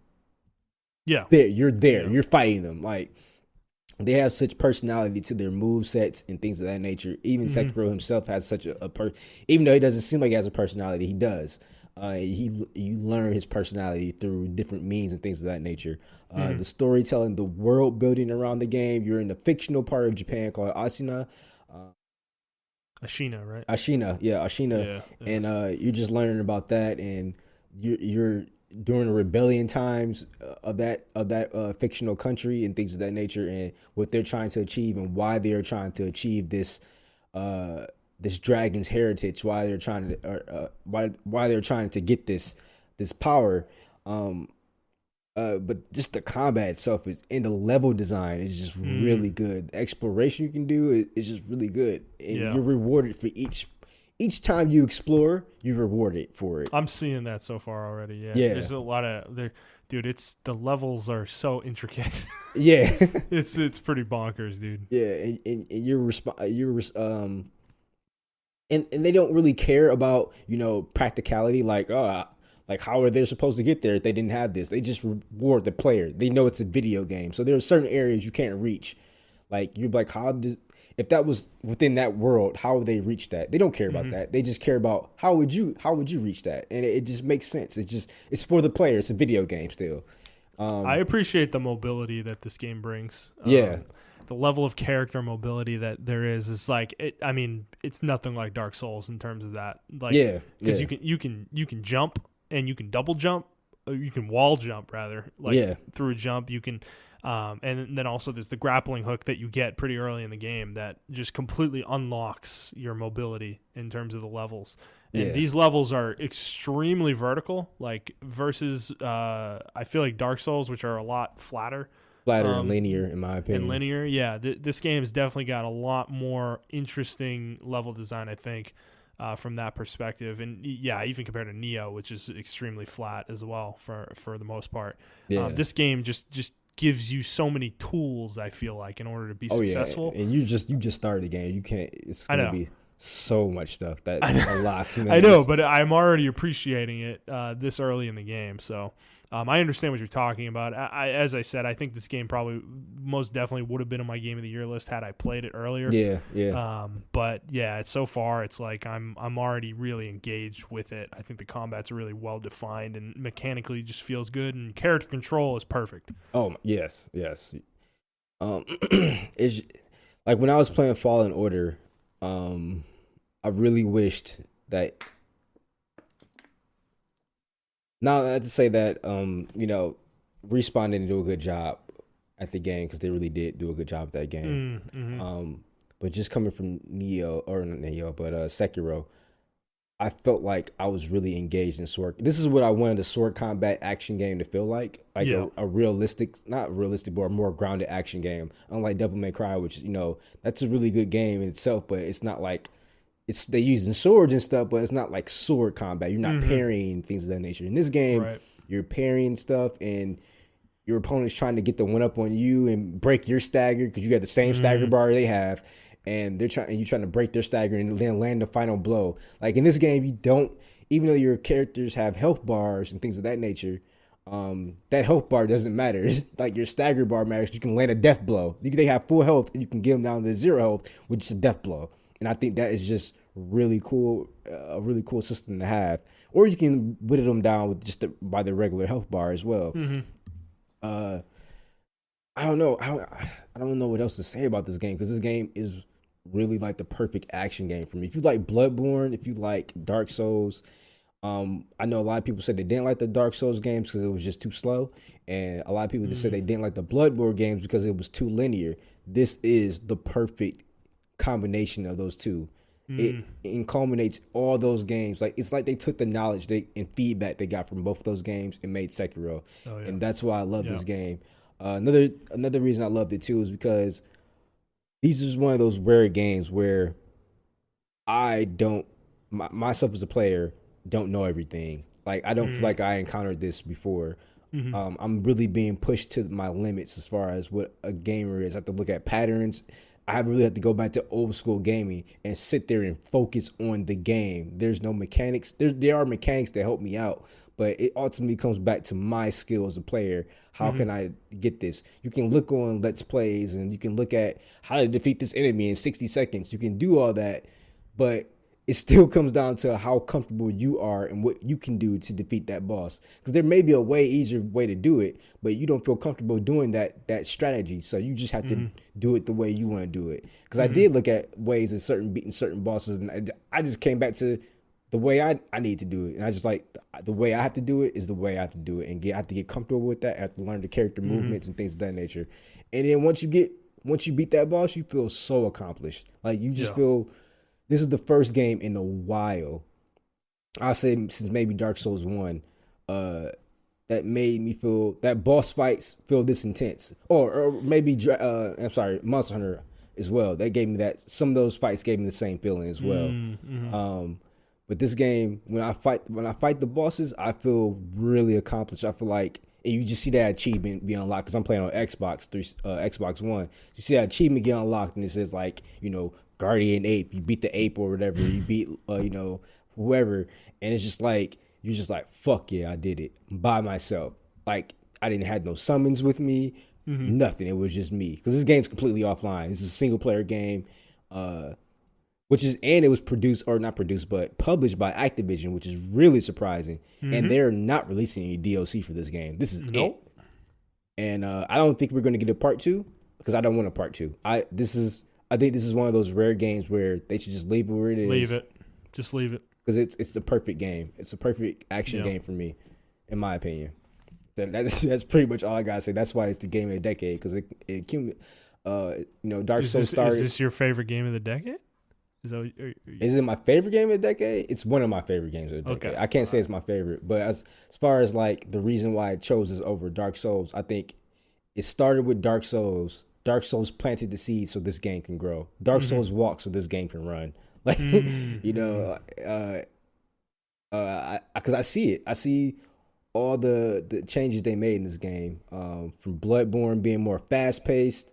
Yeah. You're there. Yeah. You're fighting them. Like they have such personality to their move sets and things of that nature. Even Sekiro himself has such even though he doesn't seem like he has a personality, he does. You learn his personality through different means and things of that nature. The storytelling, the world building around the game. You're in the fictional part of Japan called Asina. Ashina, right? Ashina, Yeah. and you're just learning about that, and you're during the rebellion times of that fictional country and things of that nature, and what they're trying to achieve and why they are trying to achieve this dragon's heritage, why they're trying to why they're trying to get this power. But just the combat itself and the level design is just really good. The exploration you can do is just really good, and you're rewarded for each time you explore. You're rewarded for it. I'm seeing that so far already. Yeah. There's a lot of there, dude. It's the levels are so intricate. Yeah, it's pretty bonkers, dude. Yeah, and and they don't really care about practicality, like how are they supposed to get there if they didn't have this. They just reward the player. They know it's a video game, so there are certain areas you can't reach. Like you're like, if that was within that world, how would they reach that? They don't care about that. They just care about how would you reach that, and it just makes sense. It's for the player. It's a video game still. I appreciate the mobility that this game brings. The level of character mobility that there is like I mean, it's nothing like Dark Souls in terms of that. Like, because you can jump and you can double jump, or you can wall jump rather. Like through a jump, you can, and then also there's the grappling hook that you get pretty early in the game that just completely unlocks your mobility in terms of the levels. And these levels are extremely vertical, like versus I feel like Dark Souls, which are a lot flatter and linear, in my opinion. And linear, yeah. This game has definitely got a lot more interesting level design, I think, from that perspective. And yeah, even compared to Neo, which is extremely flat as well for the most part. This game just gives you so many tools, I feel like, in order to be successful. And you just started the game. You can't. It's gonna be so much stuff that unlocks. I know, but I'm already appreciating it this early in the game. So I understand what you're talking about. As I said, I think this game probably most definitely would have been on my game of the year list had I played it earlier. But yeah, so far it's like I'm already really engaged with it. I think the combat's really well defined and mechanically just feels good, and character control is perfect. Oh yes. It's like when I was playing Fallen Order, I really wished that. Now, not to say that, Respawn didn't do a good job at the game, because they really did do a good job at that game. But just coming from Sekiro, I felt like I was really engaged in sword. This is what I wanted a sword combat action game to feel like a realistic, not realistic, but a more grounded action game. Unlike Devil May Cry, which that's a really good game in itself, but it's not like. They're using swords and stuff, but it's not like sword combat. You're not parrying things of that nature. In this game, you're parrying stuff, and your opponent's trying to get the one up on you and break your stagger, because you got the same stagger bar they have, and you're trying to break their stagger and then land the final blow. Like in this game, you don't, even though your characters have health bars and things of that nature, that health bar doesn't matter. It's like your stagger bar matters. You can land a death blow. They have full health, and you can give them down to 0 health with just a death blow. And I think that is just really cool, a really cool system to have. Or you can whittle them down with by the regular health bar as well. I don't know. I don't know what else to say about this game, because this game is really like the perfect action game for me. If you like Bloodborne, if you like Dark Souls, I know a lot of people said they didn't like the Dark Souls games because it was just too slow, and a lot of people that said they didn't like the Bloodborne games because it was too linear. This is the perfect combination of those two. It culminates all those games. Like it's like they took the knowledge and feedback they got from both of those games and made Sekiro. And that's why I love this game. Another reason I loved it too is because these is one of those rare games where I don't myself as a player don't know everything. Like I don't feel like I encountered this before. I'm really being pushed to my limits as far as what a gamer is. I have to look at patterns. I really have to go back to old school gaming and sit there and focus on the game. There's no mechanics. There are mechanics that help me out, but it ultimately comes back to my skill as a player. How can I get this? You can look on Let's Plays and you can look at how to defeat this enemy in 60 seconds. You can do all that, but it still comes down to how comfortable you are and what you can do to defeat that boss. Because there may be a way easier way to do it, but you don't feel comfortable doing that strategy. So you just have to do it the way you want to do it. Because I did look at ways of beating certain bosses, and I just came back to the way I need to do it. And I just like the way I have to do it is the way I have to do it, and I have to get comfortable with that. I have to learn the character movements and things of that nature. And then once you beat that boss, you feel so accomplished. Like you just feel. This is the first game in a while, I'll say since maybe Dark Souls 1, that made me feel, that boss fights feel this intense. Or maybe, I'm sorry, Monster Hunter as well. That gave me that, some of those fights gave me the same feeling as well. But this game, when I fight the bosses, I feel really accomplished. I feel like, and you just see that achievement be unlocked, because I'm playing on Xbox One. You see that achievement get unlocked, and it says like, Guardian Ape, you beat the ape or whatever, you beat whoever, and it's just like you're just like, fuck yeah, I did it by myself. Like I didn't have no summons with me, nothing. It was just me, because this game's completely offline. This is a single player game, and it was published by Activision, which is really surprising. And they're not releasing any DLC for this game. This is it. And I don't think we're going to get a part 2, because I don't want a part 2. I think this is one of those rare games where they should just leave it where it is. Leave it. Just leave it. Because it's the perfect game. It's a perfect action game for me, in my opinion. That's pretty much all I gotta say. That's why it's the game of the decade. Because Dark Souls started. Is this your favorite game of the decade? Is it my favorite game of the decade? It's one of my favorite games of the decade. Okay. I can't say it's my favorite, but as far as like the reason why I chose this over Dark Souls, I think it started with Dark Souls. Dark Souls planted the seed so this game can grow. Dark Souls walked so this game can run. Like, because I see it. I see all the changes they made in this game. From Bloodborne being more fast paced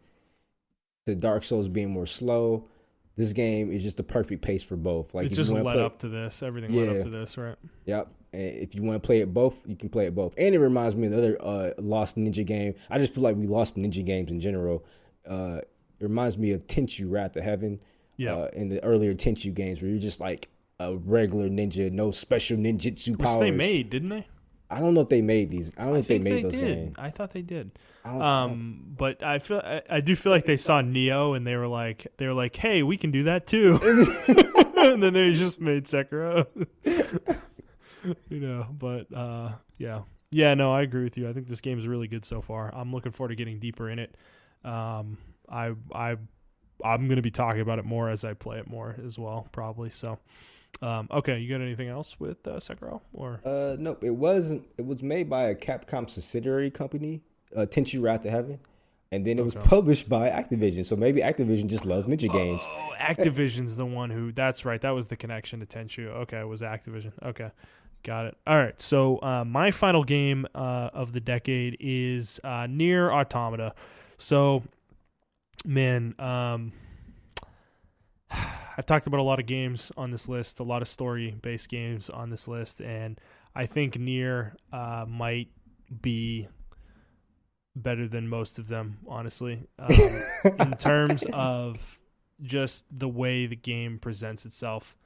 to Dark Souls being more slow. This game is just the perfect pace for both. Like, it just led up to this. Everything led up to this, right? Yep. And if you want to play it both, you can play it both. And it reminds me of the other Lost Ninja game. I just feel like we lost ninja games in general. It reminds me of Tenchu Wrath of Heaven. Yeah. In the earlier Tenchu games, where you're just like a regular ninja, no special ninjutsu powers. Which they made, didn't they? I don't know if they made these. I don't know if they made those games. I thought they did. But I do feel like they saw Neo and they were like, hey, we can do that too. And then they just made Sekiro. Yeah, no, I agree with you. I think this game is really good so far. I'm looking forward to getting deeper in it. I'm going to be talking about it more as I play it more as well, probably. So, okay, you got anything else with Sekiro? Or nope. It was made by a Capcom subsidiary company, Tenchu Wrath of Heaven, and then it was published by Activision. So maybe Activision just loves ninja games. Oh, Activision's the one who. That's right. That was the connection to Tenchu. Okay, it was Activision. Okay. Got it. All right. So my final game of the decade is Nier Automata. So, man, I've talked about a lot of games on this list, a lot of story-based games on this list, and I think Nier might be better than most of them, honestly, in terms of just the way the game presents itself.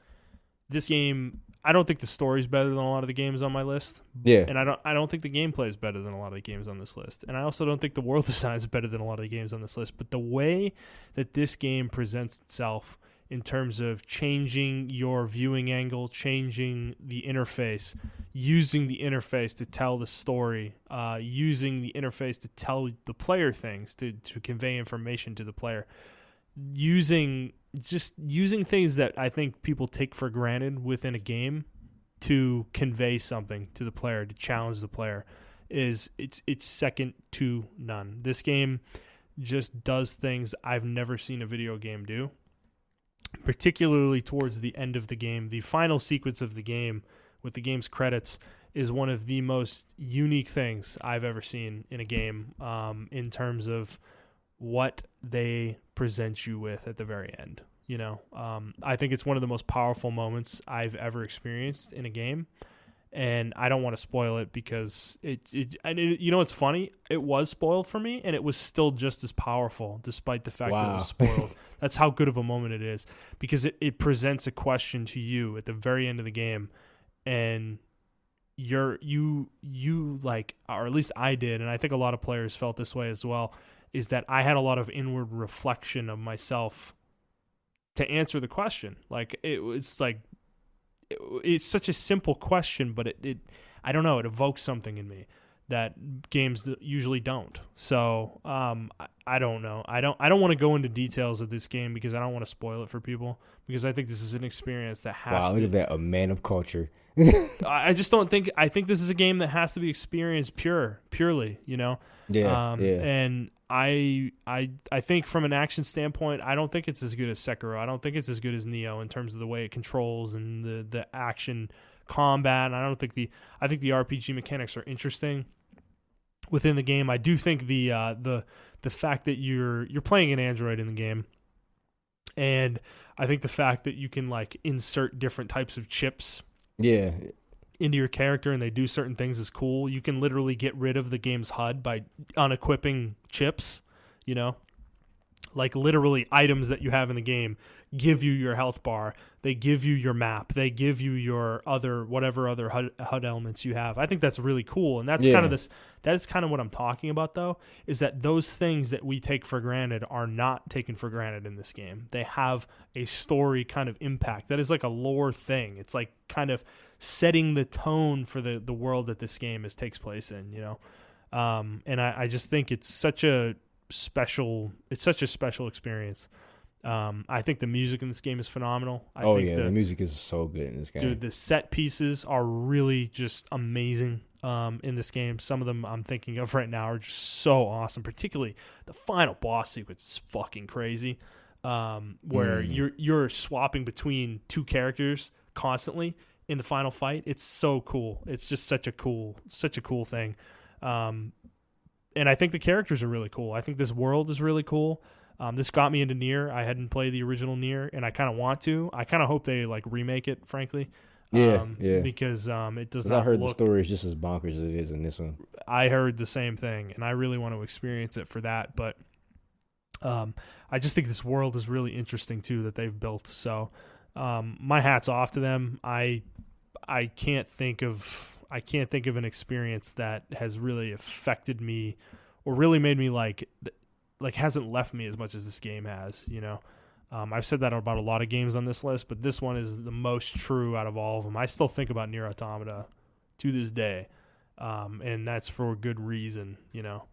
This game, I don't think the story's better than a lot of the games on my list. Yeah. And I don't think the gameplay is better than a lot of the games on this list. And I also don't think the world design is better than a lot of the games on this list. But the way that this game presents itself in terms of changing your viewing angle, changing the interface, using the interface to tell the story, using the interface to tell the player things, to convey information to the player, using things that I think people take for granted within a game to convey something to the player, to challenge the player, it's second to none. This game just does things I've never seen a video game do, particularly towards the end of the game. The final sequence of the game with the game's credits is one of the most unique things I've ever seen in a game, in terms of what they present you with at the very end. I think it's one of the most powerful moments I've ever experienced in a game, and I don't want to spoil it because it's funny. It was spoiled for me, and it was still just as powerful despite the fact that it was spoiled. That's how good of a moment it is, because it presents a question to you at the very end of the game, and you like, or at least I did, and I think a lot of players felt this way as well, is that I had a lot of inward reflection of myself to answer the question. Like, it's such a simple question, but it I don't know, it evokes something in me that games usually don't. So I don't know. I don't want to go into details of this game because I don't want to spoil it for people, because I think this is an experience that has Wow, look at that, a man of culture. I just don't think, I think this is a game that has to be experienced purely, Yeah, and I think from an action standpoint, I don't think it's as good as Sekiro. I don't think it's as good as Neo in terms of the way it controls and the action combat. And I think the RPG mechanics are interesting within the game. I do think the fact that you're playing an android in the game, and I think the fact that you can like insert different types of chips into your character and they do certain things is cool. You can literally get rid of the game's HUD by unequipping chips, like literally items that you have in the game give you your health bar, they give you your map, they give you your whatever other HUD elements you have. I think that's really cool, and that's that is kind of what I'm talking about, though, is that those things that we take for granted are not taken for granted in this game. They have a story kind of impact that is like a lore thing. It's like kind of setting the tone for the world that this game takes place in, and I just think it's such a special experience. I think the music in this game is phenomenal. I think the music is so good in this game. Dude, the set pieces are really just amazing in this game. Some of them I'm thinking of right now are just so awesome. Particularly the final boss sequence is fucking crazy, where you're swapping between two characters constantly in the final fight. It's so cool. It's just such a cool thing. And I think the characters are really cool. I think this world is really cool. This got me into Nier. I hadn't played the original Nier, and I kind of want to. I kind of hope they like remake it, frankly. Because it does not. I heard the story is just as bonkers as it is in this one. I heard the same thing, and I really want to experience it for that. But I just think this world is really interesting too that they've built. So my hat's off to them. I can't think of an experience that has really affected me or really made me like hasn't left me as much as this game has, I've said that about a lot of games on this list, but this one is the most true out of all of them. I still think about Nier Automata to this day, and that's for good reason,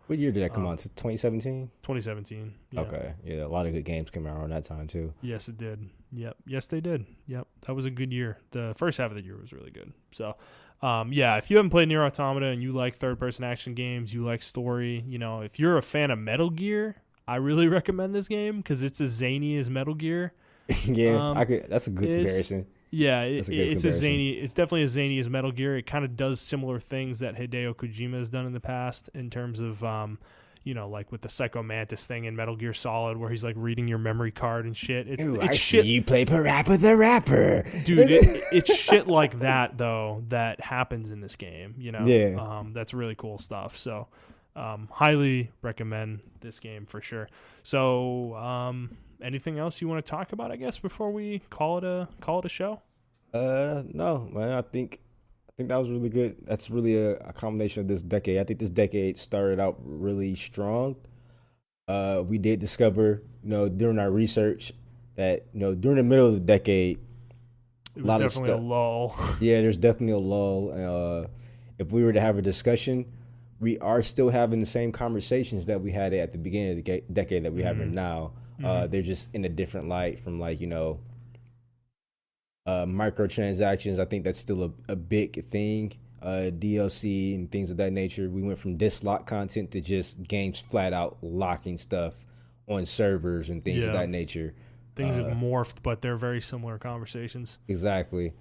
What year did that come out? 2017? 2017. Yeah. Okay. Yeah, a lot of good games came out around that time, too. Yes, it did. Yep. Yes, they did. Yep. That was a good year. The first half of the year was really good. So, if you haven't played Nier Automata and you like third-person action games, you like story, if you're a fan of Metal Gear, I really recommend this game because it's as zany as Metal Gear. Yeah, that's a good comparison. Yeah, it's definitely as zany as Metal Gear. It kind of does similar things that Hideo Kojima has done in the past in terms of, like with the Psycho Mantis thing in Metal Gear Solid, where he's like reading your memory card and shit. I see you play Parappa the Rapper, dude. It's shit like that though that happens in this game. Yeah. That's really cool stuff. So, highly recommend this game for sure. So, anything else you want to talk about? I guess before we call it a show. No, man. I think that was really good. That's really a combination of this decade. I think this decade started out really strong. We did discover, during our research that, during the middle of the decade, it was definitely a lull. Yeah, there's definitely a lull. If we were to have a discussion, we are still having the same conversations that we had at the beginning of the decade that we have now. They're just in a different light from microtransactions. I think that's still a big thing. DLC and things of that nature. We went from dislock content to just games flat out locking stuff on servers and things of that nature. Things have morphed, but they're very similar conversations. Exactly.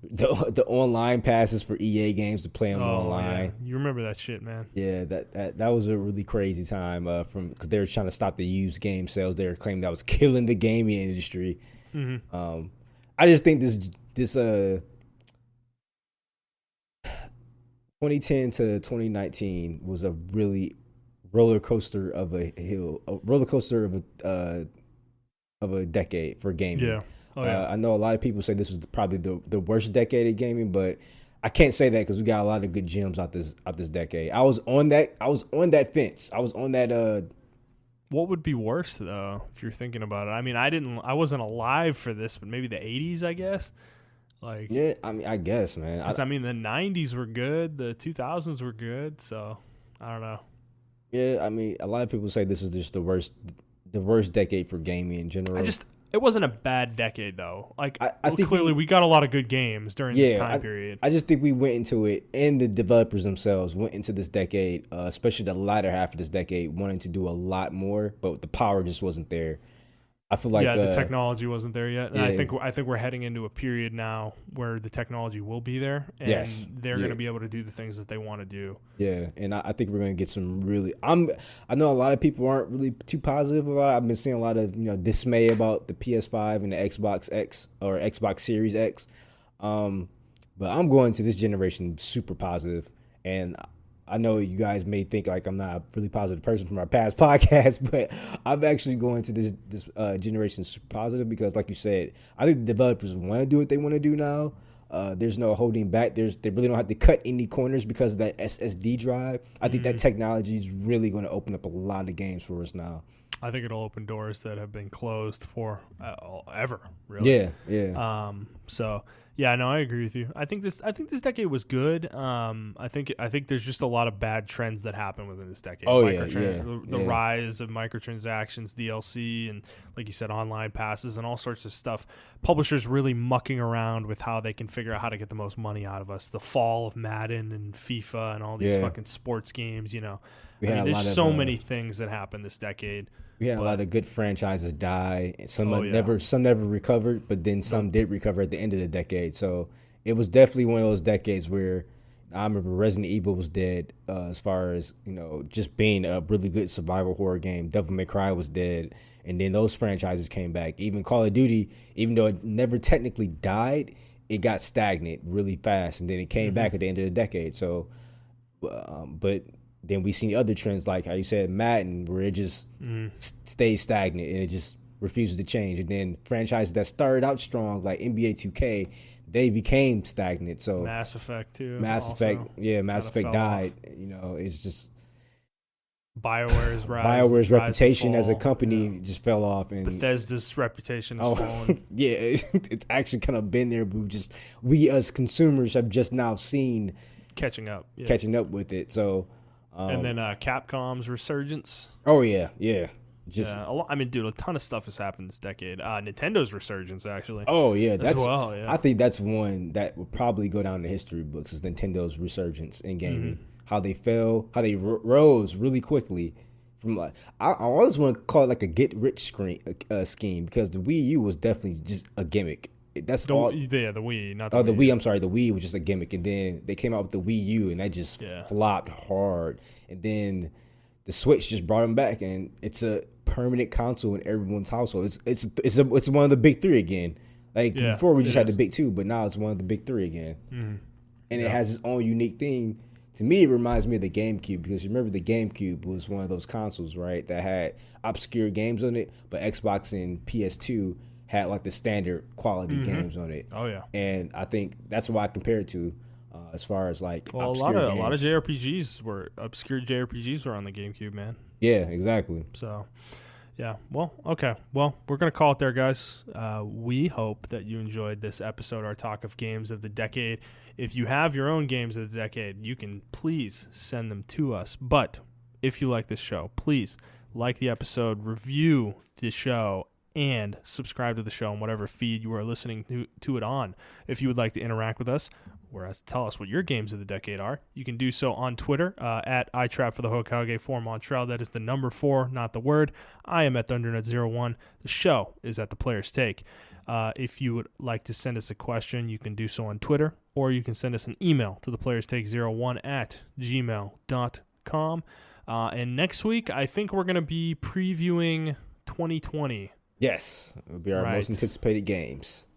the online passes for EA games to play them Oh yeah, online. you remember that shit, man? Yeah, that was a really crazy time from because they were trying to stop the used game sales. They were claiming that was killing the gaming industry. Hmm. I just think this 2010 to 2019 was a really roller coaster of a roller coaster of a decade for gaming. Yeah. Oh yeah. I know a lot of people say this was probably the worst decade of gaming, but I can't say that because we got a lot of good gems out this decade. I was on that fence. I was on that. What would be worse though, if you're thinking about it? I mean, I wasn't alive for this, but maybe the '80s, I guess. Like, Yeah, I mean, I guess, man. because I mean, the '90s were good, the 2000s were good, so I don't know. Yeah, I mean, a lot of people say this is just the worst decade for gaming in general. It wasn't a bad decade though. Like, I think clearly we got a lot of good games during this time period. I just think we went into it, and the developers themselves went into this decade, especially the latter half of this decade, wanting to do a lot more, but the power just wasn't there. I feel like the technology wasn't there yet, and yeah, I think we're heading into a period now where the technology will be there, and yes, they're going to be able to do the things that they want to do. Yeah, and I think we're gonna get some really. I know a lot of people aren't really too positive about it. I've been seeing a lot of dismay about the PS5 and the Xbox X or Xbox Series X. But I'm going to this generation super positive, and I know you guys may think like I'm not a really positive person from our past podcasts, but I'm actually going to this generation super positive because, like you said, I think the developers want to do what they want to do now. There's no holding back. They really don't have to cut any corners because of that SSD drive. I think that technology is really going to open up a lot of games for us now. I think it'll open doors that have been closed for ever. Really. Yeah. So yeah, no, I agree with you. I think this decade was good. I think there's just a lot of bad trends that happen within this decade. Oh The rise of microtransactions, DLC, and like you said, online passes and all sorts of stuff. Publishers really mucking around with how they can figure out how to get the most money out of us. The fall of Madden and FIFA and all these fucking sports games. There's so many things that happened this decade. We had a lot of good franchises die. Some never recovered, but then some did recover at the end of the decade. So it was definitely one of those decades where I remember Resident Evil was dead as far as just being a really good survival horror game. Devil May Cry was dead, and then those franchises came back. Even Call of Duty, even though it never technically died, it got stagnant really fast, and then it came back at the end of the decade. So, but then we see other trends like how you said Madden, where it just stays stagnant and it just refuses to change. And then franchises that started out strong like NBA 2K, they became stagnant. So Mass Effect too. Mass Effect died. It's just BioWare's reputation as a company just fell off, and Bethesda's reputation has fallen. Yeah, it's actually kind of been there, but we as consumers have just now seen catching up with it. So. And then Capcom's resurgence. Oh yeah. A ton of stuff has happened this decade. Nintendo's resurgence, actually. Oh yeah, Yeah. I think that's one that will probably go down in the history books is Nintendo's resurgence in gaming. How they fell, how they rose really quickly. From I always want to call it like a get rich scheme because the Wii U was definitely just a gimmick. That's the Wii, not the the Wii. Wii. I'm sorry, the Wii was just a gimmick, and then they came out with the Wii U, and that just flopped hard. And then the Switch just brought them back, and it's a permanent console in everyone's household. It's one of the big three again. Like before, we just had the big two, but now it's one of the big three again. And it has its own unique thing. To me, it reminds me of the GameCube because you remember the GameCube was one of those consoles, right, that had obscure games on it, but Xbox and PS2 had like the standard quality games on it. Oh yeah, and I think that's why I compare it to, as far as like a lot of obscure JRPGs were on the GameCube, man. Yeah, exactly. So, yeah. Well, okay. Well, we're gonna call it there, guys. We hope that you enjoyed this episode, our talk of games of the decade. If you have your own games of the decade, you can please send them to us. But if you like this show, please like the episode, review the show, and subscribe to the show on whatever feed you are listening to it on. If you would like to interact with us, whereas tell us what your games of the decade are. You can do so on Twitter at iTrap for the Hokage for Montrell. That is the number 4, not the word. I am at ThunderNut01. The show is at The Player's Take. If you would like to send us a question, you can do so on Twitter, or you can send us an email to theplayerstake01@gmail.com. And next week, I think we're going to be previewing 2020. Yes, it will be our most anticipated games.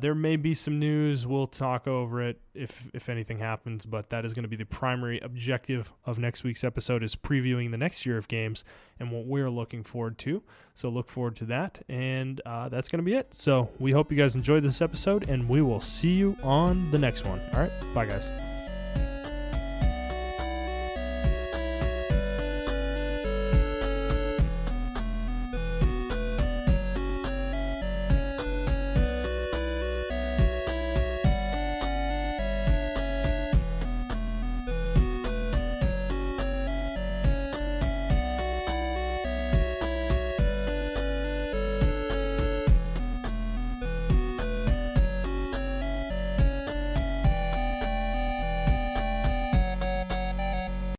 There may be some news. We'll talk over it if anything happens, but that is going to be the primary objective of next week's episode, is previewing the next year of games and what we're looking forward to. So look forward to that, and that's going to be it. So we hope you guys enjoyed this episode, and we will see you on the next one. All right, bye, guys.